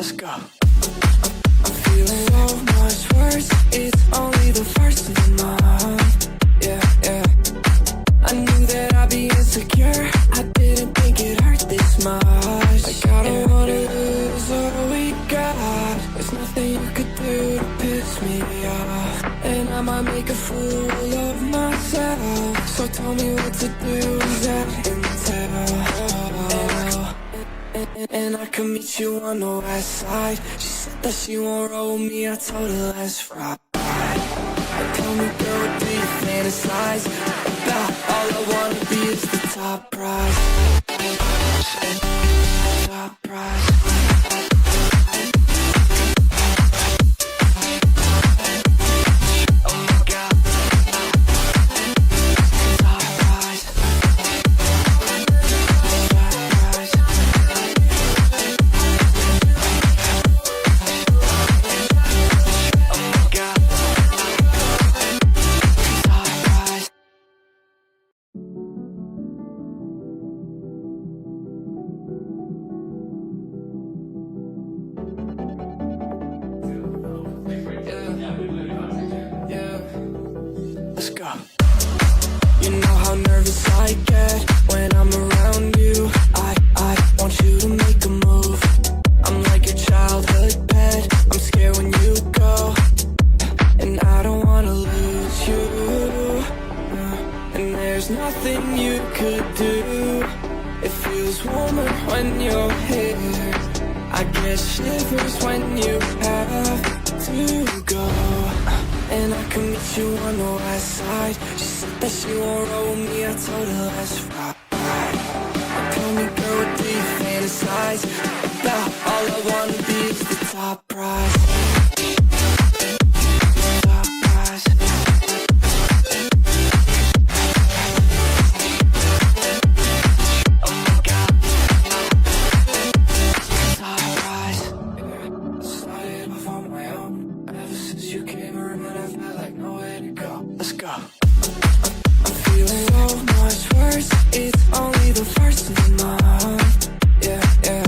Let's go. I'm feeling so much worse. It's only the first of the month. Yeah, yeah. I knew that I'd be insecure. I didn't think it hurt this much. Like I don't wanna lose all we got. There's nothing you could do to piss me off. And I might make a fool of myself. So tell me what to do, that intel. And I can meet you on the west side. She said that she won't roll with me, I told her let's ride. Tell me girl, what do you fantasize about? All I wanna be is the top prize. Top prize. Let's go. You know how nervous I get when I'm around you. I want you to make a move. I'm like your childhood pet. I'm scared when you go, and I don't wanna lose you. And there's nothing you could do. It feels warmer when you're here. I get shivers when you have to go. And I can meet you on the west side. She said that she won't roll with me, I told her let's ride. Tell me girl, what do you fantasize about? All I wanna be is the top prize. Top prize. Oh my God. Top prize. Started off on my own. Ever since you came around, I felt like nowhere to go. Let's go. I'm feeling so much worse. It's only the first of the month. Yeah, yeah.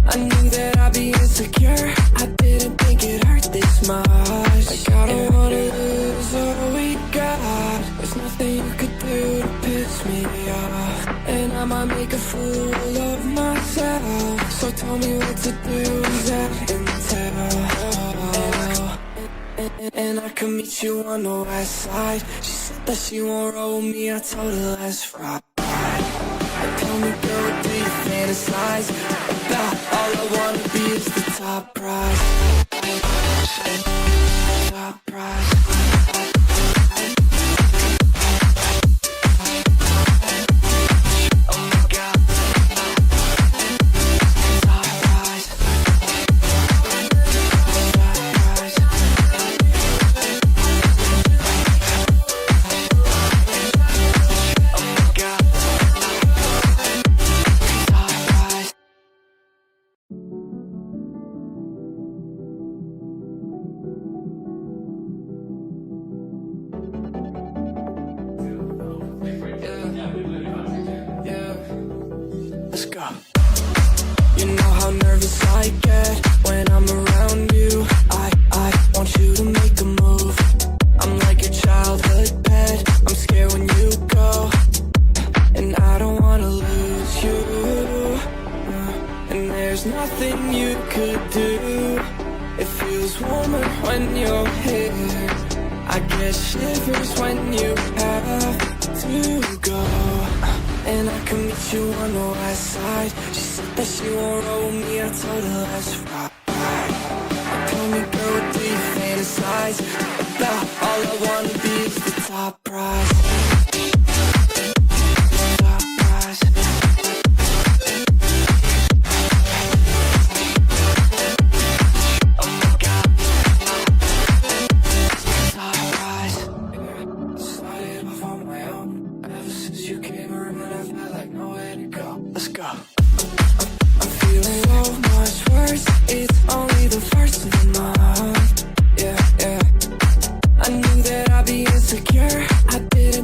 I knew that I'd be insecure. I didn't think it hurt this much. Like I don't wanna lose all we got. There's nothing you could do to piss me off. And I might make a fool of myself. So tell me what to do, that intel. And I can meet you on the west side. She said that she won't roll with me, I told her let's ride. Tell me girl, what do you fantasize about? All I wanna be is the top prize. Top prize. Oh my God. Top prize. Let's go. You know how nervous I get when I'm around you. I want you to make a move. I'm like your childhood pet. I'm scared when you go, and I don't wanna lose you. And there's nothing you could do. It feels warmer when you're here. I get shivers when you have to go. And I can meet you on the west side. She said that she won't roll with me, I told her let's ride. Tell me girl, what do you fantasize about? All I wanna be is the top prize. Top prize. Oh my God. Top prize. Started off on my own. Ever since you came around, I felt like nowhere to go. Let's go. I'm feeling so much worse. It's only the first of the month. Yeah, yeah. I knew that I'd be insecure. I didn't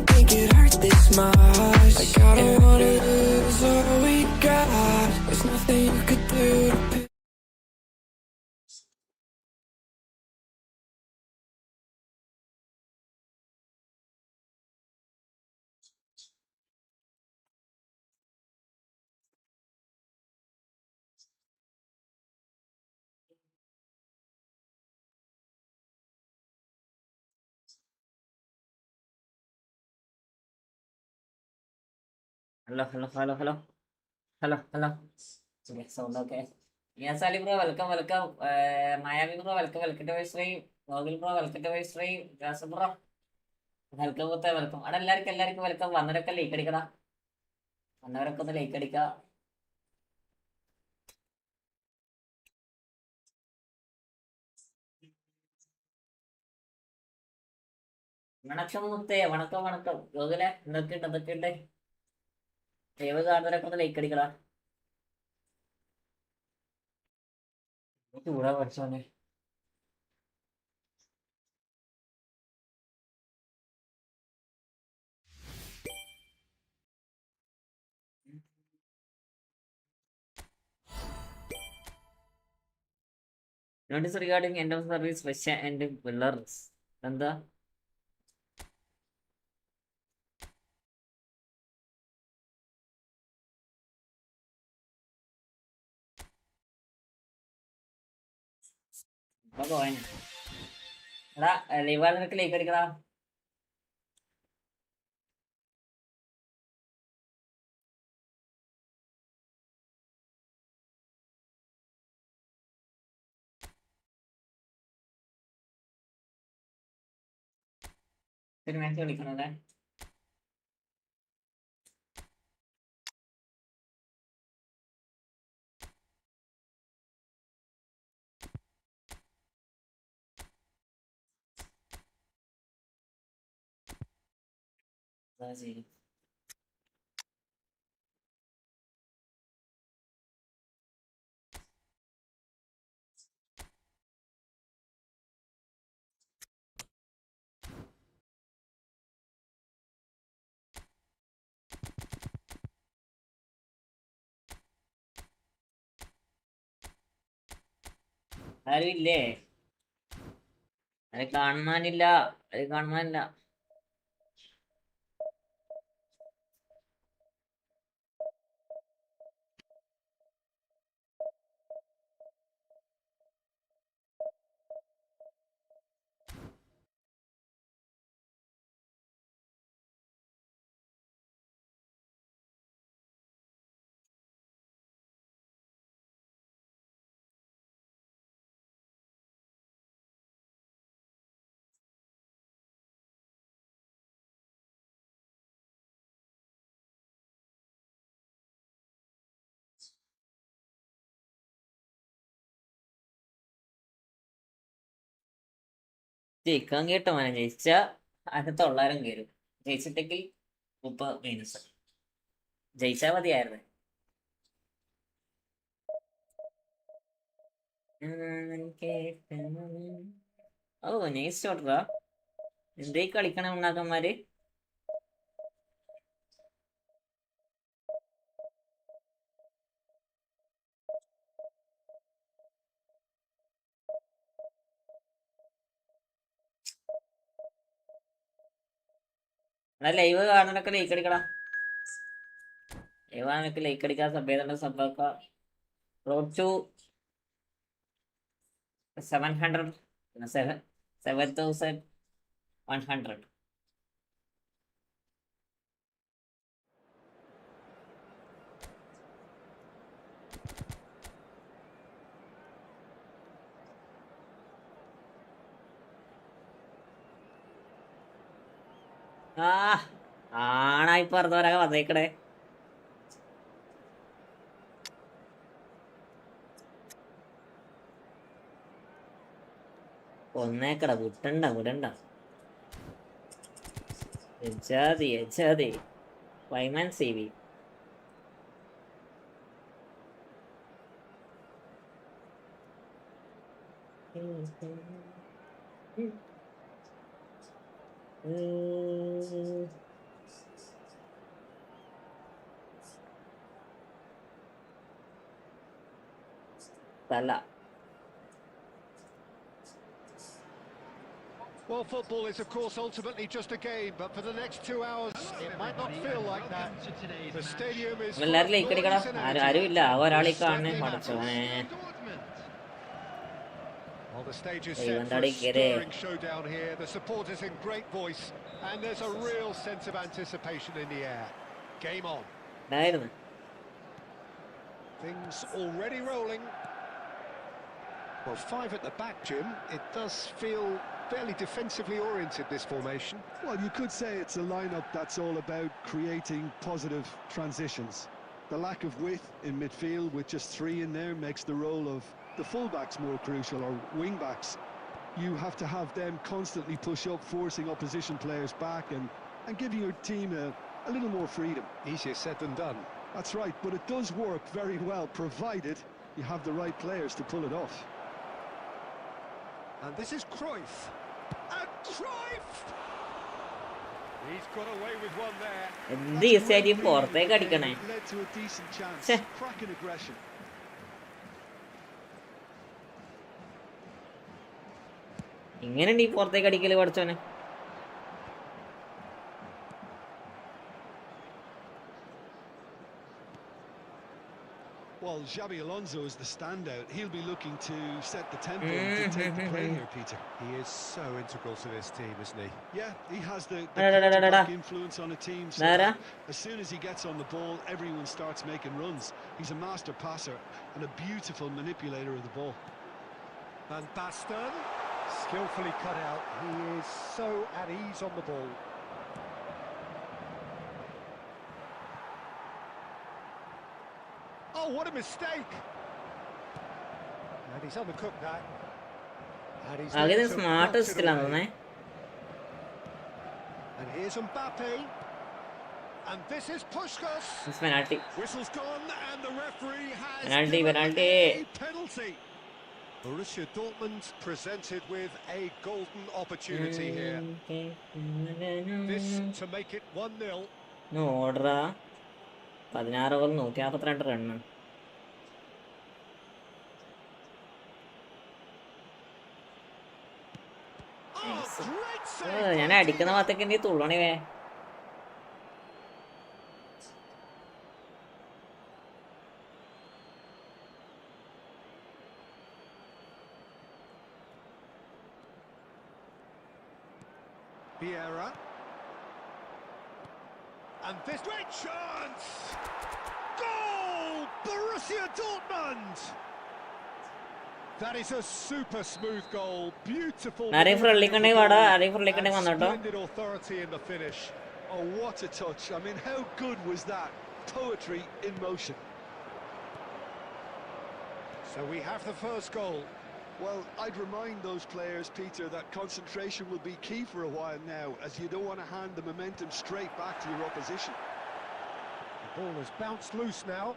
Hello, hello, hello, hello. Hello, hello. Okay, sound okay. Yes, Ali bro, welcome. Miami bro, welcome to my stream. Goggle bro, welcome to my stream. Jas bro, welcome. അവിടെ എല്ലാവർക്കും welcome. വന്നവരൊക്കെ like അടിക്കടാ. വന്നവരൊക്കെ ഒന്ന് like അടിക്കുക. വണക്കം മുത്തേ, വണക്കം. ഗോകുലെ എന്തൊക്കെയുണ്ട്? ദൈവ കാണുന്നവരൊക്കെ ഒന്ന് ലൈക്ക് അടിക്കടാ. ചൂടാ പഠിച്ചോനെ. Notice regarding end of service, Russia and Belarus. എന്താ? എടാ ലൈവ് നിനക്ക് ലൈക്ക് അടിക്കടാ. ഒരു മാച്ച് കളിക്കണല്ലേ? ശരി. ആരും ഇല്ലേ? അത് കാണുവാനില്ല. ജയിക്കാൻ കേട്ടോ മോനെ. ജയിച്ച 900 കയറും. ജയിച്ചിട്ടെങ്കിൽ 30 മൈനസ്. ജയിച്ചാ മതിയായിരുന്നു. ഓ നൈസ് ഷോട്ടറാ. എന്തേ കളിക്കണം ഉണ്ടാക്കന്മാര്? ലൈവ് കാണാനൊക്കെ ലൈക്ക് അടിക്കടാ. ലൈവ് കാണാനൊക്കെ ലൈക്ക് അടിക്കാൻ സബ്ബാക്ക. Road to 700 7,100. ആണായി പറഞ്ഞവരൊക്കെ വന്നേക്കടേ. ഒന്നേക്കട വിടണ്ട. എജാതി വൈമാൻ സേവി. തല. Well, football is, of course, ultimately just a game, but for the next 2 hours, it might not feel like that. The stadium is full of noise and energy. Well, the stage is set for a stirring showdown here. The supporters in great voice, and there's a real sense of anticipation in the air. Game on. Things already rolling. Well, 5 at the back, Jim. It does feel fairly defensively oriented, this formation. Well, you could say it's a lineup that's all about creating positive transitions. The lack of width in midfield with just 3 in there makes the role of the fullbacks more crucial, or wing-backs. You have to have them constantly push up, forcing opposition players back and giving your team a little more freedom. Easier said than done. That's right, but it does work very well, provided you have the right players to pull it off. And this is Cruyff. And Cruyff! He's got away with one there. എന്ത് ഈസിയായിട്ട് പുറത്തേക്ക് അടിക്കണേ. Led to a decent chance. Cracking aggression. ഇങ്ങനെയുണ്ട് ഈ പുറത്തേക്ക് അടിക്കല് പഠിച്ചോനെ. Well, Xabi Alonso is the standout. He'll be looking to set the tempo and dictate the play here, Peter. He is so integral to this team, isn't he? Yeah, he has the quarterback influence on a team. So as soon as he gets on the ball, everyone starts making runs. He's a master passer and a beautiful manipulator of the ball. Van Basten, skillfully cut out. He is so at ease on the ball. Oh, what a mistake! And he's undercooked that. And he's ആകെ smart സ്റ്റിലാണ്. And here's Mbappe. And this is Puskas. Penalty. Whistle's gone and the referee has Penalty. a penalty. Borussia Dortmund presented with a golden opportunity here. This to make it 1-0. നോഡറാ 16 over 162 run. ഞാൻ അടിക്കുന്ന ഭാഗത്തേക്ക് എന്ത് തുള്ളണേ. Vieira. And this great chance! Goal! Borussia Dortmund! That is a super smooth goal. Beautiful. Splendid authority in the finish. Oh, what a touch. I mean, how good was that? Poetry in motion. So we have the first goal. Well, I'd remind those players, Peter, that concentration will be key for a while now, as you don't want to hand the momentum straight back to your opposition. The ball has bounced loose now.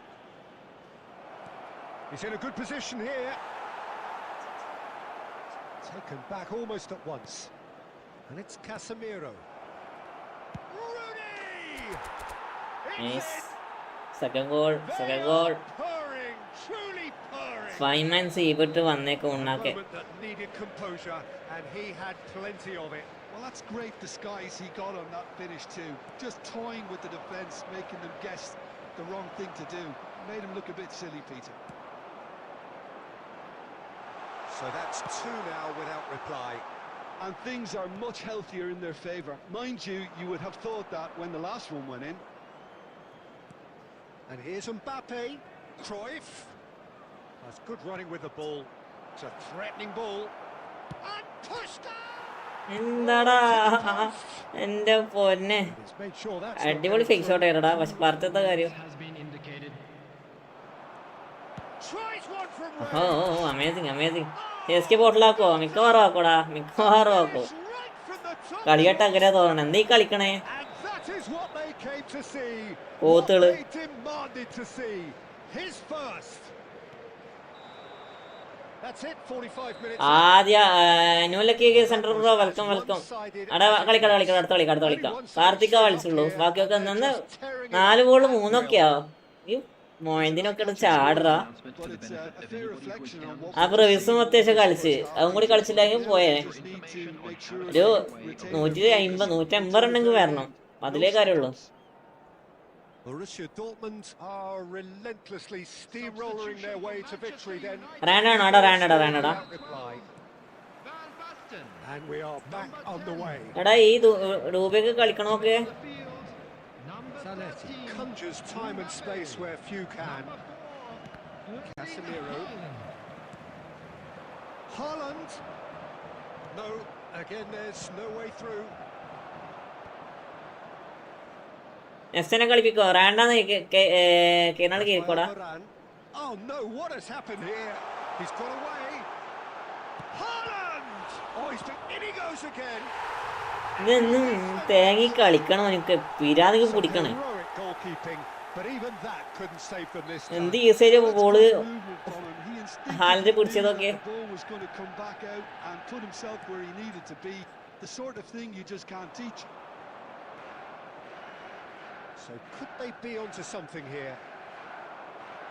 He's in a good position here. Taken back almost at once. And it's Casemiro. Rooney! Nice. Second goal. Purring, truly purring. 5 man സീബിട്ട് വന്നേക്ക് ഉണ്ണാക്കെ. That needed composure, and he had plenty of it. Well, that's great disguise he got on that finish too. Just toying with the defence, making them guess the wrong thing to do. Made him look a bit silly, Peter. So that's 2 now without reply. And things are much healthier in their favour. Mind you, you would have thought that when the last one went in. And here's Mbappe. Cruyff. That's good running with the ball. It's a threatening ball. And Puskas! എന്താടാ എന്റെ പൊന്നെ, അടിപൊളി fake shot ആയിരുടാ. പക്ഷെ പറഞ്ഞത്തെ കാര്യം ഓ amazing എസ്കേ ബോട്ടിലാക്കോ, മിക്കവാറും ആക്കോടാ, മിക്കവാറും ആക്കോ. കളിയായിട്ട് അങ്ങനെ തോന്നണം. എന്താ ഈ കളിക്കണേ പോത്തുകള്. ആദ്യ ന്യൂലൊക്കെ സെന്റർ ബ്രോ വെൽക്കം. അവിടെ കളിക്കാം, അടുത്ത കളിക്കാം. കാർത്തിക കളിച്ചുള്ളൂ, ബാക്കിയൊക്കെ നിന്ന് 4 ബോൾ 3 ഈ മോയന്തിനൊക്കെ ചാടറാ. ആ പ്രവിസും അത്യാവശ്യം കളിച്ച്, അതും കൂടി കളിച്ചില്ലെങ്കിൽ പോയേ. ഒരു 150-150 ഉണ്ടെങ്കിൽ വരണം, അതിലേ കാര്യമുള്ളൂ. Borussia Dortmund are relentlessly steamrolling their way to victory then. റാൻഡാടാ. And we are back on the way. എടാ ഈ രൂപയൊക്കെ കളിക്കണമൊക്കെ Zanetti conjures time and space where few can. Casemiro. Haaland. No, again there's no way through. എഫ്സിനെ കളിപ്പിക്കോ റാണ്ടാന്ന് കേനാൾ കേൾക്കോടാ. Varane. Oh no, what has happened here? He's got away. Haaland! Oh, in he goes again. ഇതൊന്നും തേങ്ങി കളിക്കണം, എനിക്ക് പിരാതിക്ക് പിടിക്കണേ. Heroic goalkeeping, but even that couldn't save them this time. എന്ത് usage ball ഹാലിന്റെ പിടിച്ചതൊക്കെ. The ball was going to come back out and put himself where he needed to be. The sort of thing you just can't teach. So could they be onto something here?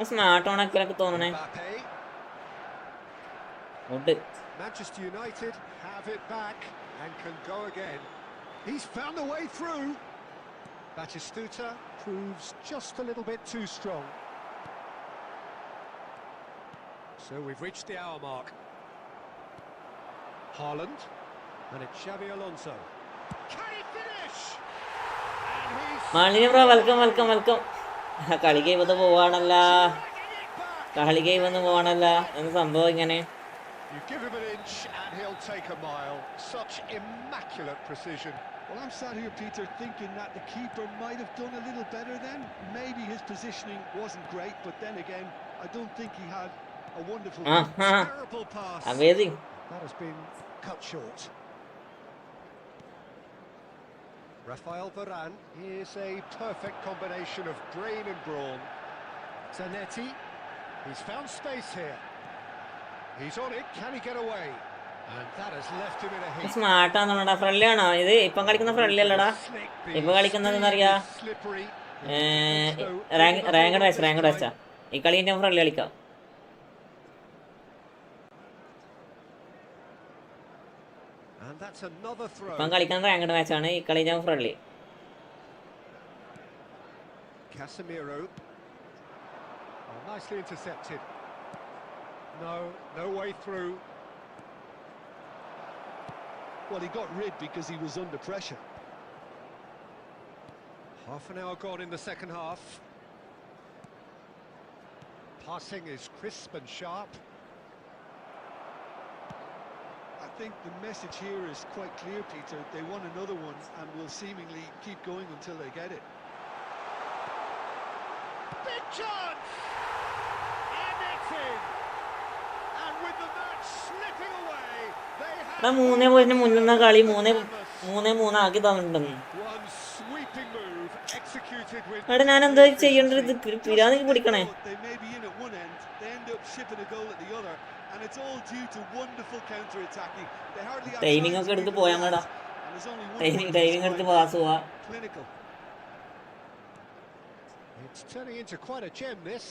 Smart ഓണൊക്കെ തോന്നണേ. Mbappe. Manchester United have it back and can go again. He's found a way through. Batistuta proves just a little bit too strong. So we've reached the hour mark. Haaland, and it's Xabi Alonso. Can he finish? And he's മാലിന്യ bro welcome welcome welcome. കളിക്കൈ വന്ന് പോവാണല്ല, കളിക്കൈ വന്ന് പോവാണല്ല. എന്ത് സംഭവം ഇങ്ങനെ? You give him an inch and he'll take a mile. Such immaculate precision. Well, I'm sat here, Peter, thinking that the keeper might have done a little better then. Maybe his positioning wasn't great, but then again, I don't think he had a wonderful Terrible pass. Amazing. That has been cut short. Rafael Varane is a perfect combination of brain and brawn. Zanetti, he's found space here. He's on it, can he get away? And that has left him in a heap. സ്മാർട്ടാണെന്നുണ്ടാ. Friendly ആണോ ഇത്? ഇപ്പം കളിക്കുന്ന friendly അല്ലടാ. ഇപ്പൊ കളിക്കുന്നത് എന്താ Slippery. Ranked വെച്ചാ ഈ കളി ഞാൻ ഫ്രണ്ട്ലി കളിക്കാം. And that's another throw. ഇപ്പം കളിക്കുന്ന റാങ്കഡ് മാച്ചാണ്, ഈ കളി ഞാൻ friendly. Casemiro. Oh, nicely intercepted. No way through. Well, he got rid because he was under pressure. Half an hour gone in the second half. Passing is crisp and sharp. I think the message here is quite clear, Peter. They want another one and will seemingly keep going until they get it. Big chance! And it's in! And with the match slipping away, they have 3-0 മുന്നിൽ കളി 3-3 ആക്കി തന്നിട്ടുണ്ടെന്ന്. one sweeping move executed with. എടാ ഞാൻ എന്താ ചെയ്യേണ്ടത്? ഇത് പിരാതിക്ക് പിടിക്കണേ. They may be in at one end, they end up shipping a goal at the other, and it's all due to wonderful counter-attacking. They hardly have timing time ഒക്കെ to എടുത്ത് figure പോയാ it മേടാ. out, and there's only one way to timing describe എടുത്ത് it. Pass പോവാ. Clinical. It's turning into quite a gem, this.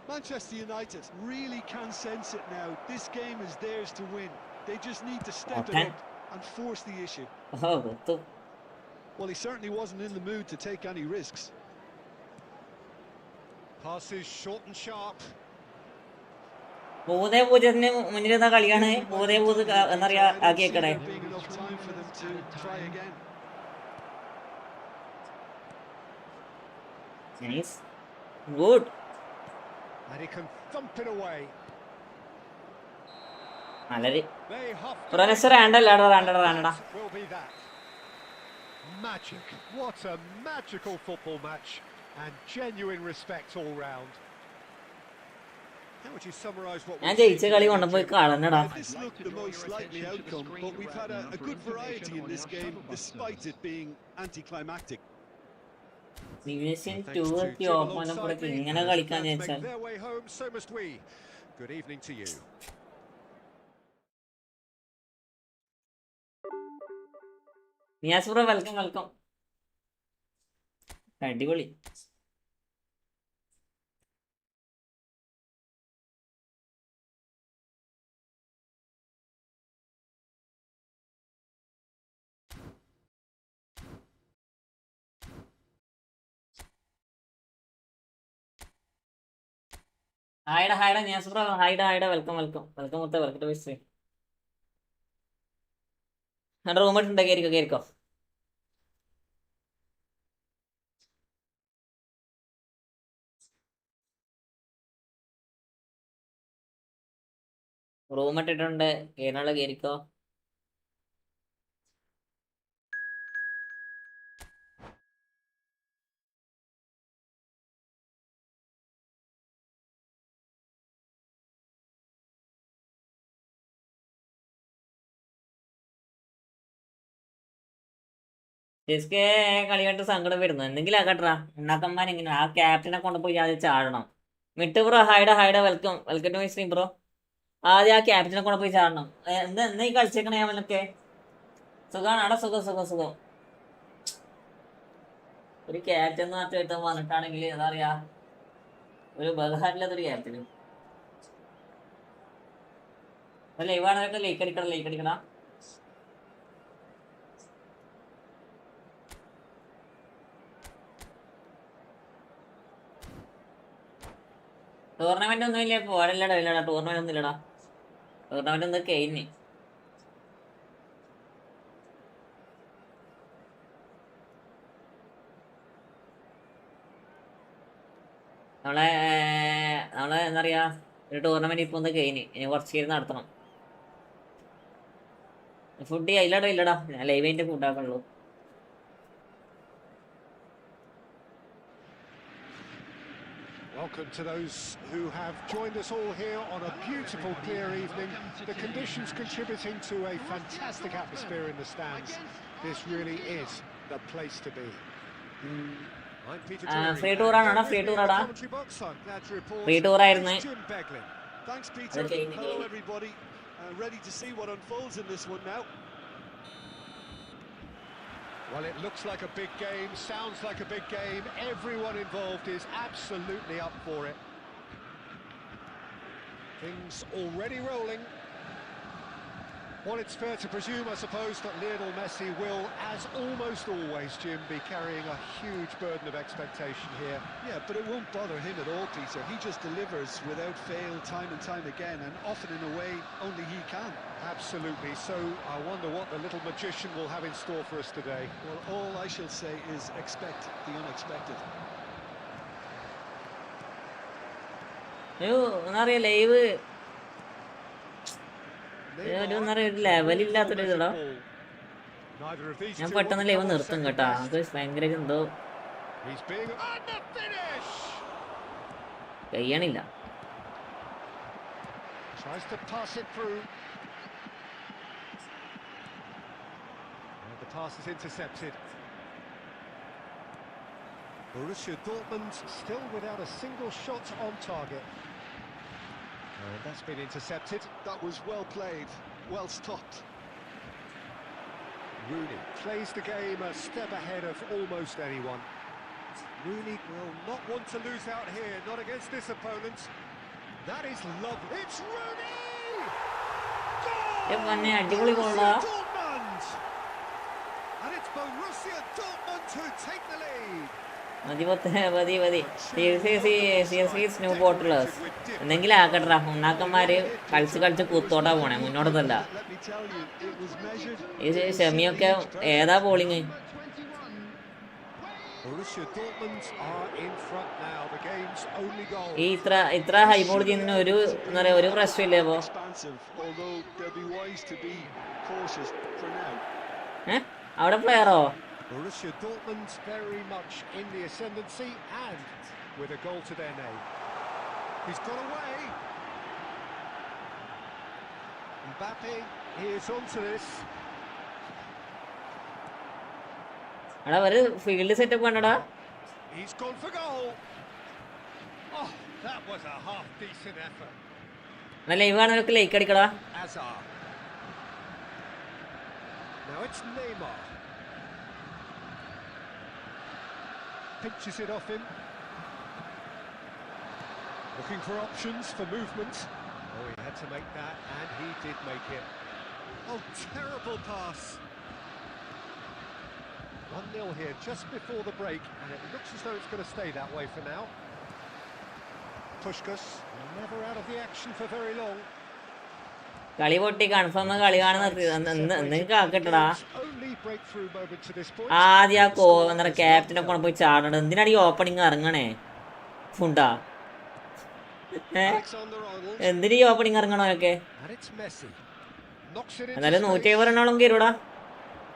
Manchester United really can sense it now. This game is theirs to win. They just need to step it Okay. up and force the issue. ഓ കൊത്തു. Well, he certainly wasn't in the mood to take any risks. Passes short and sharp. 3-0 മുന്നിലെന്ന കളിയാണ്. 3-0 എന്നറിയാ ആക്കിയേക്കണേ. There being enough time for them to try again. Nice. Good. And he can thump it away. നല്ലത്. They have to professor റാണ്ടടാ. will be that. Magic. What a magical football match. And genuine respect all round. How would you summarise what ഞാൻ we've ജയിച്ച seen കളി today, കൊണ്ടുപോയി Jim? കളഞ്ഞടാ. This looked the most likely outcome, but we've had a good variety in this game, despite it being anticlimactic. Division Thanks 2 to എത്തി Jim ഓപ്പണപ്പോഴേക്ക് alongside me. ഇങ്ങനെ As കളിക്കാൻ fans വെച്ചാൽ make their way home, so must we. Good evening to you. Niyas bro welcome welcome. അടിപൊളി. ഹായ്ഡാ Niyas bro ഹായ്ഡാ welcome മുത്ത welcome to whis. Room ഇട്ടുണ്ട്, കേറിക്കോ. Room ഇട്ടിട്ടുണ്ട്, കേരള കയറിക്കോ. ചെസ്കെ കളി കണ്ട് സങ്കടം വരുന്നു. എന്തെങ്കിലും ആക്കട്ടാ ഉണ്ടാക്കന്മാരെങ്ങനെ ആ ക്യാപ്റ്റനെ കൊണ്ടുപോയി ആദ്യം ചാടണം. മിട്ട് ബ്രോ ഹൈഡ welcome welcome to my stream bro. ആദ്യം ആ ക്യാപ്റ്റനെ കൊണ്ടുപോയി ചാടണം. എന്താ ഈ കളിച്ചേക്കണേ അവനൊക്കെ? സുഖമാണ് അവിടെ, സുഖം. ഒരു ക്യാപ്റ്റൻ മാത്രമായിട്ട് വന്നിട്ടാണെങ്കിൽ എന്താ പറയാ, ഒരു ബഹറില്ലാത്തൊരു ക്യാപ്റ്റന്. ലൈവാണൊക്കെ ലൈക്ക് അടിക്കണം. ടൂർണമെന്റ് ഒന്നും ഇല്ല ഇപ്പൊ, ഇല്ലടാ ടൂർണമെന്റ് ഒന്നും ഇല്ലടാ. ടൂർണമെന്റ് ഒന്ന് കഴിഞ്ഞ് നമ്മളെ എന്താ പറയാ, ഒരു ടൂർണമെന്റ് ഇപ്പൊ ഒന്ന് കഴിഞ്ഞ് ഇനി കുറച്ച് പേര് നടത്തണം. ഫുഡ് ഇല്ലടാ ഞാൻ ലൈവിന്റെ ഫുഡാക്കുള്ളൂ. Welcome to those who have joined us all here on a beautiful, clear evening. The conditions contributing to a fantastic atmosphere in the stands. This really is the place to be. I'm Peter free tour ആണോ? Free tour ആടാ, free tour ആയിരുന്നു. Thanks, Peter. Hello, everybody. Ready to see what unfolds in this one now. Well, it looks like a big game, sounds like a big game. Everyone involved is absolutely up for it. Things already rolling. Well, it's fair to presume, I suppose, that Lionel Messi will, as almost always, Jim, be carrying a huge burden of expectation here. Yeah, but it won't bother him at all, Peter. He just delivers without fail, time and time again, and often in a way only he can. Absolutely. So I wonder what the little magician will have in store for us today. Well, all I shall say is expect the unexpected. എന്നറിയ live ലെവലില്ലാത്തൊരു ഇതാ. ഞാൻ പെട്ടെന്ന് live നിർത്തും കേട്ടാ, അത് ഭയങ്കര എന്തോ കഴിയണില്ല. The pass is intercepted. Borussia Dortmund still without a single shot on target. And that's been intercepted. That was well played, well stopped. Rooney plays the game a step ahead of almost anyone. Rooney will not want to lose out here, not against this opponent. That is lovely. It's Rooney! അടിപൊളി ഗോളാ. And it's Borussia Dortmund who take the lead. മതി സ്നൂ ബോട്ടിലേഴ്സ് എന്തെങ്കിലും ആക്കട്ടാ. ഉണ്ടാക്കന്മാര് കളിച്ച് കുത്തോട്ടാ പോണേ, മുന്നോട്ടല്ല. ഈ ഷമിയൊക്കെ ഏതാ bowling? ഈ ഇത്ര high ball ചെയ്യുന്നതിന് ഒരു എന്താ പറയാ, ഒരു പ്രശ്നമില്ലേ ഇപ്പോ? അവിടെ പ്ലെയറോ? Borussia Dortmund very much in the ascendancy and with a goal to their name. He's got away. Mbappe, he is onto this. എടാ ഒരു ഫീൽഡ് സെറ്റപ്പ് കണ്ടടാ. He's gone for goal. Oh, that was a half decent effort. നല്ല live ആണൊക്കെ like അടിക്കടാ. Hazard. Now it's Neymar. Pinches it off him. Looking for options for movement. Oh, he had to make that, and he did make it. Oh, terrible pass. 1-0 here just before the break, and it looks as though it's going to stay that way for now. Puskás never out of the action for very long. കളി പൊട്ടി, confirm കളി കാണുന്നത് നിങ്ങൾക്ക് ആക്കട്ടടാ. ആദ്യം ആ എന്താ ക്യാപ്റ്റനെ കൊണ്ട് പോയി ചാടണം. എന്തിനാണ് ഈ ഓപ്പണിങ് ഇറങ്ങണേ? ഫുണ്ടാ Alexander-Arnold. എന്തിനീ ഓപ്പണിങ് ഇറങ്ങണമൊക്കെ? And it's Messi. Knocks it into എന്നാലും space. 170 കയറൂടാ.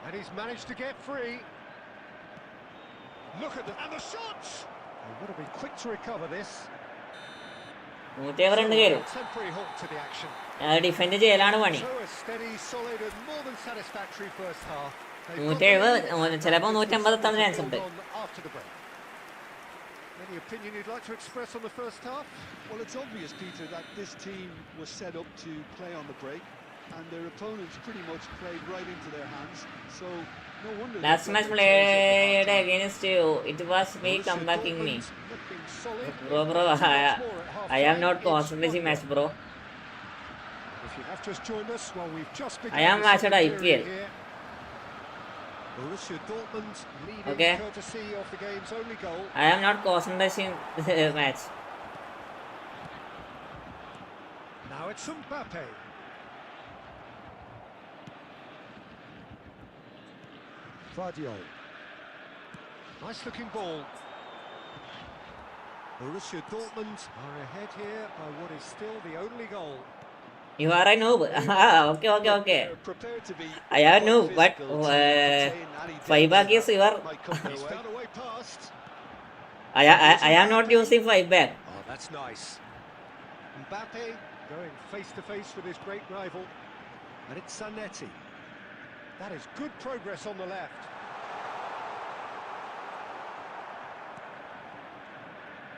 And he's managed to get free. Look at and the shots. They would have been quick to recover this. 170 കയറും. Temporary halt to the action. Defend ചെയ്യലാണ് പണി. So a steady, solid and more than satisfactory first half. 170 ചിലപ്പോ 150 എത്താൻ chance ഉണ്ട്. After the break. Any opinion you'd like to express on the first half? Well, it's obvious, Peter, that this team was set up to play on the break, and their opponents pretty much played right into their hands. So no wonder. Last match played against you. It was me comebacking me. Bro, I am not concentrating match, bro. If you have just joined us, well, we've just begun. I am watching IPL. Borussia Dortmund leading Okay. courtesy of the game's only goal. I am not concentrating match. Now it's Mbappe. Vardiol. Nice looking ball. Borussia Dortmund are ahead here by what is still the only goal. You are a noob. Okay. They're prepared to be I am noob, but physical to maintain any 5 back is your. might come their way. Found a way past. I am not using 5 back. Oh, that's nice. Mbappe going face to face with his great rival. And it's Zanetti. That is good progress on the left.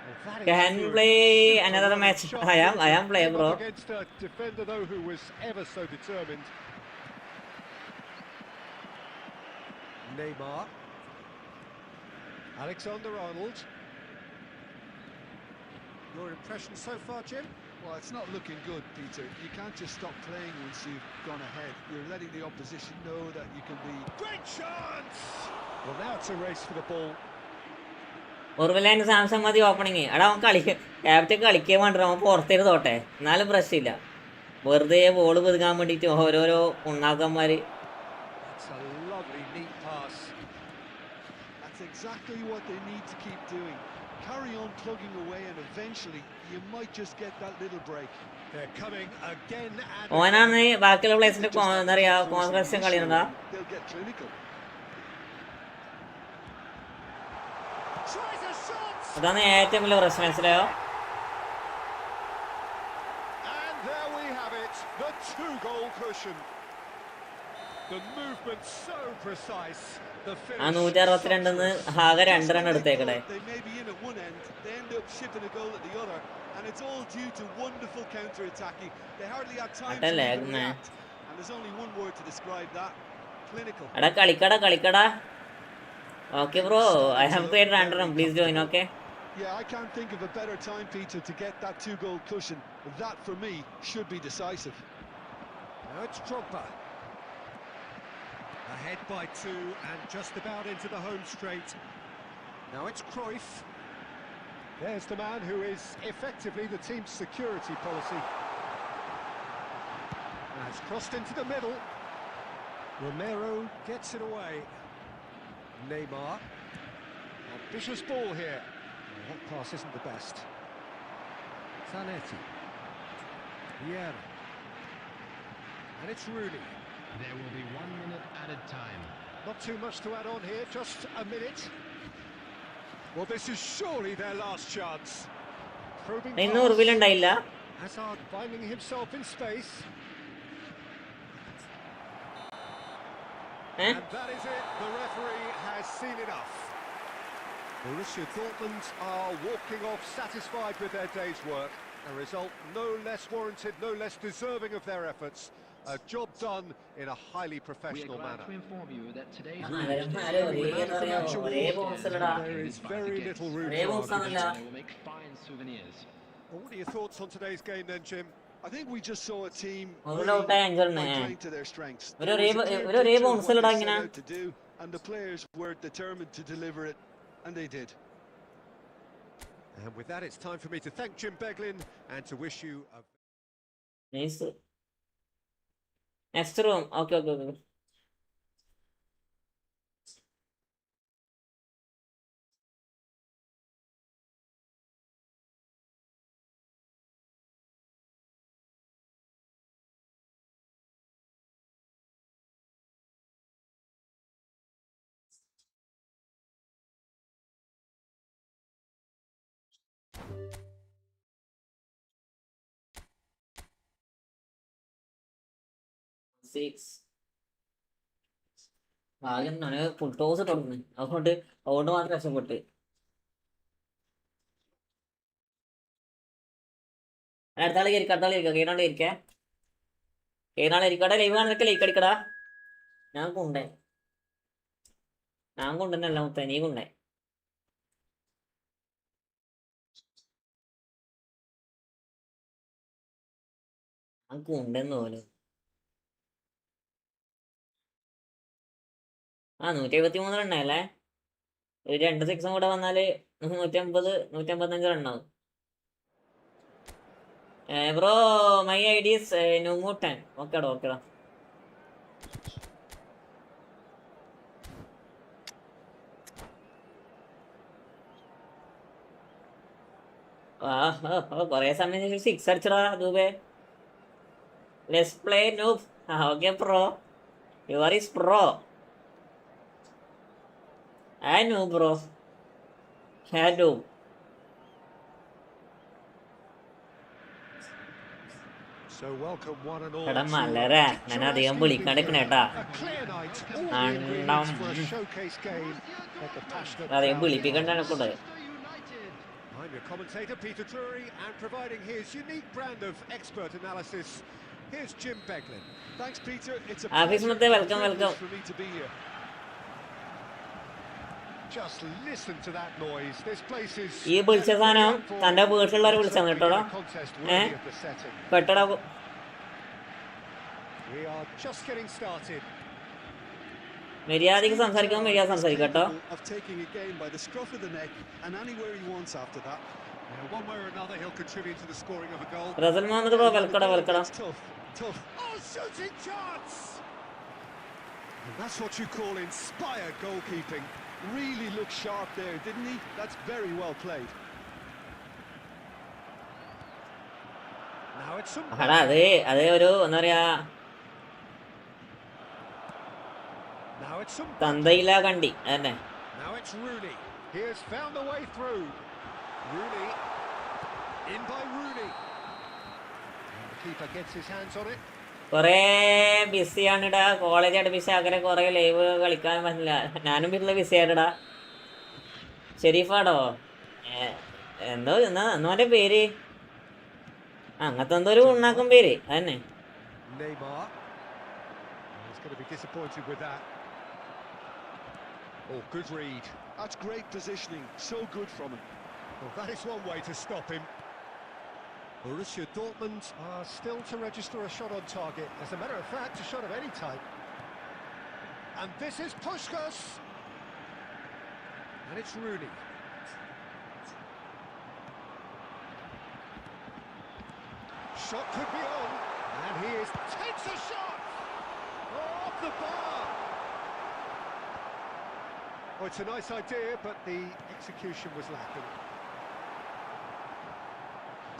Well, that is Can good. play Super another running match. shot. I am play, Came up bro. Against a defender though who was ever so determined. Neymar. Alexander-Arnold. Your impression so far, Jim? Well, it's not looking good, Peter. You can't just stop playing once you've gone ahead. You're letting the opposition know that you can be. Great chance! Well, now it's a race for the ball. ഉറുവിലാൻഡ് Samsung മതി opening. എടാ അവൻ captain കളിക്കാൻ വേണ്ടി അവൻ പുറത്തിരുന്നോട്ടെ, എന്നാലും പ്രശ്നമില്ല. വെറുതെ ബോൾ പുതുക്കാൻ വേണ്ടിയിട്ട് ഓരോരോ ഉണ്ണാക്കന്മാര്. That's a lovely, neat pass. That's exactly what they need to keep doing. Carry on plugging away, and eventually you might just get that little break. They're coming again and ഓനാണ് ബാക്കിയുള്ള പ്ലേസിന്റെ എന്താ പറയാ concentration കളിയുന്നതാ. They'll get clinical. tries a shot. അതാണ് ഏറ്റവും വലിയ പ്രശ്നം, മനസ്സിലായോ? And there we have it, the 2-goal cushion. The movement so precise. The ആ finish. 162 ആകെ 2 run എടുത്തേക്കടെ. They may be in at one end, they end up shipping a goal at the other, and it's all due to wonderful counter-attacking. They hardly had time to അതല്ലേ, even react, and there's only one word to describe that: clinical. എടാ കളിക്കടാ. Okay bro, I have paid 2 run, please join. Okay. Yeah, I can't think of a better time, Peter, to get that 2-goal cushion. That, for me, should be decisive. Now it's Drogba. Ahead by 2 and just about into the home straight. Now it's Cruyff. There's the man who is effectively the team's security policy. Now it's crossed into the middle. Romero gets it away. Neymar. Ambitious ball here. Well, that pass isn't the best. Zanetti. Vieira. And it's Rooney. There will be 1 minute added time. Not too much to add on here, just a minute. Well, this is surely their last chance. Probing ഇന്ന് pass. ഉറുവിലുണ്ടായില്ല. Hazard finding himself in space. And that is it. The referee has seen enough. Borussia Dortmund are walking off satisfied with their day's work. A result no less warranted, no less deserving of their efforts. A job done in a highly We are professional glad manner. to inform you that today's Ah, match there is ഒരേ box അല്ലടാ. There is very little room ഒരേ for box argument. ആണല്ല. They will make fine souvenirs. Well, what are your thoughts on today's game then, Jim? I think we just saw a team ഒരു ഔട്ടായ by അഞ്ചെണ്ണ. playing to their strengths. ഒരു There was a clear ഒരേ picture of box what അല്ലടാ they ഇങ്ങനെ. set out to do, and the players were determined to deliver it, and they did. And with that, it's time for me to thank Jim Beglin and to wish you a nice. Next room. Okay. ഭാഗ്യം full toss തുടങ്ങി, അതുകൊണ്ട് മാത്രം രക്ഷപ്പെട്ട്. അടുത്താളെ കേടാണ്ട് ഇരിക്കട്ടെ. Live കാണുന്നൊക്കെ like അടിക്കടാ. ഞാൻ കൊണ്ടുതന്നെയല്ല മുത്ത, നീ കൊണ്ടേ. ഞാൻ കൊണ്ടെന്ന് പോലും. 173 റണ്ണല്ലേ. ഒരു 2 സിക്സും കൂടെ വന്നാല് 150-155 റണ്ണാവും. ബ്രോ മൈ ഐഡി ഈസ് നുമൂട്ടൻ. ഓക്കേടാ. കൊറേ സമയം ശേഷം 6 അടിച്ചടാ Dube. Let's play noob. Okay pro, you are is pro. I know bro. Hello. So welcome one and all. എടാ മലരാ, ഞാൻ അധികം വിളിക്കാണ്ടിരിക്കണ കേട്ടാ. അധികം വിളിപ്പിക്കണ്ടാണ് കൂടെ. I'm your commentator Peter Drury, and providing his unique brand of expert analysis, here's Jim Beglin. Thanks, Peter. It's a pleasure welcome. for me to be here. Just listen to that noise. This place is. ഈ വിളിച്ച സാധനം തന്റെ വീട്ടിലുള്ളവരെ വിളിച്ചാണ് കേട്ടോടാ. പെട്ടടാ. We are just getting started. മര്യാദയ്ക്ക് സംസാരിക്കുമ്പോൾ മര്യാദ സംസാരിക്കാം കേട്ടോ. റസൽ മുഹമ്മദ് ബ്രോ വെൽക്കടാ. Oh, shooting chance! That's what you call inspired goalkeeping. Really looked sharp there, didn't he? That's very well played. Now it's some. അതേ ഒരു എന്താ പറയാ, തന്തയില്ല കണ്ടി അതന്നെ. Now it's Rooney. He has found the way through. Rooney in by Rooney. And the keeper gets his hands on it. കൊറേ ബിസിയാണ് ഇടാ, കോളേജായിട്ട് BC ആക്കരെ, കൊറേ live കളിക്കാൻ പറ്റില്ല. ഞാനും വീട്ടില് ബിസി ആയിട്ടാ. ഷെരീഫാടോ എന്തോ എന്നോന്റെ പേര് അങ്ങനത്തെ എന്തോ ഒരു ഉണ്ണാക്കും പേര് അതന്നെ. Neymar. He's going to be disappointed with that. Oh, good read. That's great positioning. So good from him. Well, that is one way to stop him. Borussia Dortmund are still to register a shot on target. As a matter of fact, a shot of any type. And this is Puskás. And it's Rooney. Shot could be on. And he takes a shot. Oh, off the bar. Oh, it's a nice idea, but the execution was lacking.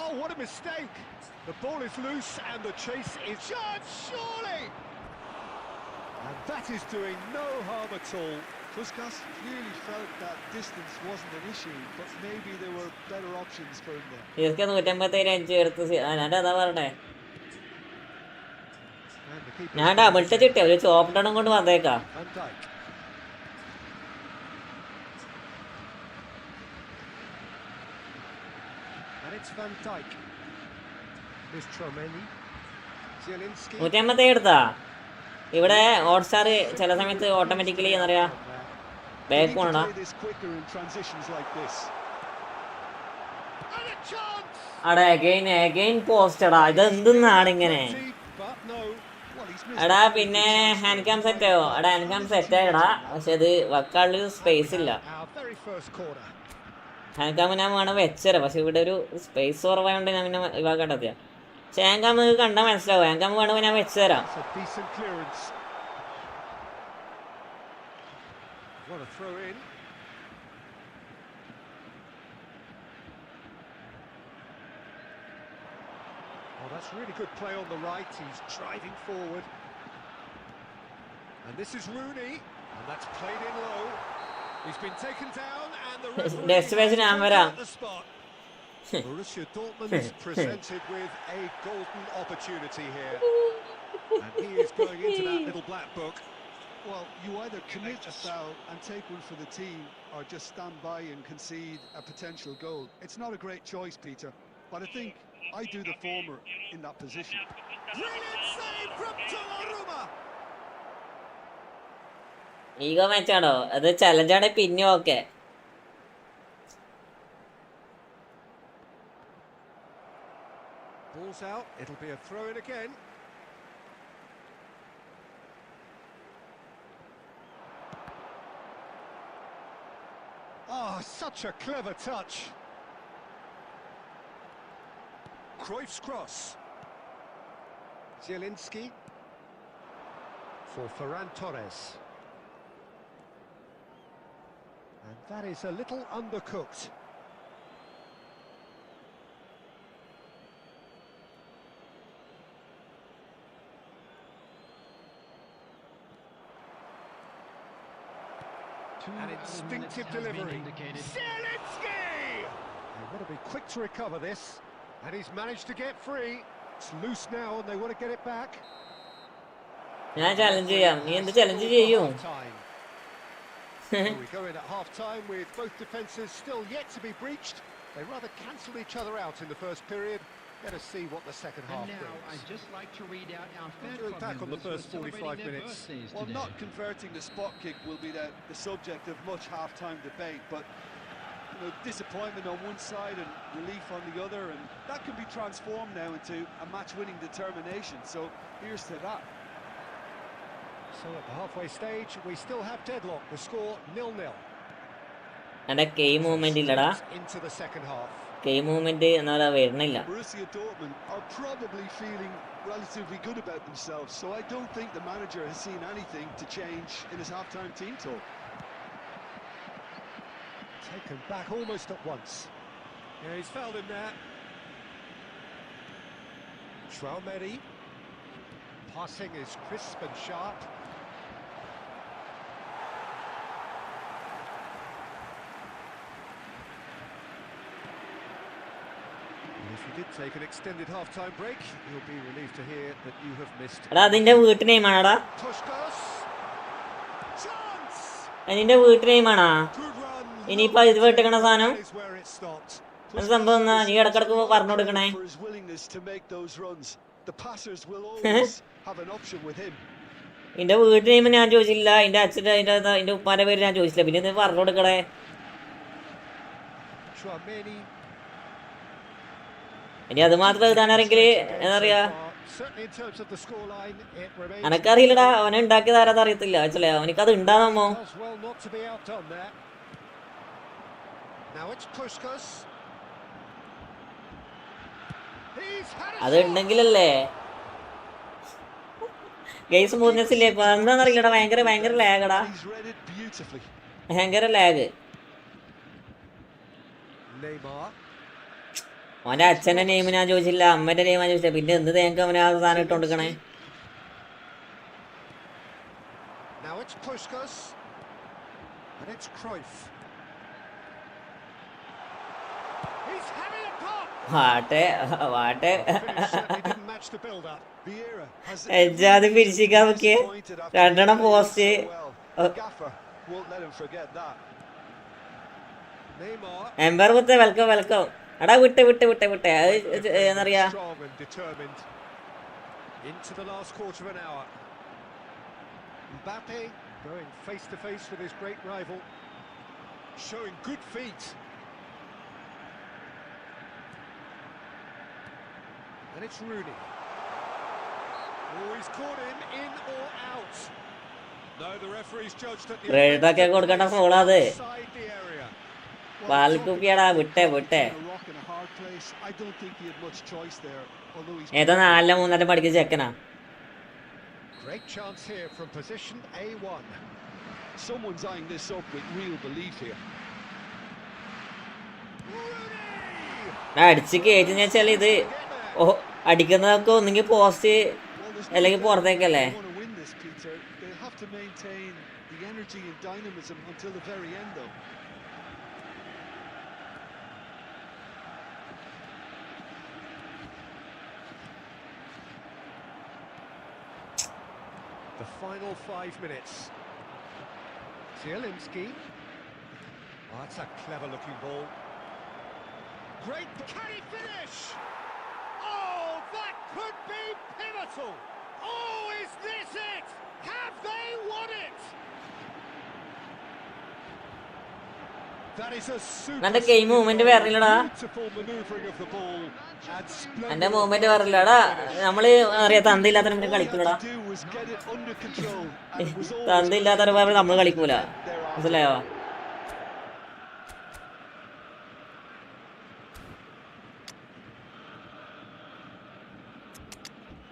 Oh, what a mistake! The ball is loose and the chase is shot, surely! And that is doing no harm at all. Puskás clearly felt that distance wasn't an issue, but maybe there were better options for him there. ഇതൊക്കെ 155 എടുത്ത് ഞാനതാ പറഞ്ഞേ. ഞാൻ double touch ഇട്ടേ, ഒരു ചോപ്പ് down കൊണ്ട് വന്നേക്കാം. It's Van Dijk. There's Tromeni. Zielinski. 157 എടുത്താ. ഇവിടെ ഹോട്ട്സ്റ്റാർ ചില സമയത്ത് ഓട്ടോമാറ്റിക്കലി എന്താ പറയാ ബാക്ക് പോണടാ. അടാ അഗൈൻ പോസ്റ്റടാ. ഇതെന്താണ് ഇങ്ങനെ എടാ? പിന്നെ ഹാൻഡ് ക്യാം സെറ്റ് ആയോ? എടാ ഹാൻഡ് ക്യാം സെറ്റ് ആയടാ, പക്ഷെ അത് വെക്കാനുള്ള സ്പേസ് ഇല്ല. ഹാൻഡ് ക്യാം ഞാൻ വേണം വെച്ചരാ, പക്ഷെ ഇവിടെ ഒരു സ്പേസ് കുറവായതുകൊണ്ട് ഞാൻ പിന്നെ ഇവാക്കട്ടെത്തിയാ. പക്ഷെ ഹാൻഡ് ക്യാം കണ്ടാൽ മനസ്സിലാവും. ഹാൻഡ് ക്യാം വേണമെങ്കിൽ ഞാൻ വെച്ചുതരാം. What a throw in. Oh, that's really good play on the right. He's driving forward. And this is Rooney. And that's played in low. He's been taken down and the referee destination ഞാൻ വരാം. Borussia Dortmund is presented with a golden opportunity here. And he is going into that little black book. Well, you either commit a foul and take one for the team, or just stand by and concede a potential goal. It's not a great choice, Peter, but I think I do the former in that position. Brilliant save from Donnarumma. Ego മാച്ചാണോ? അത് ചലഞ്ചാണെ പിന്നെ okay. Ball's out, it'll be a throw-in again. Oh, such a clever touch. Cruyff's cross. Zielinski for Ferran Torres. And that is a little undercooked. An instinctive delivery. Zielinski! They want to be quick to recover this. And he's managed to get free. It's loose now and they want to get it back. ഞാൻ challenge ചെയ്യാം. നീ എന്ത് challenge ചെയ്യും? We go in at half-time with both defences still yet to be breached. They rather cancelled each other out in the first period. Let us see what the second half And now brings. I'd just like to read out our We'll fan do it club back on the members first who are 45 celebrating their minutes. birthdays Well, today. not converting the spot kick will be the subject of much half-time debate, but disappointment on one side and relief on the other, and that can be transformed now into a match-winning determination. So here's to that. So at the halfway stage, we still have deadlock. The score 0-0. എന്റെ key movement ഇല്ലടാ. Into the second half. Key movement എന്നാ വരുന്നില്ല. Borussia Dortmund are probably feeling relatively good about themselves, so I don't think the manager has seen anything to change in his half-time team talk. Taken back almost at once. Yeah, he's fouled him there. Traumeri. Passing is crisp and sharp. And if you did take an extended half-time break, you'll be relieved to hear that you have missed. എടാ അതിന്റെ വീട്ടു നെയിമാണടാ. Puskás. Chance. അതിന്റെ വീട്ടു നെയിമാണാ. Good run. ഇനിയിപ്പോ ഇത് വെട്ടിക്കണ സാധനം That is where it stopped. ഒരു സംഭവം എന്നാ നീ ഇടക്കിടക്ക് പറഞ്ഞു കൊടുക്കണേ. For his willingness to make those runs. The passers will always have an option with him. എന്റെ വീട്ടു നെയിം ഞാൻ ചോദിച്ചില്ല, എന്റെ അച്ഛൻ്റെ അതിന്റെ ഉപ്പാന്റെ പേര് ഞാൻ ചോദിച്ചില്ല, പിന്നെ ഇത് പറഞ്ഞു കൊടുക്കണേ. Traumeri. ഇനി അത് മാത്രം എഴുതാനാണെങ്കിൽ എന്താ പറയാ, Certainly in terms of the scoreline, it remains. എനക്കറിയില്ലടാ, അവനെ ഉണ്ടാക്കിയത് ആരാന്ന് അറിയത്തില്ല. വെച്ചല്ലേ അവനിക്കത് ഉണ്ടാകുമോ? Does well not to be outdone there. Now it's Puskás. He's had a അത് ഉണ്ടെങ്കിലല്ലേ ഗെയിം സ്മൂത്ത്നെസ് ഇല്ലേ. ഇപ്പൊ എന്താന്നറിയില്ലടാ, ഭയങ്കര ലാഗടാ, He's read it beautifully. ഭയങ്കര ലാഗ്. Neymar. അവന്റെ അച്ഛന്റെ നെയിം ഞാൻ ചോദിച്ചില്ല, അമ്മന്റെ നെയിം ഞാൻ ചോദിച്ചില്ല, പിന്നെ എന്ത് തേങ്ങ അവനെ ആ സാധനം ഇട്ട് കൊടുക്കണേ. Now it's Puskás. And it's Cruyff. He's having a pop. വാട്ടെ Finish certainly didn't match the build-up. Vieira has എജാതി പിടിച്ചിക്കാൻ നോക്കിയേ. disappointed after രണ്ടെണ്ണം playing post. so well. Gaffer won't let him forget that. Neymar. Ember with welcome. എടാ വിട്ടെ അത് എന്നറിയാ. Strong and determined. Into the last quarter of an hour. Mbappe going face to face with his great rival, showing good feet. And it's Rooney. Oh, he's caught him in or out. No, the referee's judged at the റെഡൊക്കെ കൊടുക്കണ്ട ഫോളാത്. inside the area. പാൽക്കുപ്പിയാടാ, വിട്ടെ. A rock in a hard place. I don't think he had much choice there, although he's ഏതോ 4-3 പഠിക്കുന്ന ചെക്കനാ. Great chance here from position A1. someone's eyeing this up with real belief here. അടിച്ച് കയറ്റുന്ന വെച്ചാൽ ഇത് അടിക്കുന്നതൊക്കെ ഒന്നെങ്കിൽ post അല്ലെങ്കിൽ പുറത്തേക്കല്ലേ. They want to win this, Peter. They have to maintain the energy and dynamism until the very end, though. The final 5 minutes. Zielinski. Oh, that's a clever-looking ball. Great, can he finish? Oh, that could be pivotal! Oh, is this it? Have they won it? That is a എന്റെ game movement വരണില്ലടാ. beautiful manoeuvring of the ball and splendid. എന്റെ movement വരില്ലടാ. നമ്മള് അറിയാ തന്തയില്ലാത്ത കളിക്കൂലടാ. തന്തയില്ലാത്ത നമ്മള് കളിക്കൂല, മനസ്സിലായോ?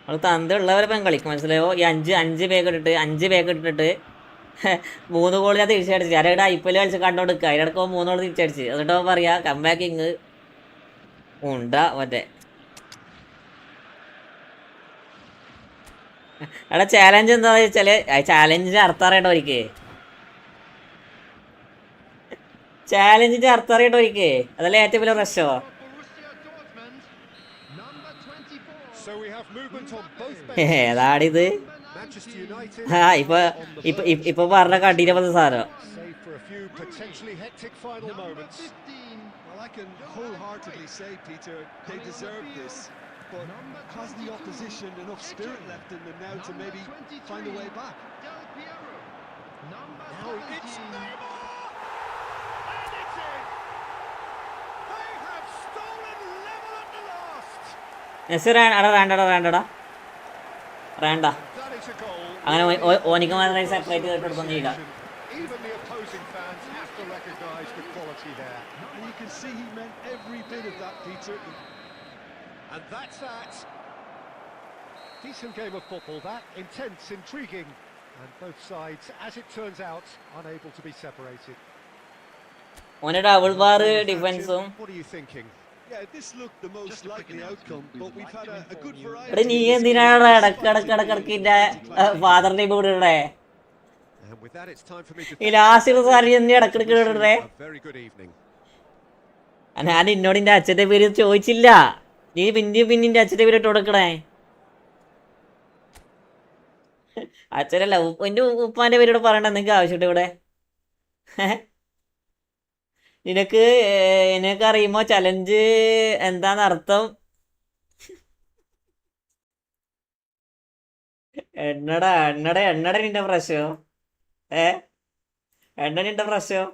നമ്മള് തന്ത ഉള്ളവരെ കളിക്കും, മനസ്സിലായോ? ഈ അഞ്ച് പേക്ക് ഇട്ടിട്ട് 3 ഗോൾ ഞാൻ തിരിച്ചടിച്ചു. ആരുടെ IPL കളിച്ച് കണ്ടോടുക്കുക, അതിനിടക്ക് 3 ഗോൾ തിരിച്ചടിച്ച്. എന്നിട്ടോ പറയാ കംബാക്കിങ് ഉണ്ടാ മറ്റേ. എടാ ചാലഞ്ച് എന്താ വെച്ചാല്, ചാലഞ്ചിന്റെ അർത്ഥം അറിയട്ടോ ഒരിക്കേ, ചാലഞ്ചിന്റെ അർത്ഥം അറിയട്ടോ ഒരിക്കേ, അതല്ലേ ഏറ്റവും വലിയ പ്രശ്നോ. ഏതാണിത്? ഇപ്പൊ പറഞ്ഞ കണ്ടീനെ പറ്റി സാധനം. I can wholeheartedly say, Peter, they deserve this, but has the opposition enough spirit left in them now to maybe find a way back? Now it's Neymar! And it's in! They have stolen level at the last! വേണ്ട അങ്ങനെ ഓനിക്ക് മാത്രമേ separate കേട്ടെടുക്കൊന്നും ചെയ്യില്ല. Even the opposing fans have to recognise the quality there. And you can see he meant every bit of that, Peter. And that's that. Decent game of football, that. Intense, intriguing. And both sides, as it turns out, unable to be separated. ഓന്റെ double bar ഡിഫൻസും. What are you thinking? Yeah, this looked the most likely outcome, but we've had a good variety. എടാ നീ എന്തിനാണ് ഇടക്കിടക്കിന്റെ ഫാദറിന്റെ കൂടെ ഇടേ? And with that, it's time for me to ഈ last sari ഇടക്കിടക്ക് ഇടേ. a very good evening. ഞാൻ എന്നോട് എന്റെ അച്ഛന്റെ പേര് ചോദിച്ചില്ല, നീ പിന്നെ അച്ഛന്റെ പേര് ഇട്ട് കൊടുക്കണേ. അച്ഛനല്ല, എന്റെ ഉപ്പാന്റെ പേരോട് പറയണ്ട നിങ്ങൾക്ക് ആവശ്യമുണ്ട് ഇവിടെ. നിനക്ക് അറിയുമോ ചലഞ്ച് എന്താന്ന് അർത്ഥം? എണ്ണട നിന്റെ പ്രശ്നം. എണ്ണ നിന്റെ പ്രശ്നം.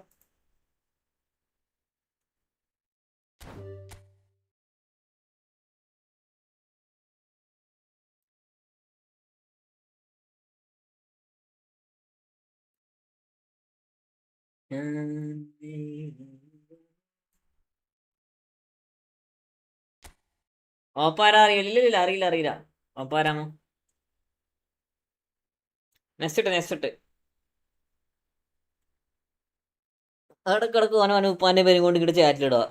ഓപ്പാരാ അറിയില്ല. അറിയില്ല ഓപ്പാരാമോ? നെക്സ്റ്റ് ഇട്ട് ഇടക്കിടക്ക് ഓന ഉപ്പാന്റെ പേരും കൊണ്ട് ഇങ്ങോട്ട് ചാറ്റിലിടുക.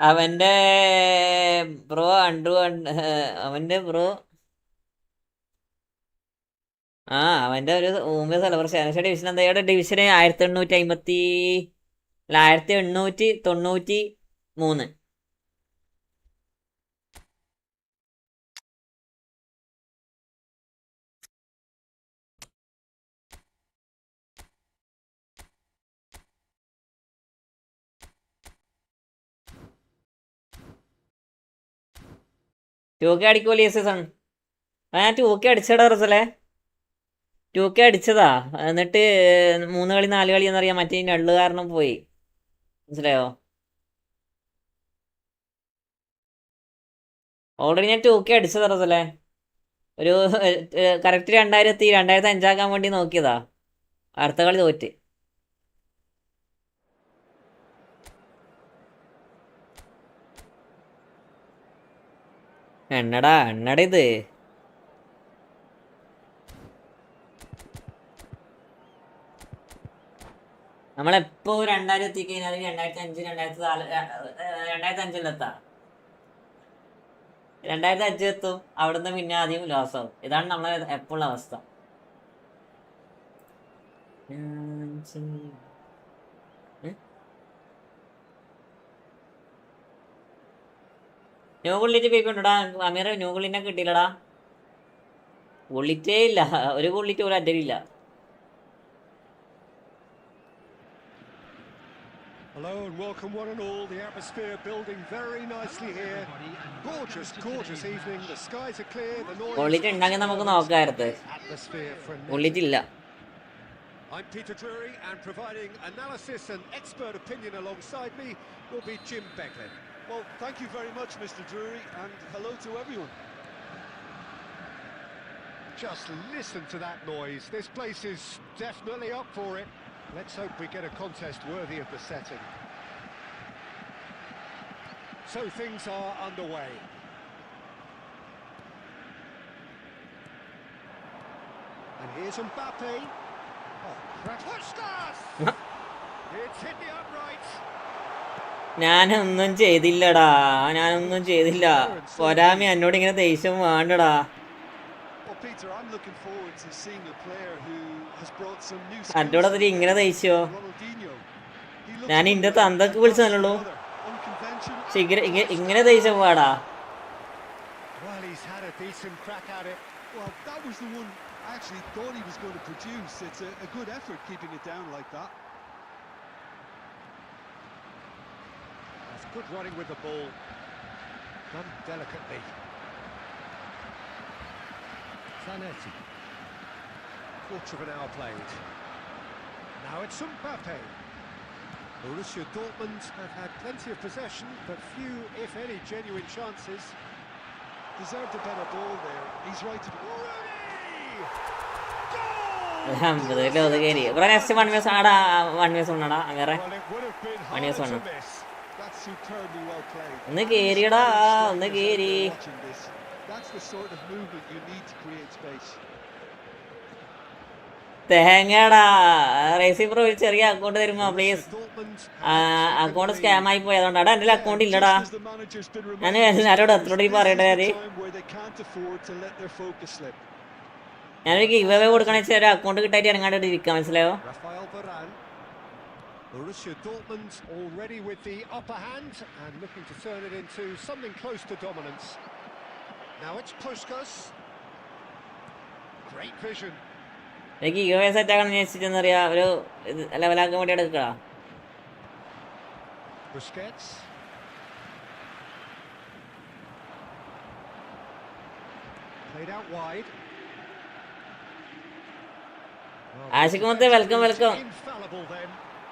അവന്റെ ബ്രോ അവന്റെ ബ്രോ അവന്റെ ഒരു സെലബ്രേഷൻ ഡിവിഷൻ എന്താ ഡിവിഷന് 1893. ടൂക്കെ അടിക്കൂലേ സീസൺ? 2K അടിച്ചടാ റിസലേ, 2K അടിച്ചതാ. എന്നിട്ട് 3 കളി 4 കളി എന്നറിയാം, മറ്റേ നള്ളു കാരണം പോയി, മനസ്സിലായോ? ഓൾറെഡി ഞാൻ 2K അടിച്ചതാ റിസലേ. ഒരു കറക്റ്റ് 2005 ആക്കാൻ വേണ്ടി നോക്കിയതാ. അടുത്ത കളി തോറ്റ്. എണ്ണടാ ഇത്. നമ്മളെപ്പോ 2000 എത്തിക്കഴിഞ്ഞാൽ 2005 എത്തും. അവിടുന്ന് പിന്നെ ആദ്യം ലോസ് ആവും. ഇതാണ് നമ്മളെ എപ്പോഴുള്ള അവസ്ഥ. ന്യൂ ഗുള്ളിറ്റ് പോയിക്കൊണ്ടടാ അമീർ. ന്യൂ ഗുള്ളിനെ കിട്ടിയില്ലടാ. ഗുള്ളിറ്റേ ഇല്ല. ഒരു ഗുള്ളിറ്റ് പോലും അറ്റലില്ല. Hello and welcome one and all. The atmosphere building very nicely here. Gorgeous, gorgeous evening. The skies are clear. The noise. Gullit ഉണ്ടെങ്കിൽ നമുക്ക് നോക്കാറുണ്ട്. Atmosphere for ഗുള്ളിറ്റ് ഇല്ല. I'm Peter Drury, and providing analysis and expert opinion alongside me will be Jim Becklin. Well, thank you very much, Mr. Drury, and hello to everyone. Just listen to that noise. This place is definitely up for it. Let's hope we get a contest worthy of the setting. So things are underway. And here's Mbappe. Oh, Puskas! It's hit the uprights. ഞാനൊന്നും ചെയ്തില്ലടാ. ഞാനൊന്നും ചെയ്തില്ല. പൊരാമി എന്നോട് ഇങ്ങനെ ദേഷ്യം വേണ്ടടാ. Peter, I'm looking forward to seeing a player who has brought some new skills. അന്നോടതിരി ഇങ്ങനെ ദേഷ്യോ? ഞാൻ ഇന്റെ തന്തൊക്കെ വിളിച്ചല്ലോ. പക്ഷെ ഇങ്ങനെ ദേഷ്യം പാടാ. Well, he's had a decent crack at it. Well, that was the one I actually thought he was going to produce. It's a good effort keeping it down like that. That's good running with the ball. Done delicately. Zanetti. Quarter of an hour played. Now it's Mbappe. Borussia Dortmund have had plenty of possession, but few, if any, genuine chances. Deserved a better ball there. He's right to be. Next 1 vs ആടാ. 1 vs ഉണ്ടടാ അങ്ങനെ. Well, it would have been 1 vs hard ആണ്. to miss. That's superbly well played. ഒന്ന് കേറിയടാ. ഒന്ന് കേറി. Watching this, that's the sort of movement you need to create space. തേങ്ങടാ. റേസി bro ഒരു ചെറിയ അക്കൗണ്ട് തരുമോ പ്ലീസ്? അക്കൗണ്ട് സ്കാം ആയി പോയി. അതുകൊണ്ടാണ് എൻ്റെ അക്കൗണ്ട് ഇല്ലടാ. ഞാൻ എല്ലാവരോടും എത്രയോട് പറയട്ടെ. ഞാനൊരു ഗിവ് അവേ കൊടുക്കണ വെച്ചാൽ ഒരു അക്കൗണ്ട് കിട്ടായിട്ട് ഇറങ്ങാണ്ട് ഇരിക്കാം. മനസ്സിലായോ? Borussia Dortmund already with the upper hand and looking to turn it into something close to dominance. Now it's Puskas. Great vision. എനിക്ക് ഗിവ് അവേ സെറ്റ് ആക്കണം വെച്ചിട്ടെന്നറിയാം. ഒരു ലെവലാക്കാൻ വേണ്ടി എടുക്കുക. Busquets. Played out wide. Ashiq മുത്തേ വെൽക്കം വെൽക്കം. Infallible then.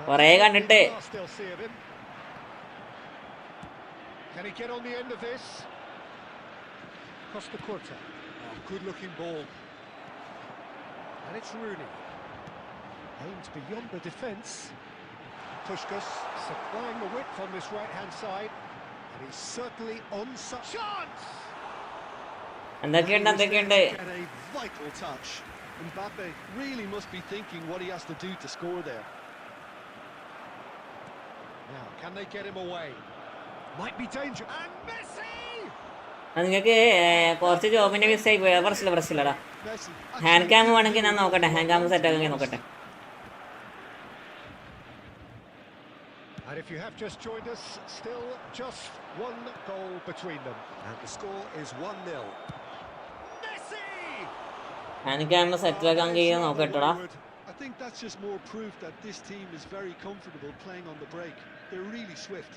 കുറേ കണ്ടിട്ട്. Still see of him. Can he get on the end of this? Costa Curta. Oh, good looking ball. And it's Rooney. Aimed beyond the defence. Puskas supplying the width on this right-hand side. And he's certainly on such chance! എന്തൊക്കെയുണ്ട്? Get a vital touch. Mbappe really must be thinking what he has to do to score there. Now, can they get him away? Might be danger. And Messi! നിങ്ങൾക്ക് കുറച്ച് ജോബിന്റെ മിസ്സായി പോയി. പ്രശ്നമില്ലടാ. Hand cam വേണമെങ്കിൽ ഞാൻ നോക്കട്ടെ. Hand cam set ആക്കി നോക്കട്ടെ. And if you have just joined us, still just one goal between them. And the score is 1-0. Messi! Hand cam set ആക്കാൻ കഴിയുമോ നോക്കട്ടെടാ. I think that's just more proof that this team is very comfortable playing on the break. They're really swift.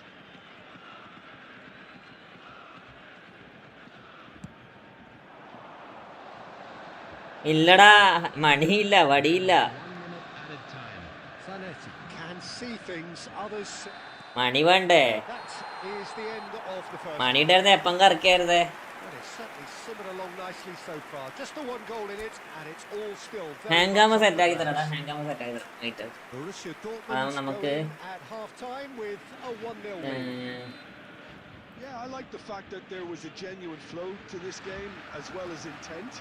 ഇല്ലടാ. മണിയില്ല, വടിയില്ല. Zanetti can see things, others. മണി വേണ്ടേ? That is the end of the first. മണി ഇട്ടായിരുന്നേ എപ്പം കറക്കിയായിരുന്നേ. Well, it's certainly simmered along nicely so far. Just the one goal in it, and it's all still very hand cam set ആക്കി തരാടാ. Hand cam set ആക്കി തരാം. Borussia Dortmund നമുക്ക് at half time with a 1-0 win. Yeah, I like the fact that there was a genuine flow to this game as well as intent.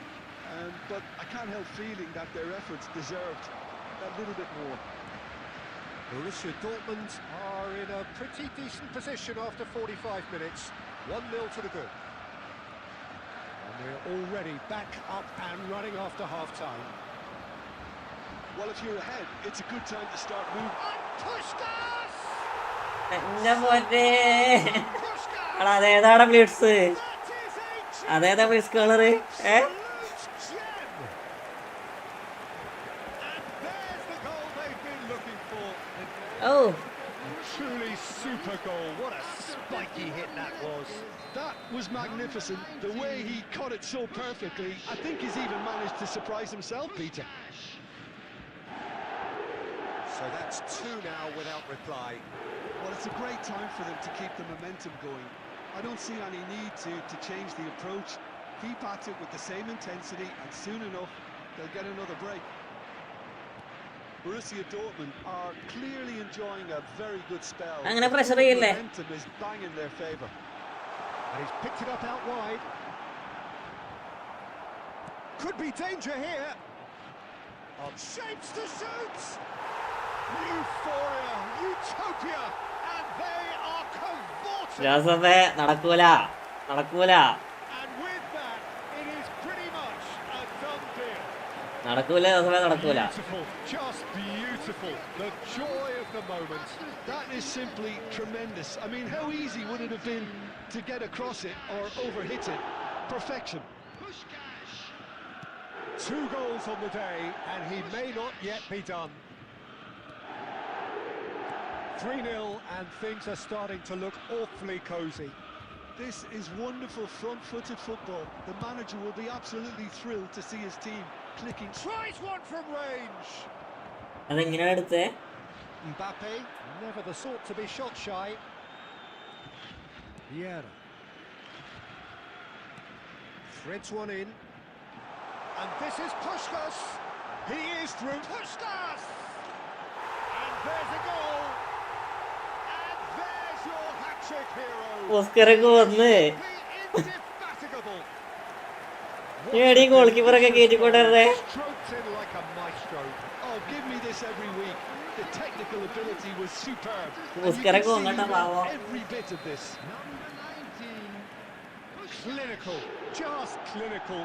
But I can't help feeling that their efforts deserved a little bit more. Borussia Dortmund are in a pretty decent position after 45 minutes. 1-0 to the good. And they're already back up and running after half-time. Well, if you're ahead, it's a good time to start moving. And Puskas! എന്റെ മോനെ. Puskas! എടാ അതേതാടാ blitz? That is a അതേതാ blitz colour? absolute gem. And there's the goal they've been looking for. ഓ Truly super goal. What a spiky hit that was. That was magnificent. The way he caught it so perfectly. I think he's even managed to surprise himself, Peter. So that's two now without reply. Well, it's a great time for them to keep the momentum going. I don't see any need to change the approach. Keep at it with the same intensity, and soon enough, they'll get another break. Borussia Dortmund are clearly enjoying a very good spell. അങ്ങനെ The pressure forward ചെയ്യില്ലേ? momentum is bang in their favour. And he's picked it up out wide. Could be danger here. On shapes to shoot. Euphoria, utopia, and they are cavorting. ജോസഫേ നടക്കൂല. And with that, it is pretty much a done deal. നടക്കൂല ജോസഫേ, നടക്കൂല. Beautiful, just beautiful. The joy of the moment. That is simply tremendous. I mean, how easy would it have been to get across it or overhit it? Perfection. 2 goals on the day, and he may not yet be done. 3-0, and things are starting to look awfully cosy. This is wonderful front-footed football. The manager will be absolutely thrilled to see his team clicking. Tries one from range. അതെങ്ങനെയാണ് എടുത്തേ? Mbappe, never the sort to be shot shy. Vieira. Threads one in. And this is Puskás. He is through. Puskás! And there's a goal. And there's your hat-trick hero. ഓസ്കറൊക്കെ വന്ന് The indefatigable. ഏടി goal കീപ്പറൊക്കെ കയറ്റിക്കൊണ്ടേ. Stroked in like a maestro. Oh, give me this every week. The technical ability was superb. And you ഓസ്കറൊക്കെ can see വന്നിട്ടാ he പാവം. loved every bit of this. Clinical, just clinical.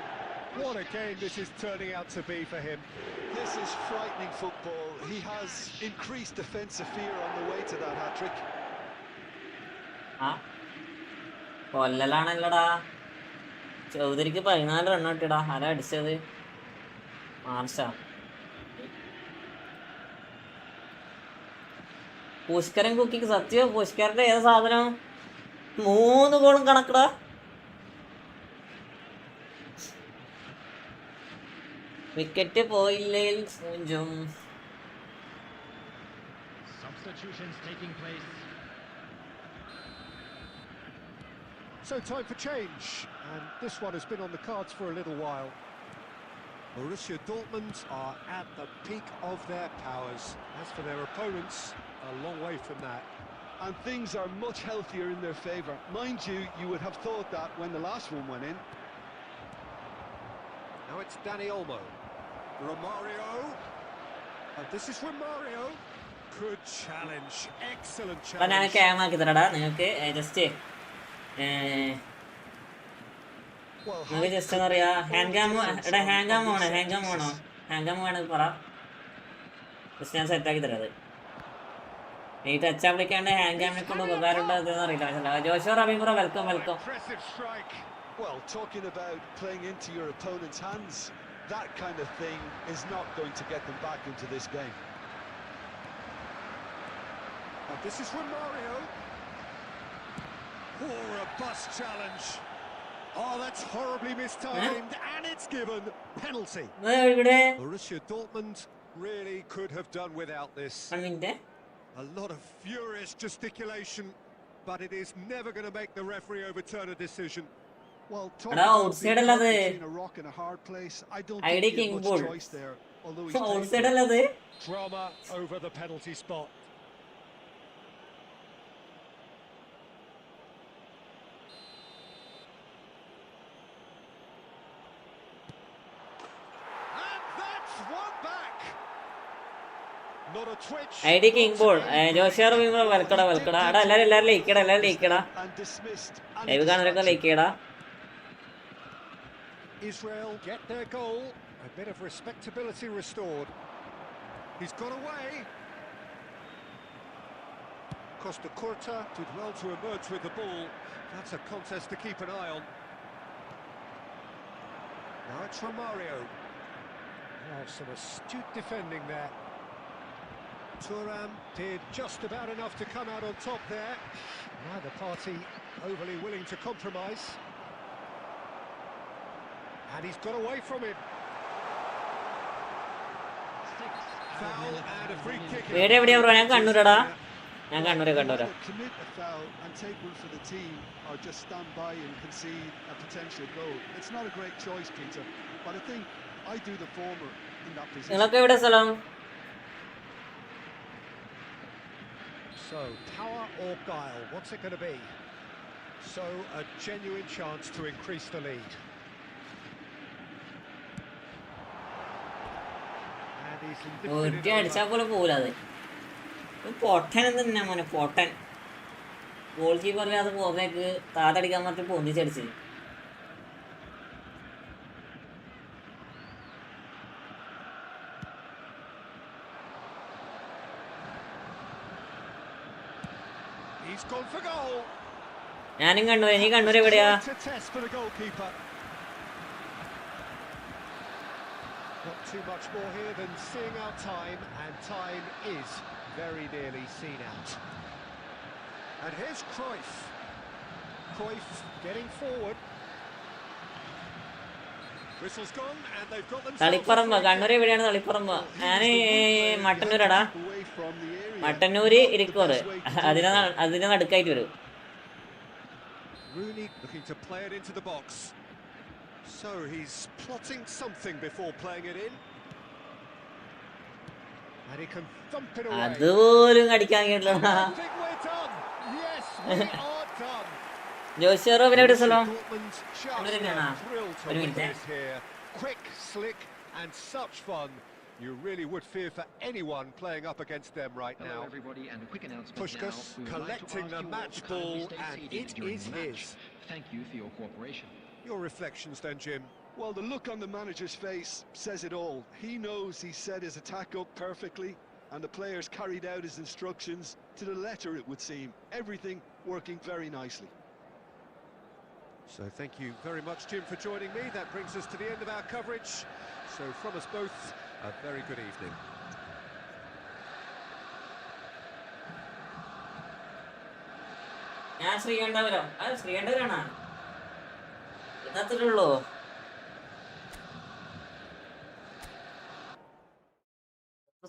What a game this is turning out to be for him. This is frightening football. He has increased defensive fear on the way to that hat-trick. ആ കൊല്ലലാണല്ലോടാ. ചൗധരിക്ക് 14 run കിട്ടിയടാ. ആരാ അടിച്ചത്? മാർഷാ. പുഷ്കരൻ കുക്കിക്ക് സത്യം. പുഷ്കരന്റെ ഏത് സാധനം? 3 ഗോളും കണക്കടാ. Wicket പോയില്ലേൽ മൂഞ്ചും. Substitutions taking place. So time for change, and this one has been on the cards for a little while. Borussia Dortmund are at the peak of their powers. As for their opponents, a long way from that. And things are much healthier in their favour. Mind you, you would have thought that when the last one went in. Now it's Dani Olmo. Romario. And this is Romario. Good challenge. Excellent അപ്പൊ ഞാൻ challenge. Cam ആക്കി തരാടാ നിങ്ങൾക്ക്. Just Well, നിങ്ങൾക്ക് just എന്താ പറയാ, hand cam. എടാ hand cam വേണോ? Hand cam വേണമെങ്കിൽ പറ. ജസ്റ്റ് ഞാൻ സെറ്റാക്കി തരാം അത്. ഈ ടച്ച് ആപ്ലിക്കാണ്ട് ഹാൻഡ് ക്യാമിനെ കൊണ്ട് ഉപകാരം ഉണ്ടോ അതെന്ന് അറിയില്ല. ജോഷോ റബീം bro, welcome. impressive strike. Well, talking about playing into your opponent's hands, that kind of thing is not going to get them back into this game. And this is Romario. Oh, a bust challenge. Oh, that's horribly mistimed, and it's given penalty. ഇവിടെ Borussia Dortmund really could have done without this. 1 minute. A lot of furious gesticulation, but it is never going to make the referee overturn a decision. Well, എടാ outside അല്ലത്. between a rock and a hard place, I don't ID think he King had much Bull. choice there. Although he's outside അല്ലത്. Drama over the penalty spot. And that's one back. Not a twitch. ID King Bull. ജോഷോ റബീം bro, വെൽക്കടാ. എടാ എല്ലാരും ലൈക്കടാ. and dismissed. And live കാണാനൊക്കെ like ചെയ്യടാ. Israel get their goal. A bit of respectability restored. He's got away. Costa Curta did well to emerge with the ball. That's a contest to keep an eye on. Now it's Romario. Oh, some astute defending there. Thuram did just about enough to come out on top there. Neither party overly willing to compromise. And he's got away from him. Foul and a free kick. എവിടെയാ bro? ഞാൻ കണ്ണൂരടാ. ഞാൻ കണ്ണൂരാ. Commit a foul and take one for the team, or just stand by and concede a potential goal. It's not a great choice, Peter, but I think I do the former in that position. നിങ്ങളൊക്കെ എവിടെ സ്ഥലം? So, power or guile, what's it going to be? So, a genuine chance to increase the lead. And he's lifted ഒറ്റ it അടിച്ചാ over. പോലെ പോലാത്. പൊട്ടൻ തന്നെ മോനെ, പൊട്ടൻ. Goal കീപ്പറില്ലാതെ പോകുന്നേക്ക് താത്തടിക്കാൻ പറഞ്ഞിട്ട് പൊന്നിച്ചടിച്ച്. He's gone for goal. ഞാനും കണ്ണൂര്. നീ കണ്ണൂർ എവിടെയാ? To test for the goalkeeper. Not too much more here than seeing out time, and time is very nearly seen out. And here's Cruyff. Cruyff getting forward. Whistle's gone, and they've got themselves. Taliparamba. Kannur എവിടെയാണ്? തളിപ്പറമ്പ്. ഞാന് മട്ടന്നൂരടാ. Away from the area. Mattannur ഇരിക്കോറ്. അതിന് നടുക്കായിട്ട് വരും. Rooney looking to play it into the box. So he's plotting something before playing it in. And he can thump it away. അതുപോലും കടിക്കാൻ കേട്ടില്ല. I think we're done. Yes, we are done. ജോസിയറോ പിന്നെ എവിടെ സ്ഥലം? Dortmund just Andiana. a thrill to One minute. witness here. Quick, slick, and such fun. You really would fear for anyone playing up against them right Hello now. everybody, and a quick announcement Pushkas now. We would collecting like to the ask match you all to kindly ball, stay and seated it during is the match. his. Thank you for your cooperation. Your reflections then, Jim. Well, the look on the manager's face says it all. He knows he set his attack up perfectly, and the players carried out his instructions to the letter, it would seem. Everything working very nicely. So thank you very much, Jim, for joining me. That brings us to the end of our coverage. So from us both, a very good evening. ഞാൻ ശ്രീകണ്ഠപുരം. അത് ശ്രീകണ്ഠപുരാണോ? ഇന്നത്രേ ഉള്ളൂ.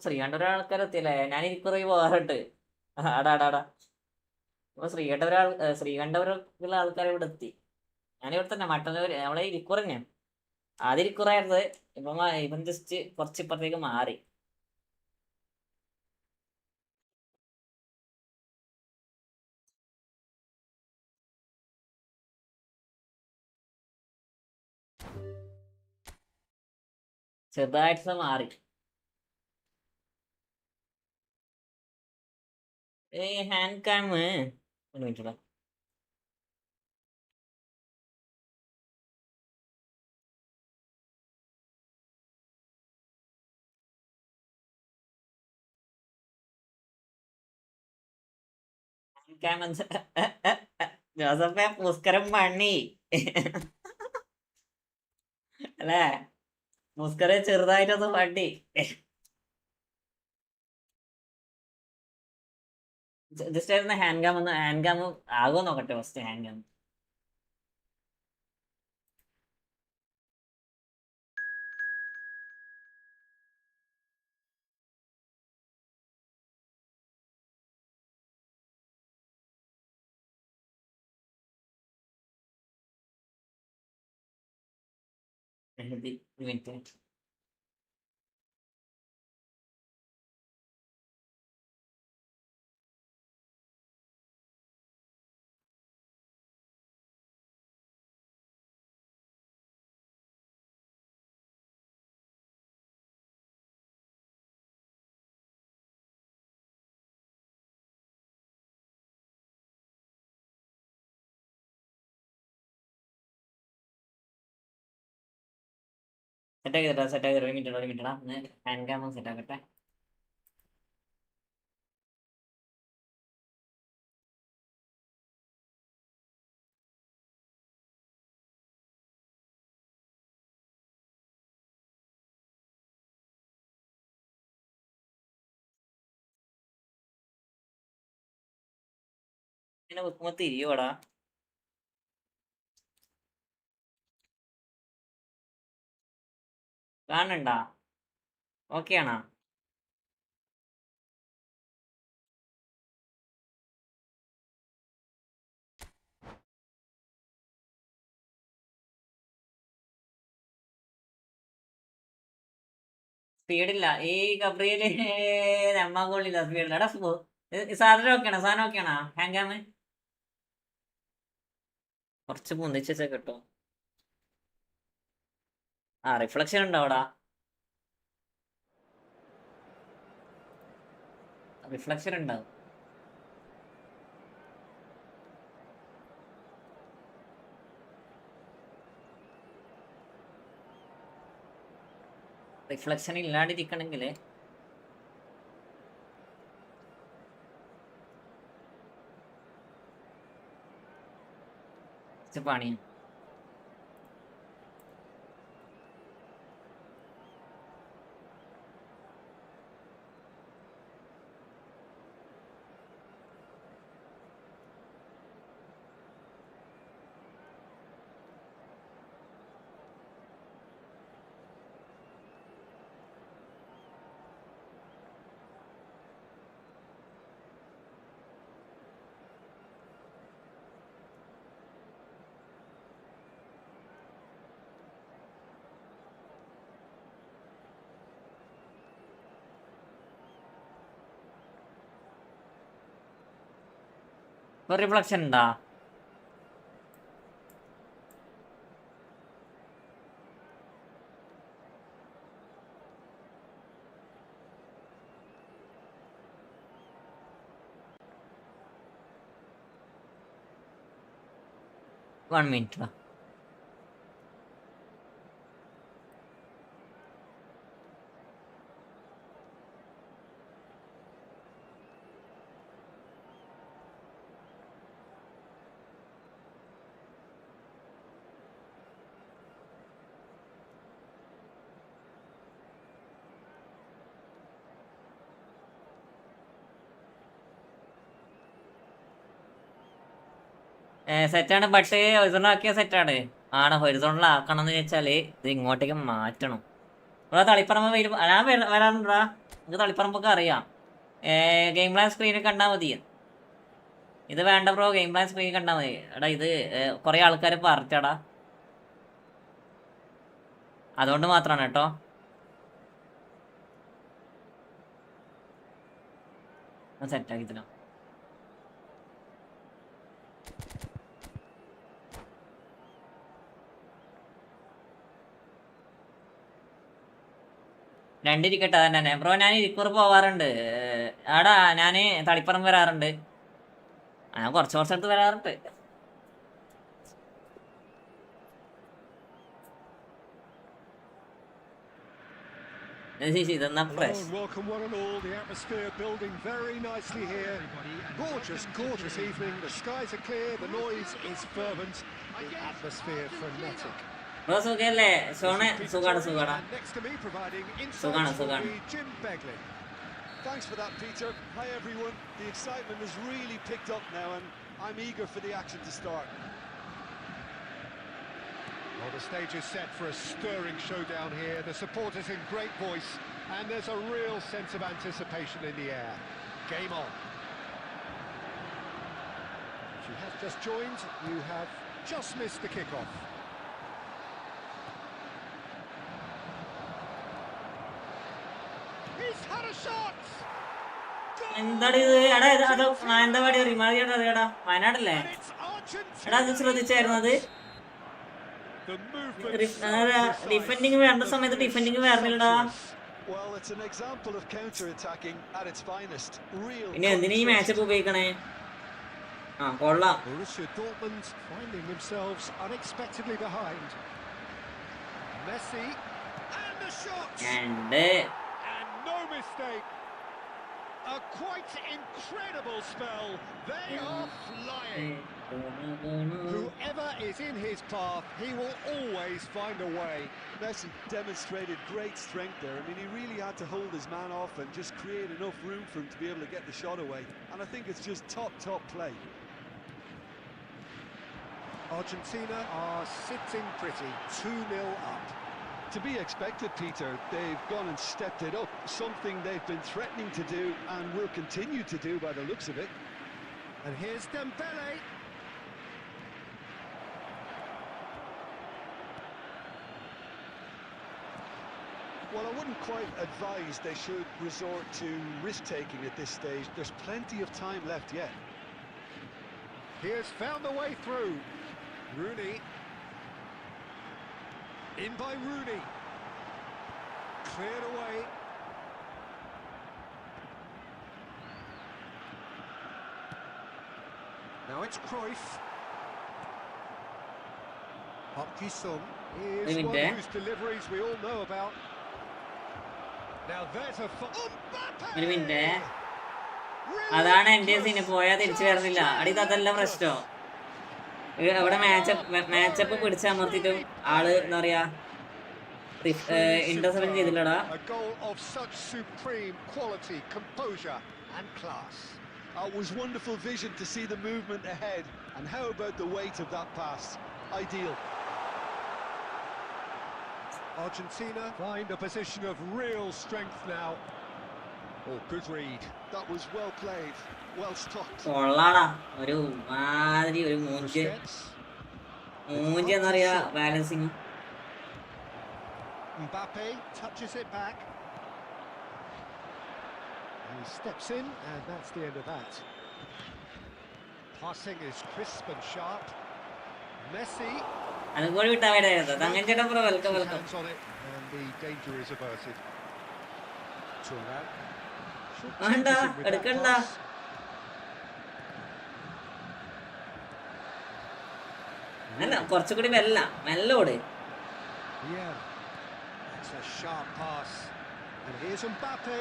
ശ്രീകണ്ഠപുരം ആൾക്കാരെത്തിയല്ലേ? ഞാൻ ഇരിക്കുറ വേറിട്ട്. ആടാ. അപ്പൊ ശ്രീകണ്ഠപുരമുള്ള ആൾക്കാർ ഇവിടെ എത്തി. ഞാനിവിടെ തന്നെ മട്ടന്നൂര്. നമ്മളെ ഇരിക്കുറ തന്നെയാണ്. ആദ്യം ഇരിക്കുറായിരുന്നത്. ഇപ്പം ജസ്റ്റ് കുറച്ച് ഇപ്പുറത്തേക്ക് മാറി. ചെറുതായിട്ട് മാറി. ഹാൻഡ് കാം ഒരു മിനിറ്റ്. ജോസഫെ പുസ്കരം പണി അല്ലേ? പുസ്കരം ചെറുതായിട്ടൊന്ന് പണി. ജസ്റ്റ് ആയിരുന്നു ഹാൻഡ് കാം ആകുമോ നോക്കട്ടെ ഫസ്റ്റ്. ഹാൻഡ് കാം ഒരു മിനിറ്റ്. സെറ്റാക്കി ഒരു മിനിറ്റ് ഒന്ന് ഹാൻഡ് കാം സെറ്റാക്കട്ടെ. ഇങ്ങനെ വെക്കുമ്പോ തിരിയോടാ. കാണണ്ടാ? ഓക്കെ ആണോ? സ്പീഡില്ല ഈ ഗബ്രിയേല്. നമ്മ കൊള്ളില്ല സ്പീഡില്ല. എടാ സാധനം ഓക്കെയാണോ? സാധനം ഓക്കെയാണോ? ഹാങ്കാമ് കുറച്ച് പൊന്തിച്ചാ കിട്ടും. റിഫ്ലക്ഷൻ ഉണ്ടോ അവിടെ? റിഫ്ലക്ഷൻ ഉണ്ടാവും. റിഫ്ലക്ഷൻ ഇല്ലാണ്ടിരിക്കണെങ്കില് പണിയാണ്. റിഫ്ലക്ഷൻ ഉണ്ടാ? One minute. സെറ്റാണ്. ബട്ട് ഹൊറിസോണ്ടലാക്കിയ സെറ്റാണ്. ആണ് ഹൊറിസോണ്ടലാക്കണം എന്ന് വെച്ചാല് ഇത് ഇങ്ങോട്ടേക്ക് മാറ്റണം. ഇവിടെ തളിപ്പറമ്പ് ഞാൻ വരാറുണ്ടാ? നമുക്ക് തളിപ്പറമ്പൊക്കെ അറിയാം. ഗെയിം പ്ലാൻ സ്ക്രീനിൽ കണ്ടാൽ മതി. ഇത് വേണ്ട ബ്രോ, ഗെയിം പ്ലാൻ സ്ക്രീനിൽ കണ്ടാൽ മതി. എടാ ഇത് കുറെ ആൾക്കാർ പറഞ്ഞടാ, അതുകൊണ്ട് മാത്രമാണ് കേട്ടോ. സെറ്റാക്കി തരാം. രണ്ടിരിക്കട്ടെ തന്നെ ബ്രോ. ഞാൻ ഇരിക്കൂർ പോവാറുണ്ട്. ആടാ ഞാൻ തളിപ്പറമ്പ് വരാറുണ്ട്. ഞാൻ കുറച്ച് അടുത്ത് വരാറുണ്ട്. ഇതെന്നാ fresh. Welcome one and all. The atmosphere building very nicely here. Gorgeous evening. The skies are clear. The noise is fervent. The atmosphere frenetic. Bro സുഖല്ലേ? സോണെ സുഖാണ്. Next to me providing സുഖാണ്. insights will be Jim Begley. Thanks for that, Peter. Hi, everyone. The excitement has really picked up now, and I'm eager for the action to start. Well, the stage is set for a stirring showdown here. The supporters in great voice, and there's a real sense of anticipation in the air. Game on. If you have just joined, you have just missed the kick-off. He's had a shot! എന്താണ് ഇത്? എടാ അത് മാനന്തവാടി റിമാർഡ് അറിയാടാ, വയനാടല്ലേ? എടാ അത് ശ്രദ്ധിച്ചായിരുന്നു? അത് defending വേണ്ട സമയത്ത് defending വരണില്ലടാ. ഇനി എന്തിനാ ഈ മാച്ചപ്പ് ഉപയോഗിക്കണേ? കൊള്ളാം. Borussia Dortmund finding themselves unexpectedly behind. Messi and the shot. And no mistake. A quite incredible spell. They are flying. Whoever is in his path, he will always find a way. Messi demonstrated great strength there. I mean, he really had to hold his man off and just create enough room for him to be able to get the shot away. And I think it's just top play. Argentina are sitting pretty, 2-0 up. To be expected, Peter. They've gone and stepped it up, something they've been threatening to do and will continue to do by the looks of it. And here's Dembele. Well, I wouldn't quite advise they should resort to risk-taking at this stage. There's plenty of time left yet. He has found the way through. Rooney. In by Rooney. Cleared away. Now it's Cruyff. Park Ji-sung is Maybe one there. whose deliveries we all know about. Now there's a... ഒരു minute. അതാണ് എന്റെ scene. പോയാൽ തിരിച്ചു വരുന്നില്ല. അടിത് അതല്ല പ്രശ്നം. അവിടെ matchup പിടിച്ചമർത്തിട്ടും ആള് എന്താ പറയാ interception ചെയ്തില്ലടാ. A goal of such supreme quality, composure and class. It was wonderful vision to see the movement ahead. And how about the weight of that pass? Ideal. Argentina find a position of real strength now. Oh, good read. That was well played, well stopped. കൊള്ളാടാ. ഒരു മാതിരി ഒരു മൂഞ്ച് എന്താ പറയാ balancing. Mbappe touches it back. And he steps in, and that's the end of that. Passing is crisp and sharp. Messi. അതുപോലെ വിട്ടാ വേണ്ടായിരുന്നു. തങ്ങൻ ചേട്ടൻ bro welcome welcome. Hands on it, and the danger is averted. Turan. വേണ്ട എടുക്കണ്ട. അല്ല കുറച്ചുകൂടി മെല്ലെ ഓട്. Yeah, that's a sharp pass. And here's Mbappe.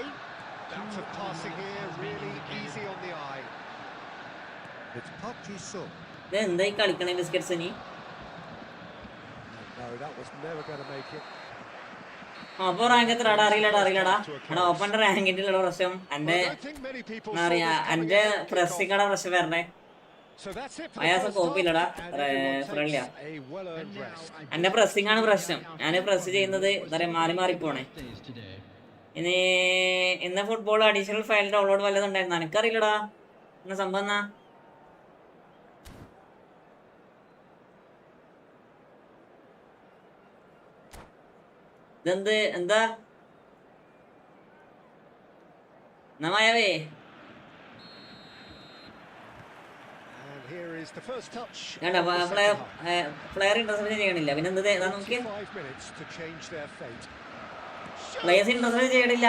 Out of passing here, really easy on the eye. It's Park Ji-sung. ഇത് എന്തായി കളിക്കണേ biscuits നീ? No, that was never going to make it. അപ്പൊ റാങ്ക് എത്രടാ? അറിയില്ലടാ എടാ ഓപ്പന്റെ റാങ്കിന്റെ പ്രശ്നം എന്റെ എന്താ പറയാ എന്റെ പ്രസ്സിങ്ങടെ പ്രശ്നം വരണേ. അയാസം കോപ്പില്ലടാ ഫ്രണ്ട്ലിയാ. എന്റെ പ്രസ്സിംഗ് ആണ് പ്രശ്നം. ഞാൻ പ്രസ് ചെയ്യുന്നത് എന്താ പറയാ മാറി പോണേ. ഇന്ന് ഫുട്ബോൾ അഡീഷണൽ ഫയൽ ഡൗൺലോഡ് വല്ലതും ഉണ്ടായിരുന്നു? എനിക്കറിയില്ലടാ എന്നാ സംഭവം. എന്നാ ഇതെന്ത് എന്താ മായാവേ? പ്ലെയർ ഇന്റർസെപ്ഷൻ ചെയ്യണില്ല. പിന്നെ എന്ത് നോക്കിയ പ്ലേയേഴ്സ് ഇന്റർസെപ്ഷൻ ചെയ്യണില്ല.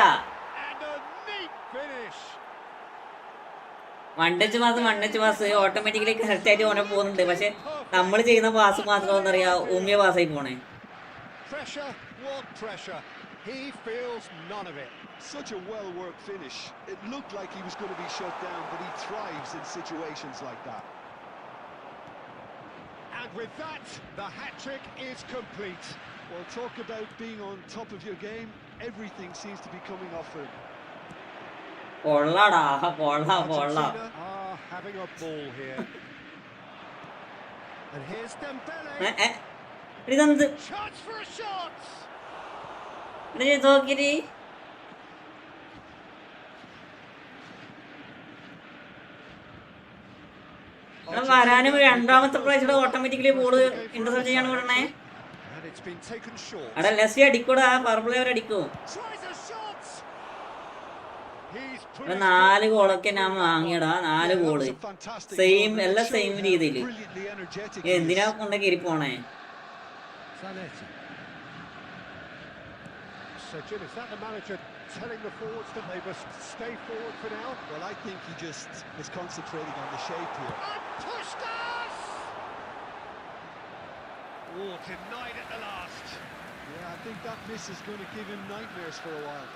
വണ്ടച്ച് പാസ് ഓട്ടോമാറ്റിക്കലി കറക്റ്റ് ആയിട്ട് ഓനെ പോകുന്നുണ്ട്. പക്ഷെ നമ്മൾ ചെയ്യുന്ന പാസ് മാത്രം എന്താ പറയാ ഊമ്യ പാസ്സായി പോണേ. What pressure. He feels none of it. Such a well-worked finish. It looked like he was going to be shut down, but he thrives in situations like that. And with that, the hat-trick is complete. Well, talk about being on top of your game. Everything seems to be coming off him. Polla. Argentina are having a ball here. And here's Dembele. Chance for a shot. വരാനും രണ്ടാമത്തെ പ്രാവശ്യം automatically ball intercept ചെയ്യാൻ വിടണേ. അവിടെ lessee അടിക്കൂടാ, purple അടിക്കും. 4 ഗോളൊക്കെ ഞാൻ വാങ്ങിയടാ. 4 goal same എല്ലാം same രീതിയില്. എന്തിനാ കൊണ്ട് കയറി പോണേ? So, Jim, is that the manager telling the forwards that they must stay forward for now? Well, I think he just is concentrating on the shape here. And pushed us! Oh, denied at the last. Yeah, I think that miss is going to give him nightmares for a while.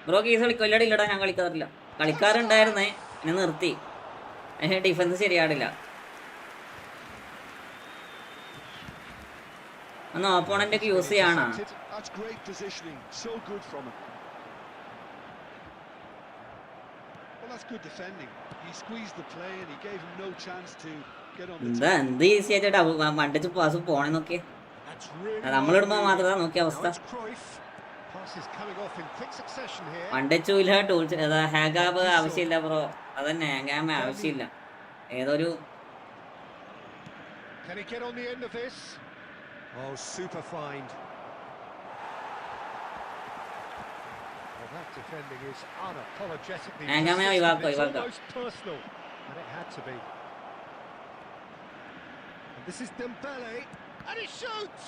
Bro കേസ് കളിക്കൊല്ലടി ഇല്ലടാ. ഞാൻ കളിക്കാറില്ല. കളിക്കാറുണ്ടായിരുന്നേ, എന്നെ നിർത്തി. അതിന് defence ശരിയാടില്ല. ഒന്ന് opponent ഒക്കെ He's use been ചെയ്യണോ? intercepted. That's great positioning. So good from him. Well, that's good defending. He squeezed the play and he gave him no chance to get on the എന്താ top. എന്ത് easy ആയിട്ട് മണ്ടിച്ച് pass പോണേ നോക്കിയേ. That's really നമ്മളിടുമ്പോ well മാത്രമേ moving. നോക്കിയ Now അവസ്ഥ. it's Cruyff. Passes coming off in quick succession here. മണ്ടിച്ചില്ല tools ഹാഗാബ് ആവശ്യമില്ല ബ്രോ. അതന്നെ ഹാഗാബ് ആവശ്യമില്ല. ഏതൊരു Can he get on the end of this? Oh, super find. Well, that defending is unapologetically Hang on, persistent. It's Iwaka. almost personal, and it had to be. And this is Dembele, and he shoots!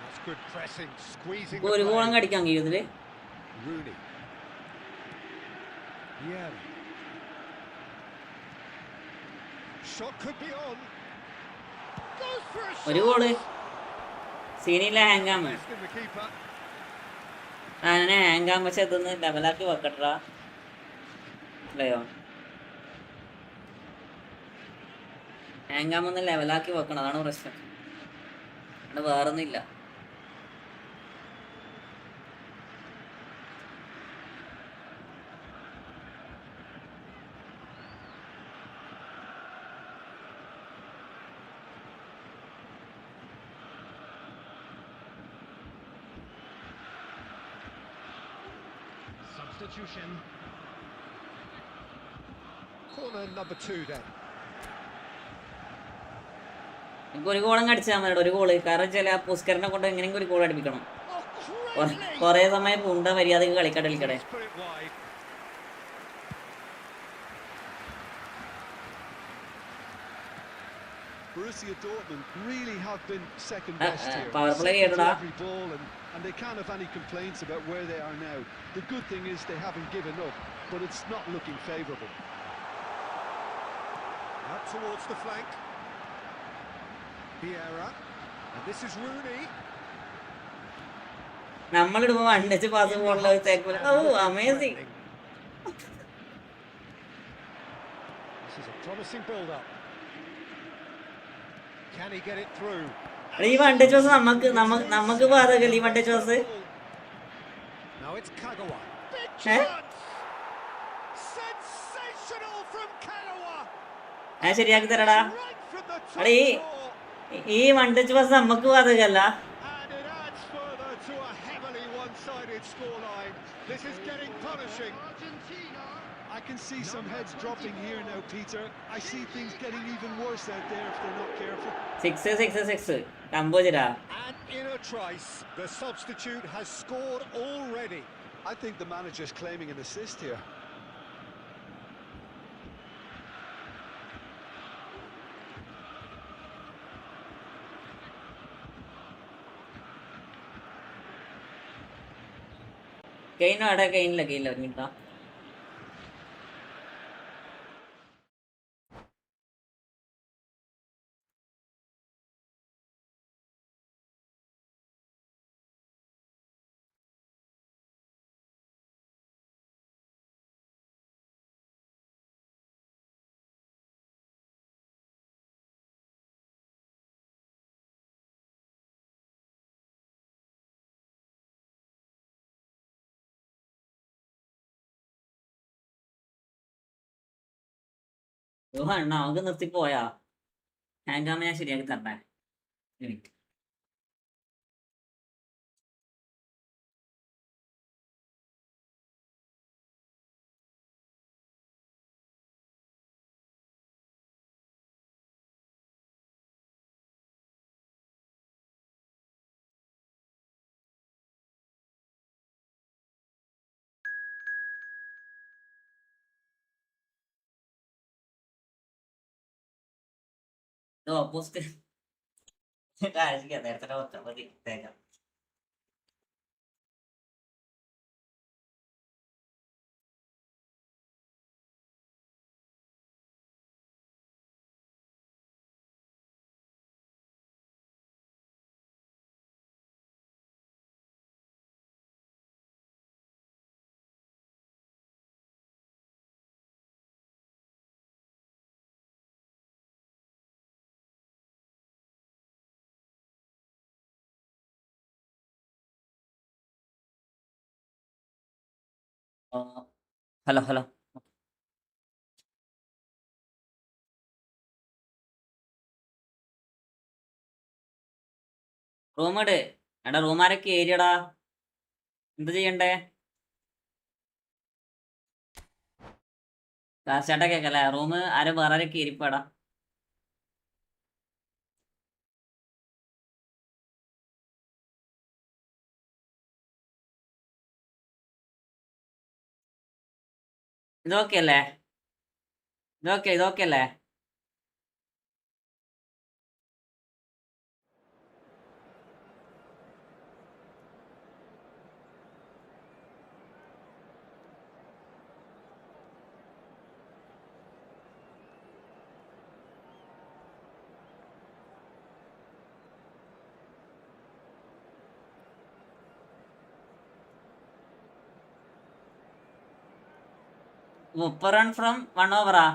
That's good pressing, squeezing the ഒരു ഗോളം play. കടിക്കാൻ കഴിയും ഇതില്. Rooney. Yeah. Shot could be on. Goes for a shot. ഒരു goal സീനില്ല ഹാങ്കാമ്. Left in the keeper. അങ്ങനെ ഹാങ്കാമ് പക്ഷെ ഇതൊന്ന് ലെവലാക്കി വെക്കട്ടാ. അല്ലയോ ഹാങ്കാമ് ഒന്ന് ലെവലാക്കി വെക്കണം, അതാണ് പ്രശ്നം. അവിടെ വേറൊന്നുമില്ല. Substitution. Corner number 2 then. എനിക്ക് ഒരു ഗോളം കടിച്ചാൽ മതി, ഒരു ഗോള്. കാരണം ചില പുസ്കരനെ കൊണ്ട് എങ്ങനെയെങ്കിലും ഒരു ഗോൾ അടിപ്പിക്കണം. Oh, greatly! കൊറേ സമയം പൂണ്ട മര്യാദക്ക് കളിക്കട്ടെ. He's put it wide. Borussia Dortmund really have been second best here. Power play Second to ചെയ്യടാ. every ball, and they can't have any complaints about where they are now. The good thing is they haven't given up, but it's not looking favourable. Out towards the flank. Vieira. And this is Rooney. നമ്മളിടുമ്പോ വണ്ടിച്ച് pass പോകണ തേക്കൂല. Oh amazing. This is a promising build-up. Can he get it through? ഈ വണ്ടിച്ച് pass നമുക്ക് ബാധകല്ല ഈ വണ്ടിച്ച് pass. Now it's Kagawa. Big Eh? chance! Sensational from Kagawa! ഞാൻ ശരിയാക്കി തരടാ. Right from the top അടേ draw. ഈ വണ്ടിച്ച് പാസ് നമുക്ക് ബാധകല്ല. And it adds further to a heavily one-sided scoreline. This is getting punishing. I can see some heads dropping here now, Peter. I see things getting even worse out there if they're not careful. 6 കമ്പോജിരാ. And in a trice, the substitute has scored already. I think the manager's claiming an assist here. കെയിനില്ല ഒരു minute. അണ്ണ നമുക്ക് നിർത്തി പോയാ ഹാങ്കാമ ഞാൻ ശരിയാക്കി തരണേ. Minute opposite നേരത്തെ മതി. Hello hello. റൂം ഇട്. എടാ റൂം ആരൊക്കെ ഏരിയടാ? എന്ത് ചെയ്യണ്ടേ? ചേട്ടാ കേക്കല്ലേ? റൂം ആരും വേറെ ആരൊക്കെ ഇരിപ്പാടാ? ഇതൊക്കെ അല്ലേ? ഇതൊക്കെ അല്ലേ? മുപ്പത് റൺ ഫ്രം 1 ഓവറാ?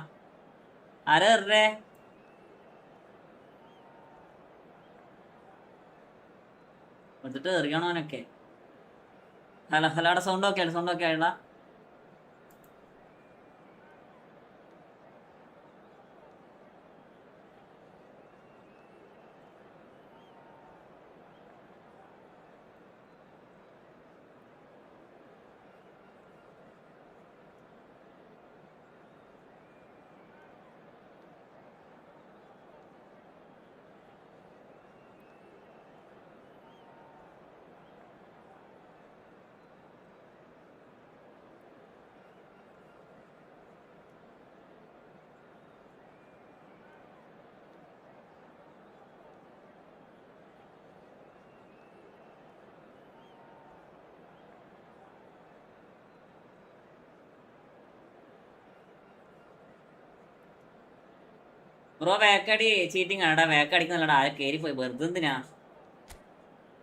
ആരാ എറിഞ്ഞേ? എന്നിട്ട് എറിയണോനൊക്കെ. Hello hello. അവിടെ സൗണ്ട് ഒക്കെ ആയിട്ടാ? ബ്രോ വേക്കടി ചീറ്റിംഗ് ആണടാ. വേക്കടിക്കുന്നല്ലടാ. ആരെ കയറിപ്പോയി വെറുതെ എന്തിനാ?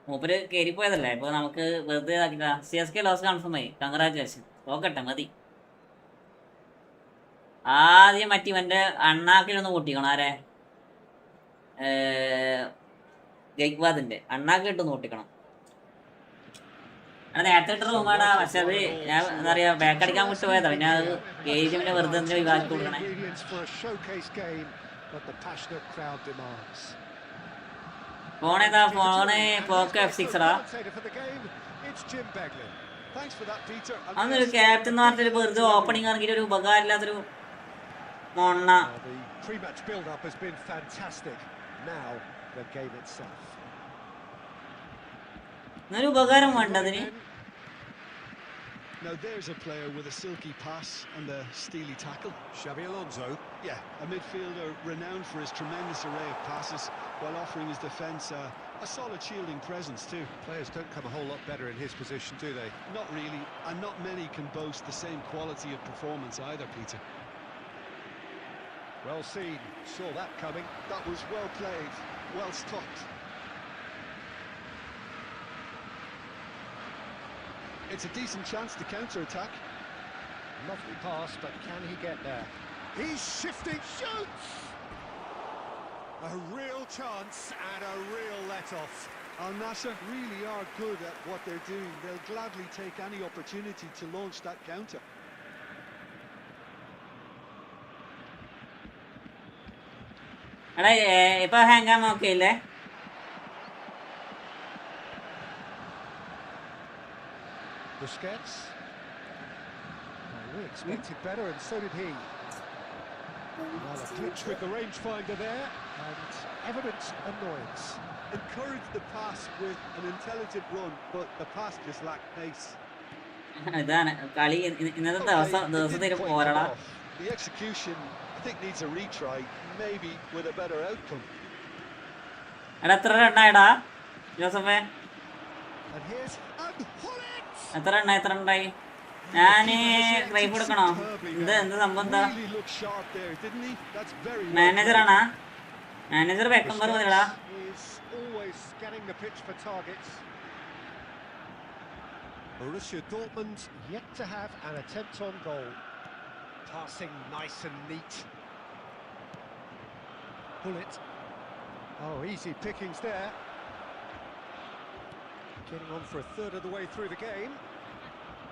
മൂപ്പര് കയറിപ്പോയതല്ലേ. ഇപ്പൊ നമുക്ക് വെറുതെ ഇതാക്കിട്ടാ. CSK ലോസ് കൺഫേം ആയി. കൺഗ്രാജുലേഷൻ. നോക്കട്ടെ മതി. ആദ്യം മറ്റേ അണ്ണാക്കിലൊന്ന് പൊട്ടിക്കണം. ആരെ? ഗൈക്വാദിന്റെ അണ്ണാക്കിലിട്ടൊന്ന് പൊട്ടിക്കണം. നേരത്തെ ഇട്ട റൂമാടാ. പക്ഷെ അത് ഞാൻ എന്താ പറയാ ബാക്കടിക്കാൻ വിട്ടു പോയതാ. പിന്നെ അത് ഗെയിമിനെ വെറുതെ എന്തിനാ ഒഴിവാക്കി കൊടുക്കണേ? ഫോണേതാ? ഫോണ് പോക്കോ F6ടാ. അതൊരു ക്യാപ്റ്റൻ എന്ന് പറഞ്ഞൊരു വെറുതെ ഓപ്പണിംഗ് ആണെങ്കിൽ ഒരു ഉപകാരമില്ലാത്തൊരു മൊണ്ണ. എന്നൊരു ഉപകാരം വേണ്ട അതിന്. Now there's a player with a silky pass and a steely tackle. Xabi Alonso. Yeah, a midfielder renowned for his tremendous array of passes while offering his defence a solid shielding presence too. Players don't come a whole lot better in his position, do they? Not really, and not many can boast the same quality of performance either, Peter. Well seen. Saw that coming. That was well played, well stopped. It's a decent chance to counter-attack. Lovely pass, but can he get there? He's shifting, shoots! A real chance and a real let-off. Al Nassr really are good at what they're doing. They'll gladly take any opportunity to launch that counter. എടാ ഇപ്പൊ ഹാങ്ങാൻ നോക്കിയില്ലേ? Busquets. We expected better, and so did he. Well, a glitch with the rangefinder there, and evident annoyance. Encouraged the pass with an intelligent run, but the pass just lacked pace. ഇതാണ് കളി. ഇന്നത്തെ ദിവസത്തിൽ പോരടാ. The execution, I think, needs a retry, maybe with a better outcome. എടാ എത്ര റണ്ണായിടാ ജോസഫേ? And here's എത്ര റണ്ണായി? ഞാന് റൈഫ് കൊടുക്കണോ? എന്ത് സംഭവം എന്താ? മാനേജറാണാ? Manager വെക്കമ്പർ മതിടാ. Borussia Dortmund yet to have an attempt on goal. Passing nice and neat. Bullet. Oh, easy pickings there. Getting on for a third of the way through the game.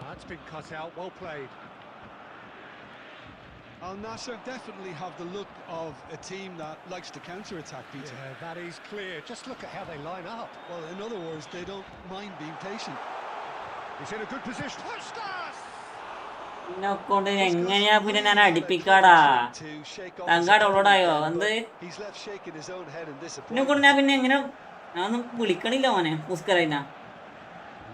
That's been cut out, well played. Al Nassr definitely have the look of a team that likes to counter-attack, Peter. Yeah, that is clear. Just look at how they line up. Well, in other words, they don't mind being patient. He's in a good position. Puskas! എന്നെ കൊണ്ട് എങ്ങനെയാ പിന്നെ ഞാൻ അടിപ്പിക്കാടാ തങ്കാടോളോടായോ എന്ത് He's left shaking his own head in എന്നെ disappointment. കൊണ്ട് ഞാൻ പിന്നെ എങ്ങനെ ഞാനൊന്നും വിളിക്കണില്ല മോനെ മുസ്കറൈന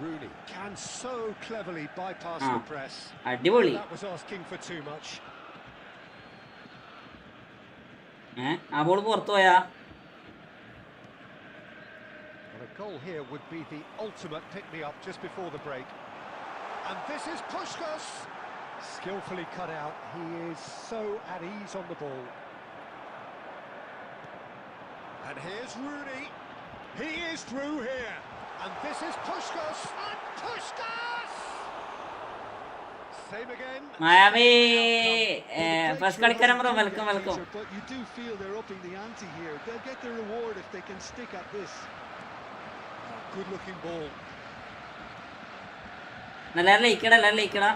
Rooney can so cleverly bypass Ah. the press. അടിപൊളി That was asking for too much. ആ ബോൾ പുറത്തു പോയാ Well, a goal here would be the ultimate pick-me-up just before the break. And this is Puskas! Skillfully cut out. He is so at ease on the ball. And here's Rooney. He is through here. And this is Puskas. And Puskas! Same again. Mayavi Well, the first breakthrough കളിക്കാരൻ hasn't bro come welcome yet, welcome Peter, but you do feel they're upping the ante here. They'll get their reward if they can stick at this. Good-looking ball. എല്ലാവരും ലയിക്കടാ എല്ലാവരും ലയിക്കടാ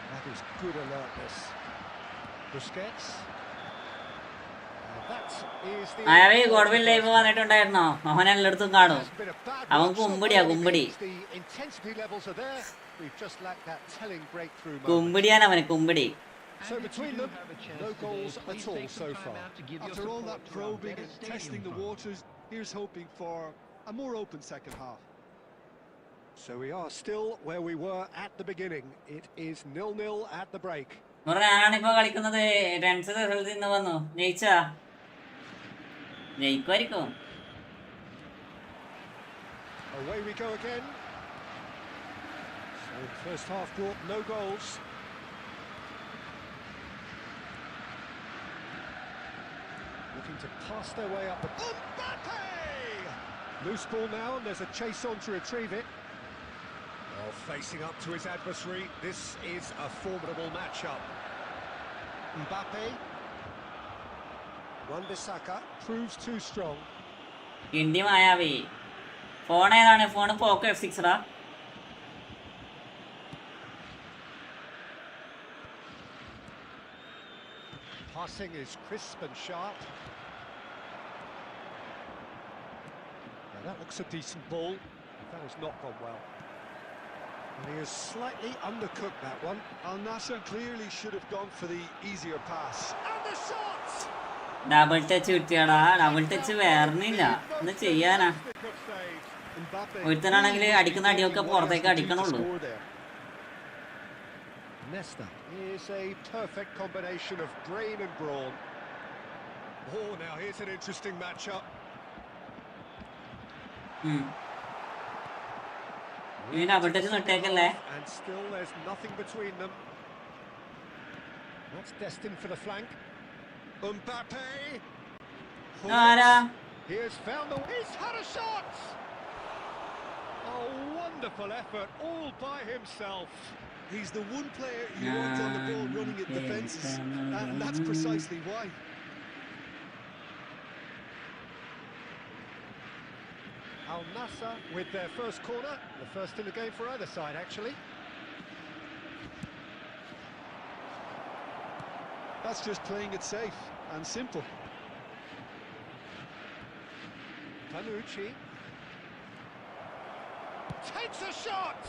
That is good alertness. Busquets. That is the... Mayavi ഗോഡ്വിൽ live വന്നിട്ടുണ്ടായിരുന്നോ അവൻ എല്ലായിടത്തും കാണും Has been a bad അവൻ run so കുമ്പടിയാ far. Kumbidi The intensity levels are there. We've just lacked that telling breakthrough moment. കുമ്പടിയാണ് അവന് Kumbidi So between them, no goals at all so far. After all that probing and testing the waters, here's hoping for a more open second half. So we are still where we were at the beginning. It is 0-0 at the break. ഞാനാണിപ്പോ കളിക്കുന്നത് runs result ഇന്ന് വന്നു ജയിച്ചാ ജയിക്കുമായിരിക്കും Away we go again. So the first half brought no goals. Looking to pass their way up the... Mbappe! Loose ball now, and there's a chase on to retrieve it. Oh, facing up to his adversary. This is a formidable matchup. Mbappe. Wan-Bissaka proves too strong. India Mayavi phone ഏതാണ് phone Poco F6 ടാ Passing is crisp and sharp. Now that looks a decent ball. That has not gone well. And he has slightly undercooked that one. Al Nassr clearly should have gone for the easier pass. And the shot! Double touch കിട്ടിയാടാ double touch വേർന്നില്ല എന്താ ചെയ്യാനാ Good save. Mbappe ഒരുത്തനാണെങ്കിൽ really അടിക്കുന്ന അടിയൊക്കെ doing പുറത്തേക്ക് what he has to do to അടിക്കണുള്ളൂ score there. Nesta is a perfect combination of brain and brawn. Oh, now here's an interesting matchup. ഈ double touch നിട്ടേക്കല്ലേ And still there's nothing between them. That's destined for the flank. Mbappe! ആരാ He has found the... He's had a shot! A wonderful effort all by himself. He's the one player you want on the ball running at defences, and that's precisely why. Al Nassr with their first corner, the first in the game for either side actually. That's just playing it safe and simple. Panucci takes a shot!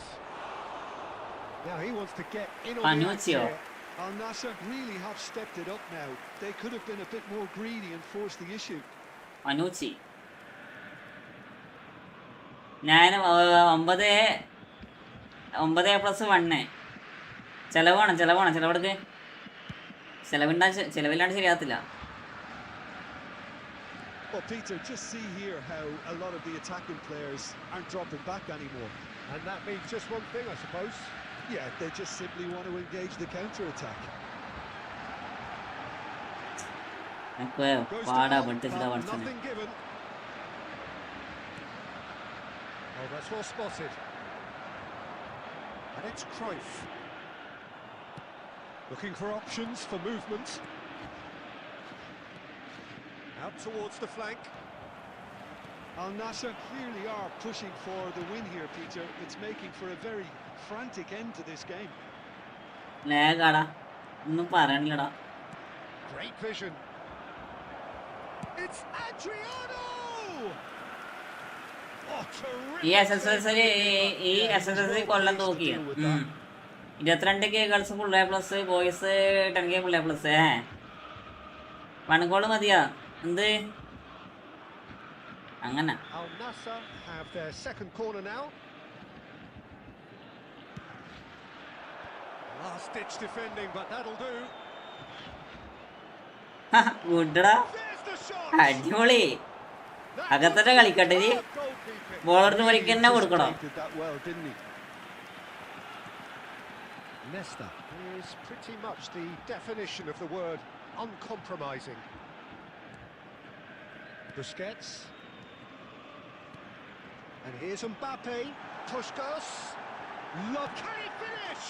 Now he wants to get in on the act Panuccio. here. Al Nassr really have stepped it up now. They could have been a bit more greedy and forced the issue. അനൂച്ചി ഞാൻ 9+1 ചെലവെടുക്ക് ചെലവില്ലാണ്ട് ശരിയാകത്തില്ല Well, Peter, just see here how a lot of the attacking players aren't dropping back anymore. And that means just one thing, I suppose. Yeah, they just simply want to engage the counter-attack. എനിക്ക് പാടാ പഠിച്ചിട്ടാ പഠിച്ചത് Nothing given. Oh, that's well spotted. And it's Cruyff. Looking for options for movement. Out towards the flank. Al Nassr clearly are pushing for the win here, Peter. It's making for a very frantic end to this game. ലാഗാടാ ഒന്നും പറയണില്ലടാ. Great vision. It's Adriano. Oh, ഈ terrific. SSLC കൊല്ലം നോക്കി 22K girls full A plus, boys 10K full A plus. 1 goal മതിയാ എന്ത് അങ്ങനെ. Al Nassr have their second corner now. Last ditch defending, but that'll do. ഗുഡടാ, There's the shot. അടിപൊളി. അകത്തന്നെ കളിക്കട്ടെ നീ, ബോളറിന് മണിക്ക് തന്നെ കൊടുക്കണം. That well, didn't he? Nesta is pretty much the definition of the word uncompromising. Busquets. And here's Mbappe. Puskas. Look, can he finish?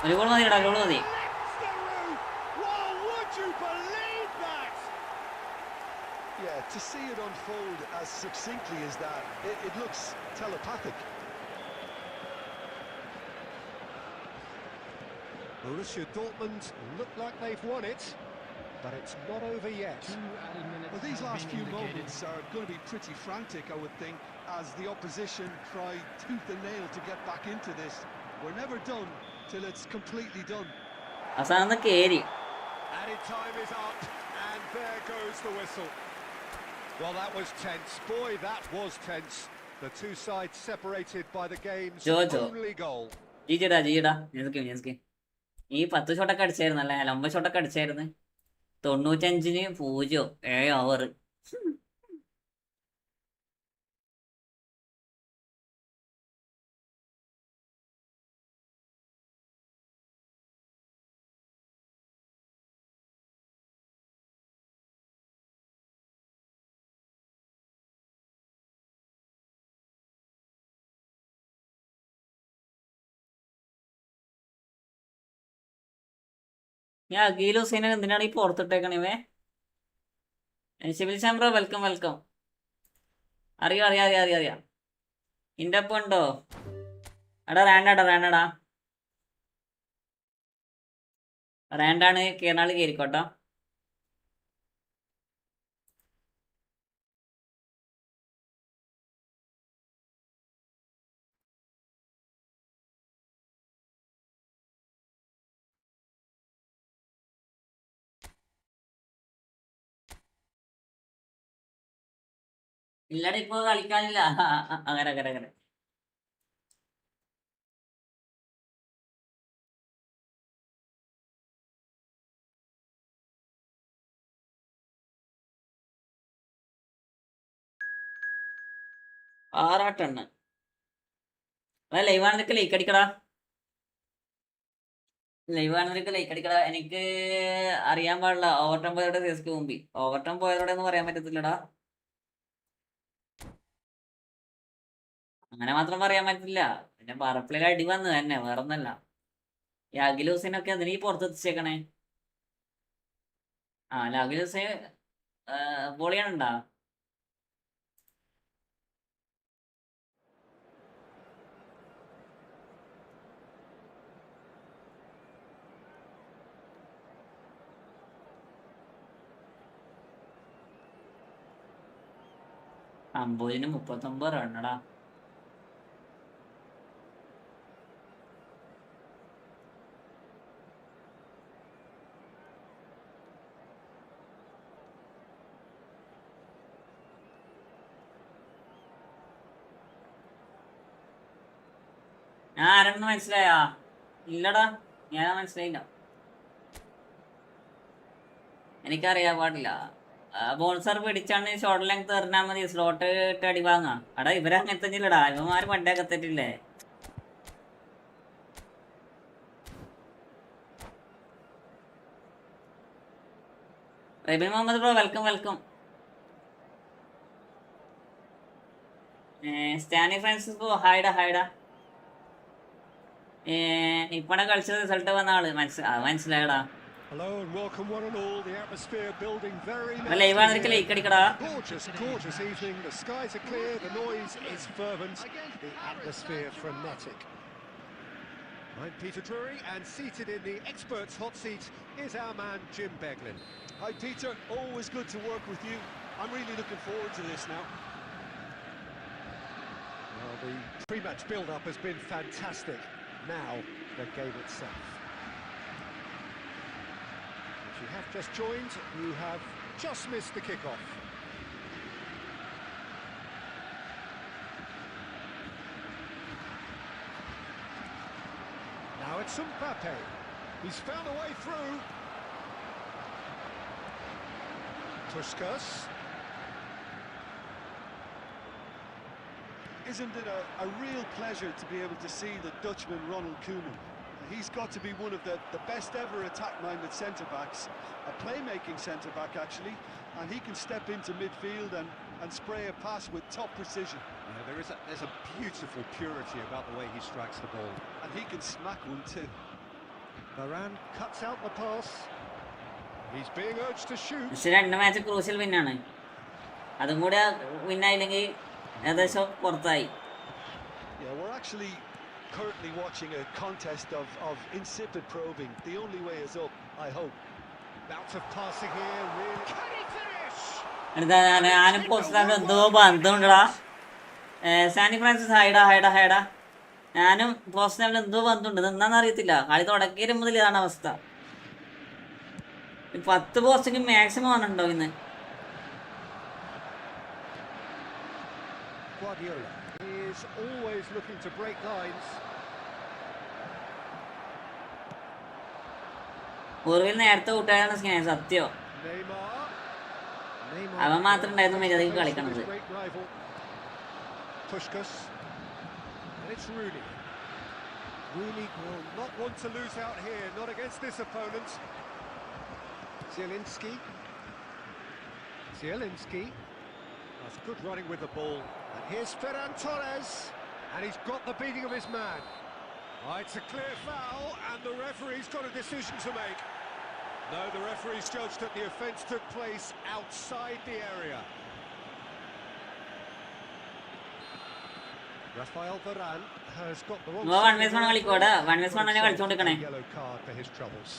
ഒരു goal മതിടാ, goal മതി. Lifts the roof. Well, would you believe that? Yeah, to see it unfold as succinctly as that, it looks telepathic. Borussia Dortmund look like they've won it, but it's not over yet. Well, these last few moments are going to be pretty frantic, I would think, as the opposition try tooth and nail to get back into this. We're never done till it's completely done. അവസാനം കേറി. Added time is up, and there goes the whistle. Well, that was tense. Boy, that was tense. The two sides separated by the game's only goal. ജീജടാ നെസ്കി ഈ 10 ഷോട്ടൊക്കെ അടിച്ചായിരുന്നല്ലേ, 9 ഷോട്ടൊക്കെ അടിച്ചായിരുന്നു. 95-0 7 over. ഞാൻ അഖിൽ ഹുസൈനെ എന്തിനാണ് ഈ പുറത്തിട്ടേക്കണേ? Civil ചാമ്പ്ര welcome. അറിയാം. ഇന്റെ ഒപ്പം ഉണ്ടോ? എടാ റാൻഡാണ്. കേരളാള് കയറിക്കോട്ടോ. ഇല്ലടാ ഇപ്പൊ കളിക്കാനില്ല. അങ്ങനെ 6 ടണ്ണ്. ലൈവാണെന്നൊക്കെ ലൈക്ക് അടിക്കടാ. എനിക്ക് അറിയാൻ പാടില്ല. ഓവർടൈം പോയതോടെ CSK മുമ്പി. ഓവർടൈം പോയതോടെ ഒന്നും പറയാൻ പറ്റത്തില്ലടാ. അങ്ങനെ മാത്രം പറയാൻ പറ്റില്ല. പിന്നെ പറപ്പിളിൽ അടി വന്നു തന്നെ, വേറൊന്നല്ല. ഈ അഖിൽ ഹുസൈനൊക്കെ എന്തിനീ പുറത്തെത്തിച്ചേക്കണേ? അഖിൽ ഹുസൈൻ പൊളിയാണുണ്ടാ? അമ്പതിന് 39 റണ്ണടാ. ഞാൻ ആരെന്ന് മനസ്സിലായാ? ഇല്ലടാ, ഞാൻ മനസ്സിലായില്ല. എനിക്കറിയാൻ പാടില്ല. ബോൺസർ പിടിച്ചാണ് ഷോർട്ട് ലെങ്ത് എറിഞ്ഞാൽ മതി, സ്ലോട്ട് ഇട്ട് അടി വാങ്ങാ. അടാ ഇവരങ്ങനെ തന്നെയില്ലടാ, ഇവന്മാര് പണ്ടൊക്കെ തെറ്റില്ലേ? Rabin Muhammad bro welcome. Stany Francis bro ഹായ്ഡാ. ഇപ്പഴാണ് കളിച്ചത് റിസൾട്ട് വന്ന ആള് മനസ്സിലായടാ. Hello and welcome one and all. The atmosphere building very ലൈവാണെന്നൊക്കെ ലൈക്ക് അടിക്കടാ. Gorgeous evening. The skies are clear, the noise is fervent, the atmosphere frenetic. I'm Peter Drury, and seated in the experts' hot seat is our man Jim Beglin. Hi Peter, always good to work with you. I'm really looking forward to this now. Well, the pre-match build-up has been fantastic. Now, the game itself. If you have just joined, you have just missed the kick-off. Now it's Mbappe. He's found a way through. Puskas. Isn't it a real pleasure to be able to see the Dutchman Ronald Koeman? He's got to be one of the best ever attack-minded centre-backs, a playmaking centre-back actually, and he can step into midfield and spray a pass with top precision. Yeah, there's a beautiful purity about the way he strikes the ball. And he can smack one too. Varane cuts out the pass. He's being urged to shoot. പക്ഷെ 2 match crucial വിന്നാണ്. അതും കൂടെ വിന്നായില്ലെങ്കിൽ ഏകദേശം പുറത്തായി. Yeah, we're actually currently watching a contest of insipid probing. The only way is up, I hope. Bout of passing here, really. Can he finish? ഞാനും പോസ്റ്റിലാണ് എന്തോ ബന്ധമുണ്ടടാ. സാനി Francis ഹൈഡാ. ഞാനും പോസ്റ്റിലാണ് എന്തോ ബന്ധമുണ്ട്. എന്താണെന്ന് അറിയത്തില്ല. കളി തുടങ്ങിയ മുതൽ ഇതാണ് അവസ്ഥ. 10 പോസ്റ്റിന് മാക്സിമം ആണുണ്ടോ ഇന്ന്? Guardiola is always looking to break lines. പൂർവിൽ നേരത്തെ കൂട്ടുകാരാണ് സ്നേഹം സത്യോ. അവൻ മാത്രം ഉണ്ടായിരുന്നു മര്യാദയ്ക്ക് കളിക്കണത്. Puskas. And it's Rooney. Rooney will not want to lose out here, not against this opponent. Zielinski. That's good running with the ball. And here's Ferran Torres. And he's got the beating of his man. Oh, it's a clear foul, and the referee's got a decision to make. No, the referee's judged that the offence took place outside the area. Rafael Varane has got the wrong One vs one കളിക്കോടാ. 1 vs 1 തന്നെ കളിച്ചോണ്ടിരിക്കണേ. Yellow card for his troubles.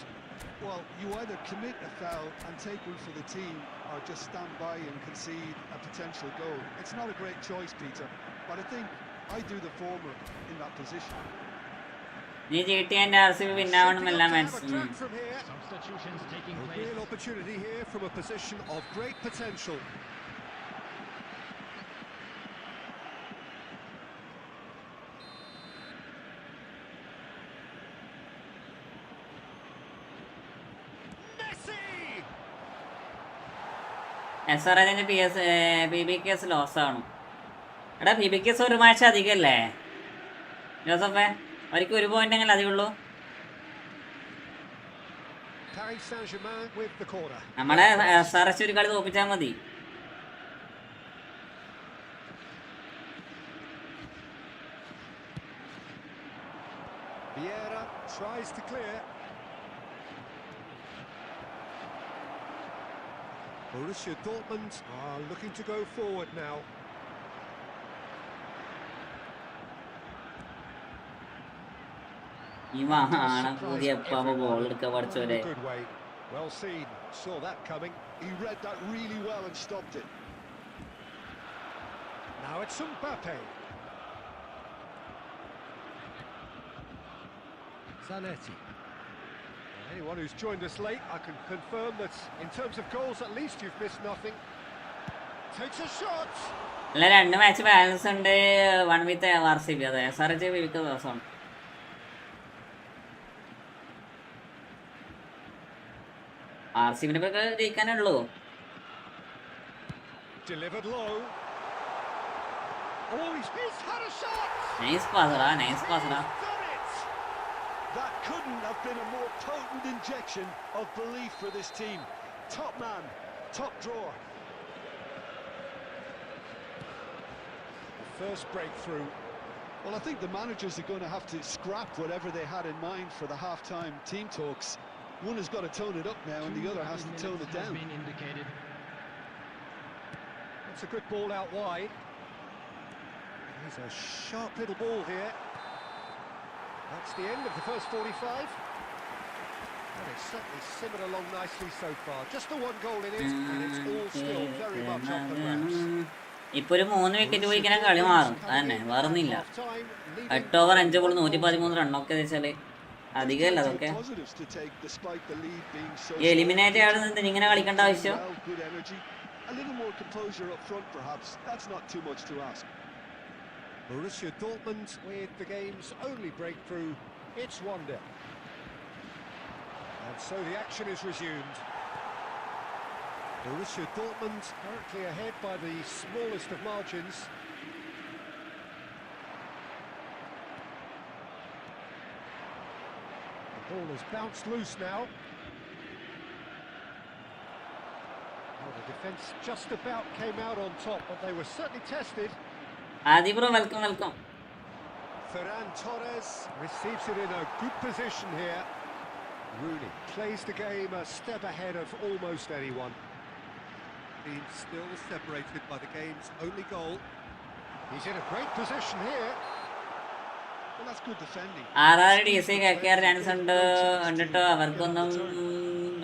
Well, you either commit a foul and take one for the team, or just stand by and concede a potential goal. It's not a great choice, Peter, but I think I do the former in that position. നീ GT and RCB win ആവണം എല്ലാം match. Substitutions taking A place. real opportunity here from a position of great potential. SRHന്റെ PBKS loss ആണ്. എടാ PBKS ഒരു match അധികമല്ലേ ജോസഫേ? അവർക്ക് 1 point എങ്ങനെ അധികമുള്ളൂ? Paris Saint-Germain with the corner. നമ്മളെ SRH ഒരു കളി തോപ്പിച്ചാൽ മതി. Vieira tries to clear. Borussia Dortmund are looking to go forward now. ഇവാണ് പുതിയ ബോൾ എടുക്കാൻ പഠിച്ചവരെ. Good way. Well seen. Saw that coming. He read that really well and stopped it. Now it's Mbappe. Zanetti. Anyone who's joined us late, I can confirm that in terms of goals, at least you've missed nothing. Takes a shot. അല്ല 2 match balance ഉണ്ട്. 1 വിത്ത് RCB. അതെ SRH വിവിക്ക ദിവസമാണ്. RCBനെ ഒക്കെ ജയിക്കാനേ ഉള്ളൂ. Delivered low. Oh, he's had a shot. Nice പാസറാ. Done it. That couldn't have been a more potent injection of belief for this team. Top man, top drawer. The first breakthrough. Well, I think the managers are going to have to scrap whatever they had in mind for the half-time team talks. One has got to tone it up now and the other has to tone it down. It's a good ball out wide. Here's a sharp little ball here. That's the end of the first 45. And it's certainly simmered along nicely so far. Just the one goal in it, and it's all still very much up for grabs. ഇപ്പൊ ഒരു 3 wicket പോയിക്കാൻ കളി മാറും. അതന്നെ, വേറൊന്നുമില്ല. 8 over 5 ball 113 റണ്ണൊക്കെ വെച്ചാല് അധികമല്ല അതൊക്കെ. ഈ eliminate ആവുന്നത് ഇങ്ങനെ കളിക്കേണ്ട ആവശ്യം. Borussia Dortmund with the game's only breakthrough. It's 1-0. And so the action is resumed. Borussia Dortmund currently ahead by the smallest of margins. The ball has bounced loose now. Well, the defence just about came out on top, but they were certainly tested. Adi bro, welcome. Ferran Torres receives it in a good position here. Rooney plays the game a step ahead of almost anyone. Being still separated by the game's only goal. He's in a great position here. Well, that's good defending. RRDC KKR runs കണ്ടിട്ട് അവർക്കൊന്നും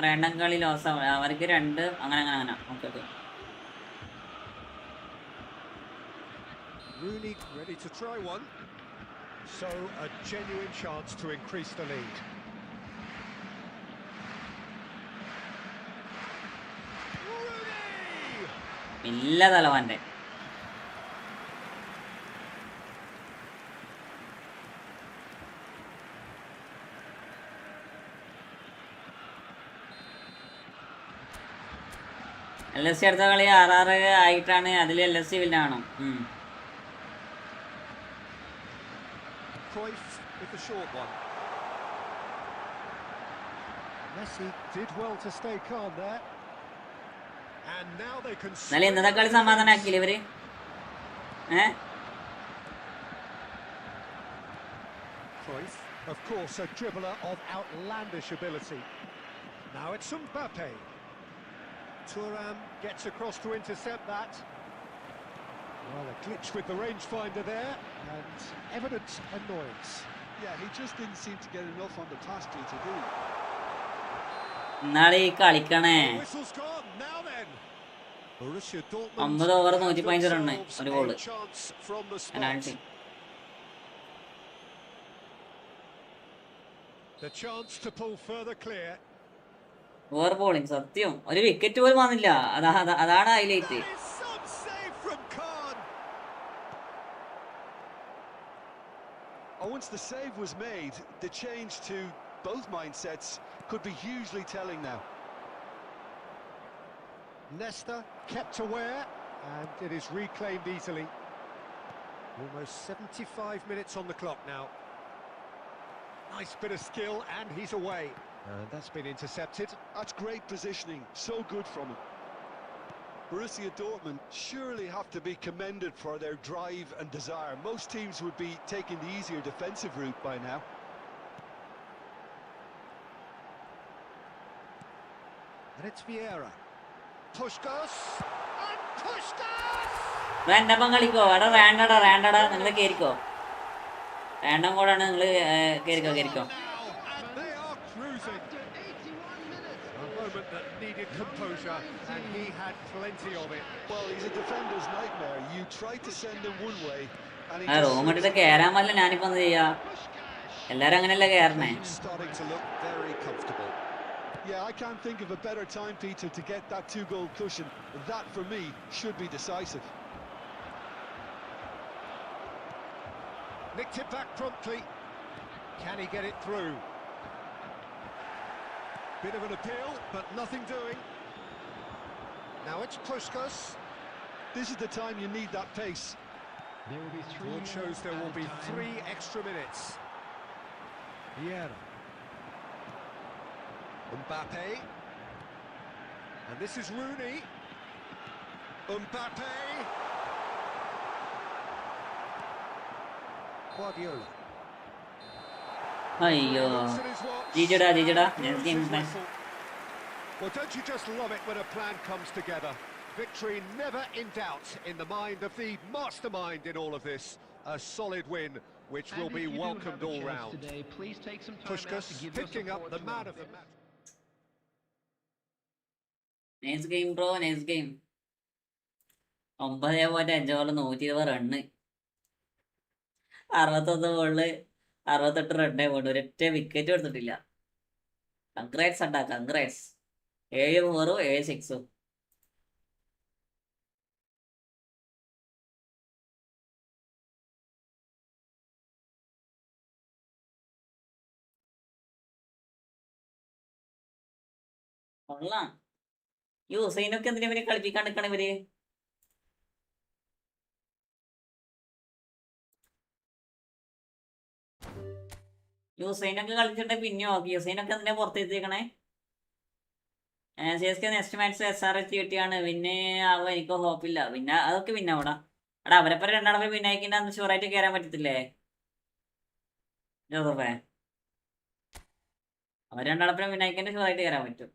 രണ്ടാം കളി loss ആവും. അവർക്ക് 2 അങ്ങനെ. Okay. Rooney ready to try one. So a genuine chance to increase the lead. ഇല്ല തലവന്റെ. LSC അടുത്ത കളി RR ആയിട്ടാണ്. അതിൽ LSC വില്ലാണോ? Cruyff with the short one. Messi did well to stay calm there. And now they can. നല്ല ഇന്നത്തെ കളി സമാധാനാക്കിയില്ലേ ഇവര്? Cruyff, of course, a dribbler of outlandish ability. Now it's Mbappe. Thuram gets across to intercept that. Well, a glitch with the rangefinder there, and evident annoyance. Yeah, he just didn't seem to get enough on the pass to do. എന്നാള് ഈ കളിക്കണേ. Whistle's gone. Now then. Borussia 50 over 115 run ഒരു goal. The chance to pull further clear. Over bowling സത്യം. ഒരു wicket പോലും വന്നില്ല. അതാണ് highlight. Once the save was made, the change to both mindsets could be hugely telling now. Nesta kept aware, and it is reclaimed easily. Almost 75 minutes on the clock now. Nice bit of skill, and he's away. And that's been intercepted. That's great positioning, so good from him. Borussia Dortmund surely have to be commended for their drive and desire. Most teams would be taking the easier defensive route by now. And it's Vieira. Puskás! And Puskás! Random കളിക്കോ? റാൻഡടാ നിങ്ങൾ കേറിക്കോ. Random കൂടാണ് നിങ്ങൾ കേറിക്കോ. That needed composure, and he had plenty of it. Well, he's a defender's nightmare. You try to send him one way, and he റോമട്ടിട്ട് കേറാൻ പറ്റില്ല. ഞാനിപ്പോ എന്ത് ചെയ്യാ? എല്ലാരും അങ്ങനെയല്ല കേറണേ. Starting to look very comfortable. Yeah, I can't think of a better time, Peter, to get that 2-goal cushion. That, for me, should be decisive. Nicked it back promptly. Can he get it through? Bit of an appeal, but nothing doing. Now it's Puskás. This is the time you need that pace. There will be 3. Board shows there will be 3 extra minutes. Vieira. Mbappe. And this is Rooney. Mbappe. Guardiola. അയ്യോ ജിജടാ Well, don't you just love it when a plan comes together? Victory never in doubt in the mind of the mastermind in all of this. A solid win which will be welcomed all round. Puskás picking up the man of the match. Nice game bro, nice game. 9.5 ball 120 run, 61 ബോളില് 68 റണ്ണേ പോണ്ട്, ഒരൊറ്റ wicket എടുത്തിട്ടില്ല. Congrats അണ്ടാ, congrats. 7 4 7 6. കൊള്ളാം. ഈ ഹുസൈനൊക്കെ എന്തിനാ ഇവരെ കളിപ്പിക്കാൻ നിൽക്കണ ഇവര്? ഈ ഹുസൈനൊക്കെ കളിച്ചിട്ട് പിന്നെ നോക്കി. ഹുസൈനൊക്കെ എന്തിനാ പുറത്തെത്തിക്കണേ? CSK next match SRH കിട്ടിയാണ്. പിന്നെ ആവുക എനിക്ക് ഹോപ്പില്ല. പിന്നെ അതൊക്കെ പിന്നെ അവിടെ എടാ അവരെപ്പോ രണ്ടാളെ പിന്നായിക്കിന്റെ അന്ന് ഷുവറായിട്ട് കയറാൻ പറ്റത്തില്ലേ ജോസഫേ? അവർ രണ്ടാളെപ്പുറം പിന്നായിക്കിന്റെ ഷുവറായിട്ട് കയറാൻ പറ്റും.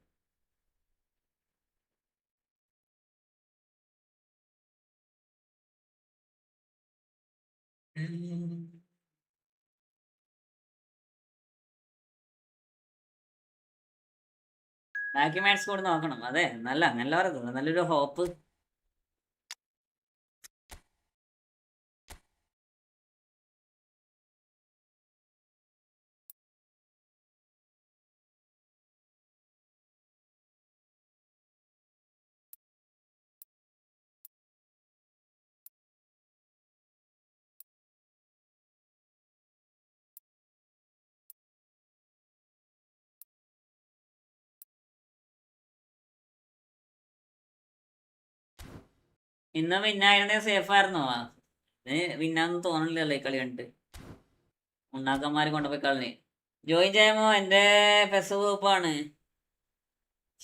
ബാക്കി മാച്ച് കൂടെ നോക്കണം. അതെ, നല്ല പറയുന്നത്, നല്ലൊരു ഹോപ്പ്. ഇന്ന് വിന്നായിരുന്നേ സേഫ് ആയിരുന്നോ? വിന്നാന്ന് തോന്നണില്ലല്ലോ ഈ കളി കണ്ടിട്ട്. ഉണ്ടാക്കന്മാര് കൊണ്ടുപോയി കളി. ജോയിൻ ചെയ്യാമോ? എന്റെ പെസ് ഗ്രൂപ്പാണ്.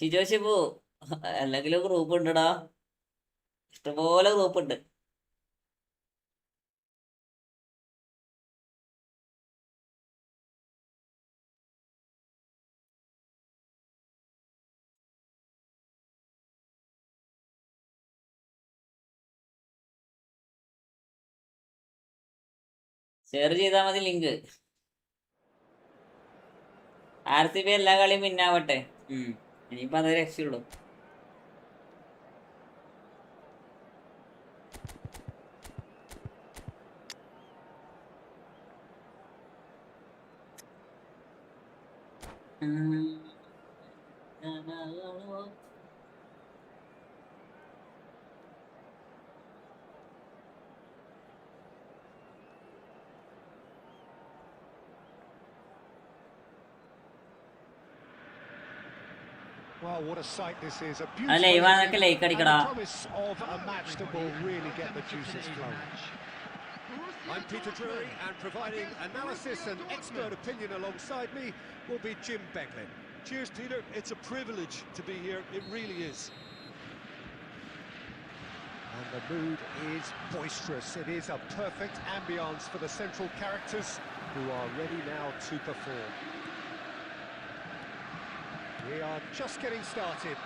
ഷിജോ ഷിബു അല്ലെങ്കിലും ഗ്രൂപ്പ് ഉണ്ടടാ, ഇഷ്ടംപോലെ ഗ്രൂപ്പ് ഉണ്ട്. ഷെയർ ചെയ്താൽ മതി ലിങ്ക്. RCB എല്ലാ കളിയും പിന്നാവട്ടെ. ഇനിയിപ്പോ അതേ രക്ഷയുള്ളൂ. Well, what a sight this is. A അല്ല ഇവാനൊക്കെ ലൈക്ക് അടിക്കടാ. promise of a match that will really get the juices flowing. I'm Peter Drury, and providing analysis and expert opinion alongside me will be Jim Beglin. Cheers, Peter. It's a privilege to be here. It really is. And the mood is boisterous. It is a perfect ambience for the central characters who are ready now to perform. We are just getting started.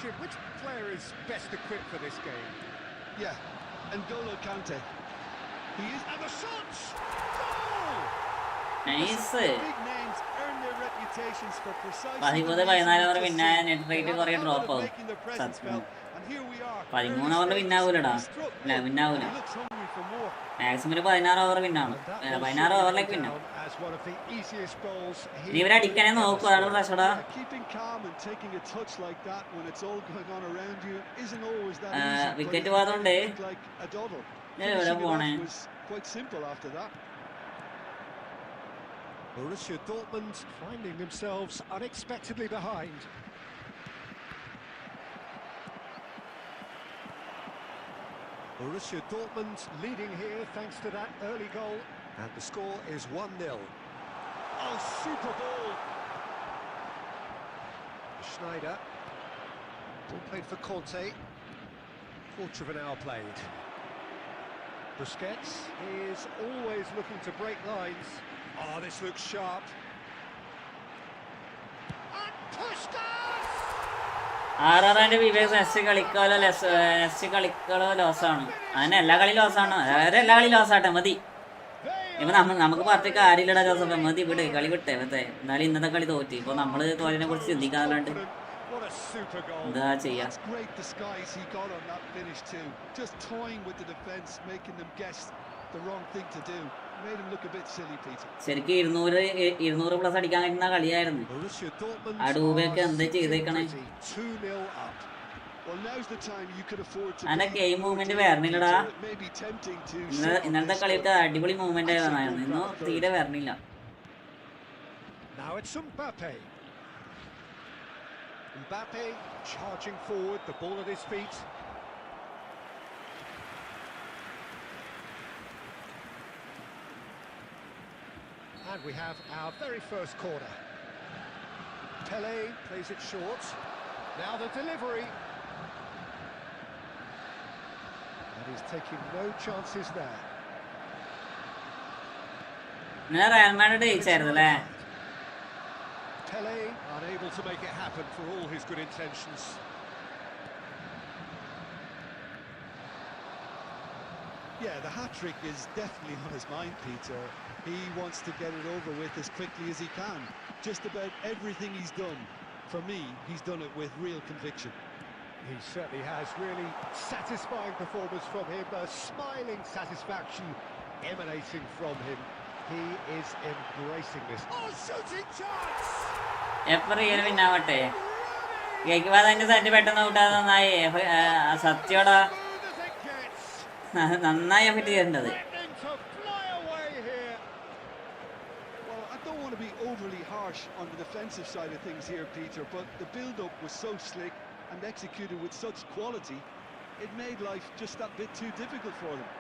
Jim, which player is best equipped for this game? Yeah, N'Golo Kante. He is, and the shots! Goal! Nice. Big names earn their reputations for precisely 14 over പിന്നായ net rate കുറെ drop ആവും. making their presence സത്യം. felt. And here we are. 13 ഓവറിൽ പിന്നാവൂലടാ. അല്ല പിന്നാവൂല. He looks hungry for more. Maximum 16 over പിന്നാണ്. 16 ഓവറിലേക്ക് പിന്നാവും. As one of the easiest goals ഇനി ഇവരെ അടിക്കാനേ നോക്കൂ. അതാണ് പ്രശ്നടാ. Keeping calm and taking a touch like that when it's all going on around you isn't always that easy. Wicket പോകാത്തോണ്ട് Like a doddle. ഞാൻ എവിടെ പോണേ? It was quite simple after that. Borussia Dortmund finding themselves unexpectedly behind. Borussia Dortmund leading here thanks to that early goal, and the score is 1-0. Oh, super ball! Schneider, ball played for Conte. Quarter of an hour played. Busquets is always looking to break lines. Oh, this looks sharp. And Puskás! ആറാറിന്റെ Vivek next കളിക്കാലോ ലോസാണ്. അതിന് എല്ലാ കളി ലോസാണ്. അതായത് എല്ലാ കളി ലോസാട്ടെ മതി. ഇപ്പൊ നമുക്ക് പറഞ്ഞ കാര്യമില്ലടാ ജോസഫ്. മതി വിട്, കളി വിട്ടേ മറ്റേ. എന്നാലും ഇന്നത്തെ കളി തോറ്റി. ഇപ്പൊ നമ്മള് തോറ്റിനെ കുറിച്ച് ചിന്തിക്കാറുണ്ട്. എന്താ ചെയ്യാ? ശരിക്കും 200 പ്ലസ് അടിക്കാൻ കഴിയുന്ന കളിയായിരുന്നു. ആ ഡൂബയൊക്കെ എന്താ ചെയ്തേക്കണേ? അതിന്റെ ഗെയിം മൂവ്മെന്റ് വരണില്ലടാ. ഇന്നലത്തെ കളിയൊക്കെ അടിപൊളി മൂവ്മെന്റ് ആയിരുന്നു. ഇന്നും തീരെ വരണില്ല. Mbappe charging forward, the ball at his feet. And we have our very first corner. Pele plays it short. Now the delivery. And he's taking no chances there. Real Madrid ജയിച്ചായിരുന്നല്ലേ? Pele unable to make it happen for all his good intentions. Yeah, the hat-trick is definitely on his mind, Peter. He wants to get it over with as quickly as he can. Just about everything he's done, for me, he's done it with real conviction. He certainly has. Really satisfying performance from him. A smiling satisfaction emanating from him. He is embracing this. Oh, shooting chance! എപ്പോഴും പിന്നാവട്ടെ. അതിന്റെ saint പെട്ടെന്ന് ഔട്ടാ. നന്നായി സത്യോടാ, നന്നായി effect ചെയ്യേണ്ടത്. I don't want to be overly harsh on the defensive side of things here, Peter, but the build-up was so slick and executed with such quality, it made life just that bit too difficult for them.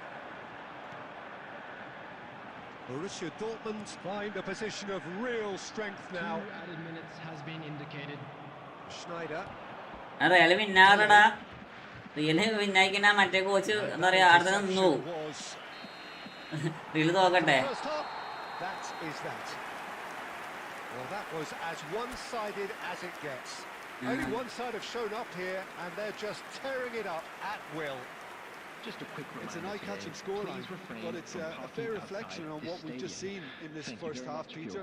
Borussia Dortmund find a position of real strength now. 2 added minutes has been indicated. Schneider. Real പിന്നാറടാ. Real പിന്നായിക്കുന്ന മറ്റേ coach എന്താ പറയാ, അടുത്ത നിന്നു. Real തോക്കട്ടെ. That is that. Well, that was as one-sided as it gets. Only one side have shown up here, and they're just tearing it up at will. Just a quick reminder. It's an eye-catching scoreline, but it's a fair reflection on what we've just seen in this first half, Peter.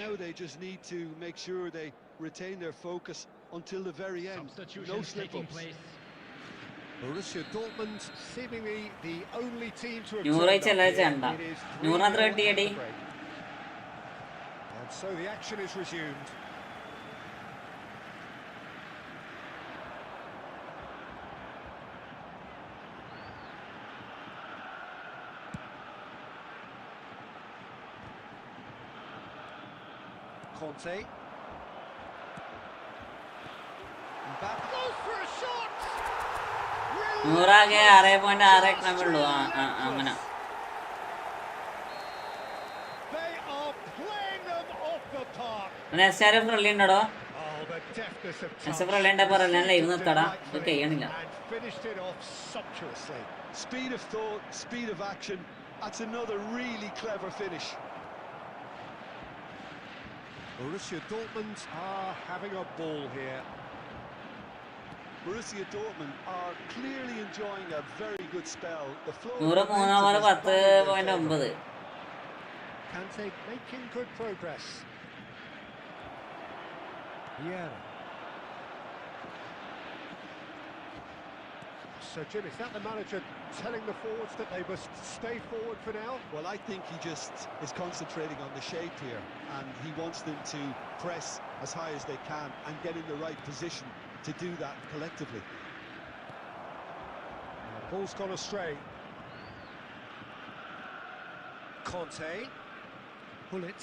Now they just need to make sure they retain their focus until the very end. No slip-ups. Borussia Dortmund seemingly the only team to have and so the action is resumed. Conte. Mbappe goes for a shot. 100 6.6 ഉള്ളൂ. അങ്ങനെ ഫ്രള്ളി ഉണ്ടോ? ഫ്രള്ളി ഉണ്ടോ? പറയാൻ live നിർത്താടാ. ഇത് കഴിയണില്ല. Speed of thought, speed of action. That's another really clever finish. Borussia Dortmund are having a ball here. Borussia Dortmund are clearly enjoying a very good spell. The flow. 10.9. Kante making good progress. Yeah. So Jim, is that the manager telling the forwards that they must stay forward for now? Well, I think he just is concentrating on the shape here, and he wants them to press as high as they can and get in the right position to do that collectively. The ball's gone astray. Conte. Pull it.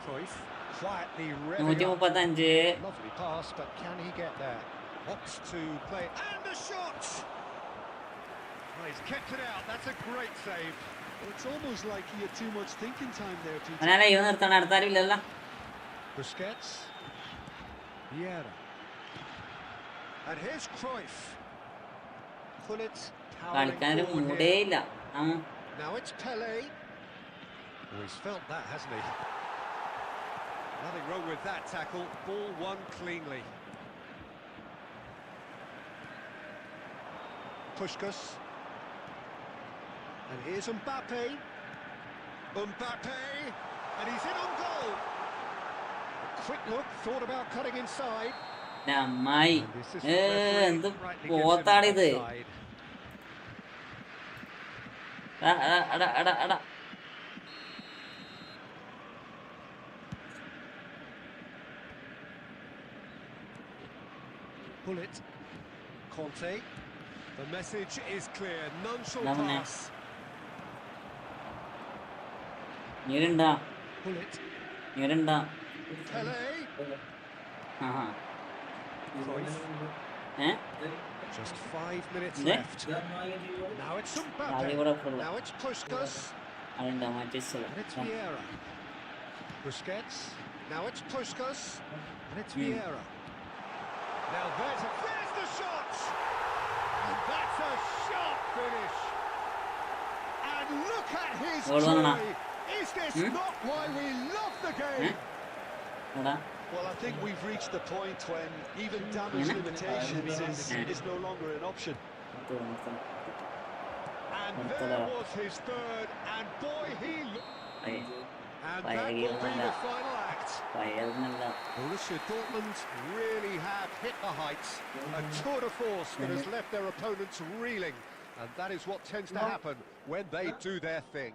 Cruyff. Quietly revving up. 135. Lovely pass, but can he get there? Opts to play. And the shot! Well, he's kept it out. That's a great save. Well, it's almost like he had too much thinking time there, Peter. അങ്ങനെ live നിർത്തണം. അടുത്താരില്ലല്ലോ. Busquets. Vieira. And here's Cruyff. Pull it. കളിക്കാനൊരു മൂടേ ഇല്ല. Now it's Pele. Oh, he's felt that, hasn't he? Nothing wrong with that tackle. Ball won cleanly. Puskás. And here's Mbappe. Mbappe, and he's in on goal. A quick look, thought about cutting inside. അമ്മായി And the assistant referee എന്ത് rightly gives him പോത്താണിത്. offside. അടാ Pull it. Conte. The message is clear. None shall Lamine. pass. നീരുണ്ടാ Pull it. നീരുണ്ടാ Pele. Aaha Cruyff. Just 5 minutes Ne? left. Now it's ആദ്യം Mbappe. കൂടെ full Now it's Puskas. അതുണ്ടാ മാറ്റി And it's Vieira. Busquets. Now it's Puskas. And it's Vieira. Now there's the shot! And that's a sharp finish. And look at his Goal വന്നോ? joy. Is this not why we love the game? എടാ Well, I think we've reached the point when even damage limitations is no longer an option. And there was his third, and boy, he looked. And that will be the final act. പയ്യല്ല Borussia Dortmund really have hit the heights. A tour de force that has left their opponents reeling. And that is what tends to happen when they do their thing.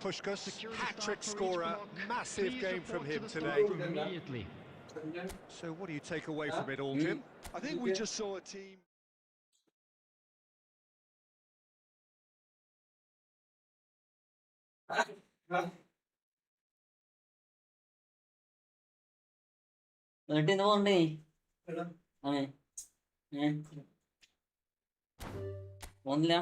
Puskas, hat-trick scorer, massive game from him today. Immediately. So what do you take away from it all, Jim? I think we just saw a team. വീട്ടിൽ നിന്ന് പോകണ്ടേ പോന്നില്ല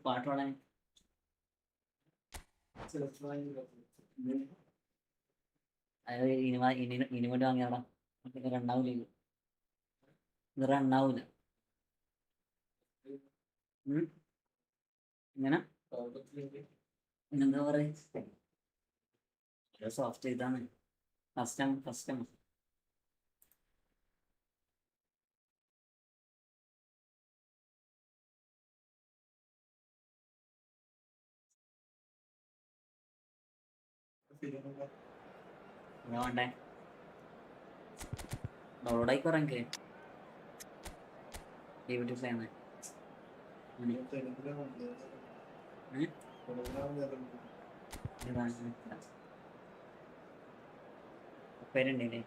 പാട്ട് പാടാൻ അത് ഇനിമേട്ട് വാങ്ങിയാടാ റണ്ണാവൂല ഇത് റണ്ണാവൂല ഇങ്ങനെ പിന്നെന്താ പറയാ സോഫ്റ്റ് ഇതാണ് കസ്റ്റം വേണ്ടേ ഡൗൺലോഡായി കുറെങ്കിൽ യൂട്യൂബ് ചെയ്യുന്നത് ഒപ്പേരുണ്ടേ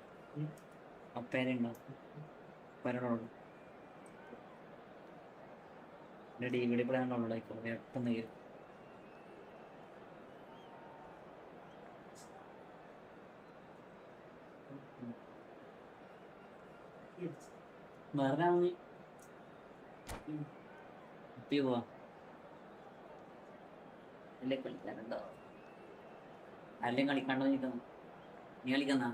ഒപ്പേരുണ്ടോ ഒപ്പേരോട് എൻ്റെ DVD പ്ലെയർ ഡൗൺലോഡായിക്കോ എപ്പം തീരും വേറെ പോവാ അല്ലേ കളിക്കാനുണ്ടോ ആരെങ്കിലും കളിക്കാണ്ടോ നിൽക്കുന്നു നീ കളിക്കുന്ന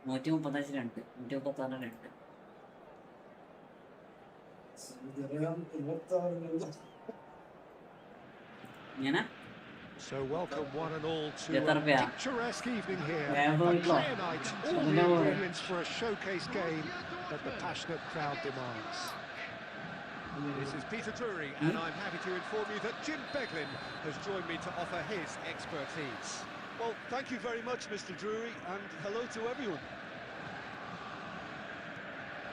135 136 ഇങ്ങനെ So welcome one and all to Yeah, a that'll be out. picturesque evening here. Yeah, A very clear close. night, all the ingredients for a showcase game that the passionate crowd demands. This is Peter Drury, and I'm happy to inform you that Jim Beglin has joined me to offer his expertise. Well, thank you very much, Mr. Drury, and hello to everyone.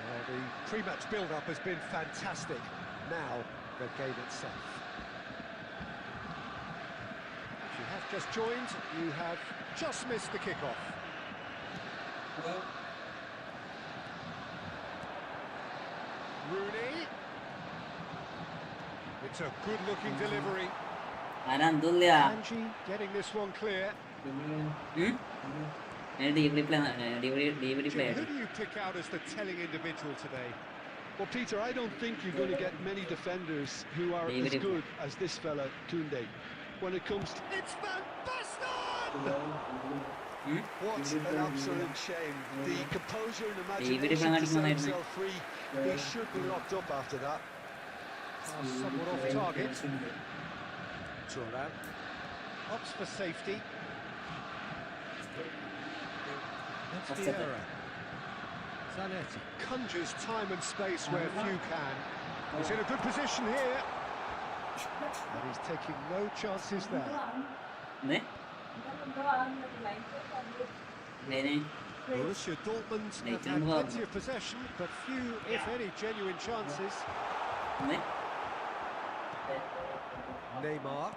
Well, the pre-match build-up has been fantastic. Now, the game itself. If you have just joined, you have just missed the kickoff. Rooney. It's a good-looking delivery. ആരാ എന്തുല്ല Angie getting this one clear. DVD play Jim, who do you pick out as the telling individual today? Well, Peter, I don't think you're going to get many defenders who are as good as this fella, Koundé. When it comes to... It's Van Basten! What an absolute shame. The composure and DVD imagination to set play himself free. He should be locked up after that. Somewhat off target. Thuram opts for safety. That's Vieira. Zanetti conjures time and space where few can. He's in a good position here. And he's taking no chances there. Borussia Dortmund have had plenty of possession, but few, if any, genuine chances. Neymar.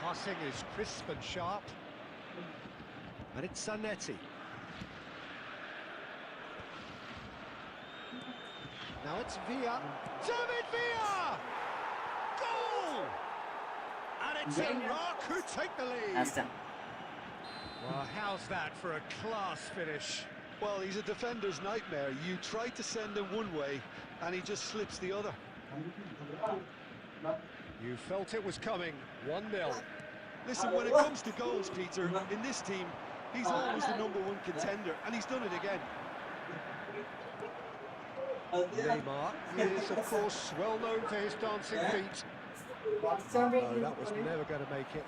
Passing is crisp and sharp. And it's Zanetti. Now it's Villa. David Villa! Goal! And it's Iraq who take the lead. Well, how's that for a class finish? Well, he's a defender's nightmare. You try to send him one way, and he just slips the other. You felt it was coming. 1-0. Listen, when it comes to goals, Peter, in this team, he's always the #1 contender, and he's done it again. Neymar is, of course, well known for his dancing feet. Oh, that was never going to make it.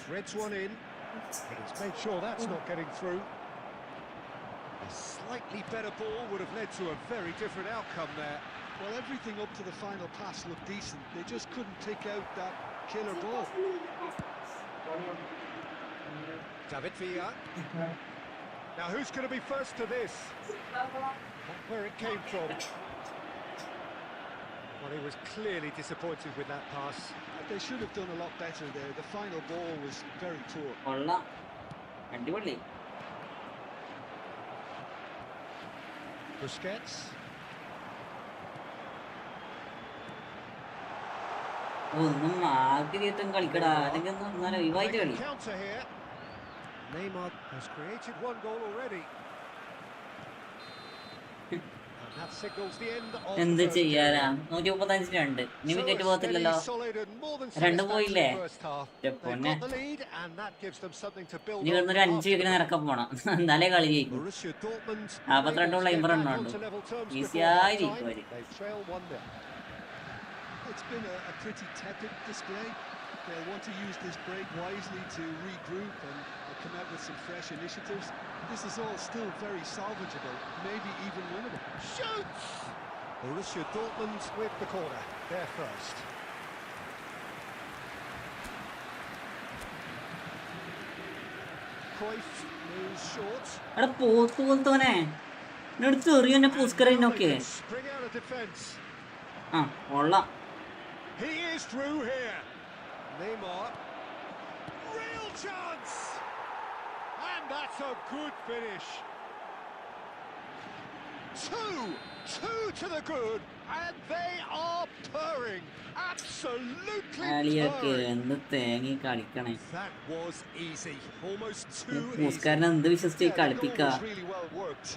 Threads one in. He's made sure that's not getting through. A slightly better ball would have led to a very different outcome there. Well, everything up to the final pass looked decent. They just couldn't pick out that killer ball. David Villa. Now who's going to be first to this? Not where it came from. Well, he was clearly disappointed with that pass. They should have done a lot better there. The final ball was very poor. Busquets. Counter here. Neymar has created one goal already. And that signals the end of എന്ത് the ചെയ്യാനാ 135 ഇനി wicket പോകത്തില്ലല്ലോ രണ്ട് പോയില്ലേ പൊന്നെ ഇനി കിടന്നൊരു 5 wicket നിരക്കാൻ പോണം എന്നാലേ കളി ജയിക്കും 42 ഇമ്പറുണ്ട് ഈസിയായി ജയിക്കും. It's been a pretty tepid display. They'll want to use this break wisely to regroup and come out with some fresh initiatives. This is all still very salvageable, maybe even winnable. Shoots! Borussia Dortmund with the corner. They're first. Cruyff moves short. എടാ പോത്ത് പോലത്തോനെ എന്നോട് ചെറിയ പൂസ്കറിനൊക്കെ Spring out of defence. ആ കൊള്ളാം. He is through here. Neymar. Real chance! And that's a good finish. Two to the good, and they are purring. Absolutely purring. That was easy. Almost too easy. Really well worked.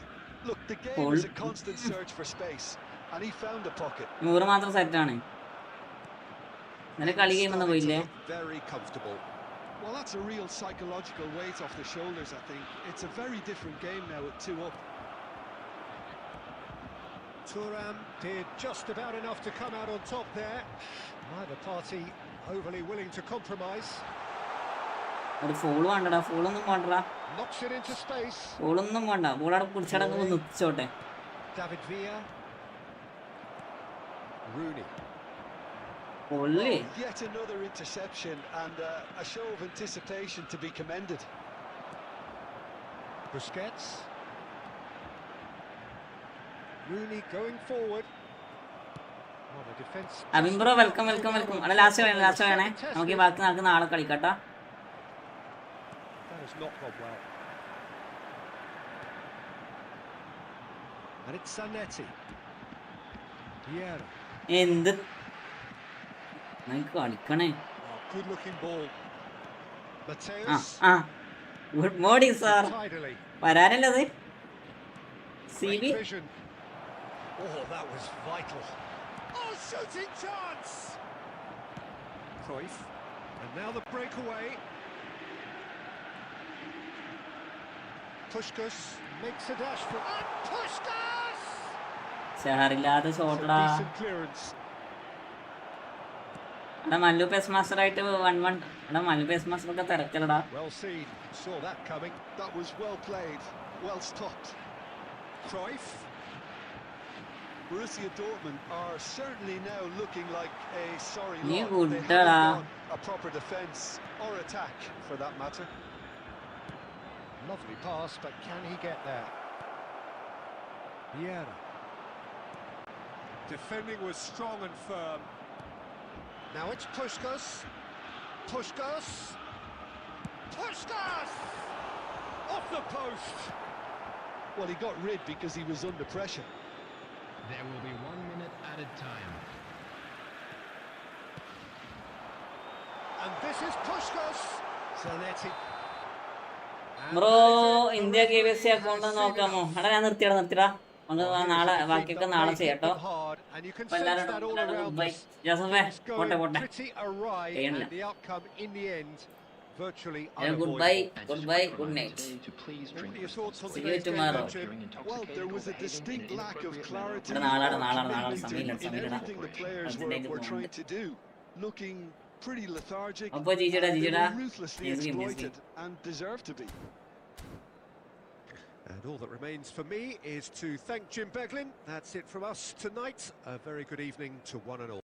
Look, the game was a constant search for space, and he found a pocket. Very comfortable. Well, that's a real psychological weight off the shoulders, I think. It's a very different game now with 2 up. Thuram did just about enough to come out on top there. Neither party overly willing to compromise. Knocks it into space. David Villa. Rooney. Oh, yet another interception and a show of anticipation to be commended. Busquets. Rooney going forward. Oh, the defense. Bro, welcome. Last one. Okay, that has not gone well. And it's Zanetti. Vieira. എന്ത് കളിക്കണേ. Oh, good-looking ball. ആ Mateus. ആ good morning sir. Tidily. വരാനല്ലത് സി Great ബി. vision. Oh, that was vital. Oh, shooting chance. Cruyff. And now the breakaway. Puskás makes a dash for... And Puskás! ഷെയറില്ലാതെ It's a ഷോട്ടടാ. decent clearance. എടാ Mallu pes master ആയിട്ട് 1-1. എടാ Mallu pes master ഒക്കെ തിരക്കലടാ. Well seen. Saw that coming. That was well played, well stopped. Cruyff. Borussia Dortmund are certainly now looking like a sorry Ni lot. They gudda da. haven't got a proper defence or attack, for that matter. Lovely pass, but can he get there? Vieira. Defending was strong and firm. Now it's Puskás. Puskás. Puskás! Off the post! Well, he got rid because he was under pressure. There will be 1 minute added time. And this is Puskás. Zanetti. Bro India KBC account നോക്കാമോ? എടാ ഞാൻ നിർത്തിയടാ. നമുക്ക് നാളെ ബാക്കിയൊക്കെ നാളെ ചെയ്യാട്ടോ. അപ്പൊ എല്ലാവരും ഗുഡ് ബൈ. ജോസഫേ പോട്ടെ. ചെയ്യണില്ല. Good bye good night. See you tomorrow. Well, there was a distinct lack of clarity നാളെ in സമയമില്ല. everything the players were trying to do. Looking pretty lethargic. അപ്പൊ ജിജിടാ They were ruthlessly exploited and deserved to be. And all that remains for me is to thank Jim Beglin. That's it from us tonight. A very good evening to one and all.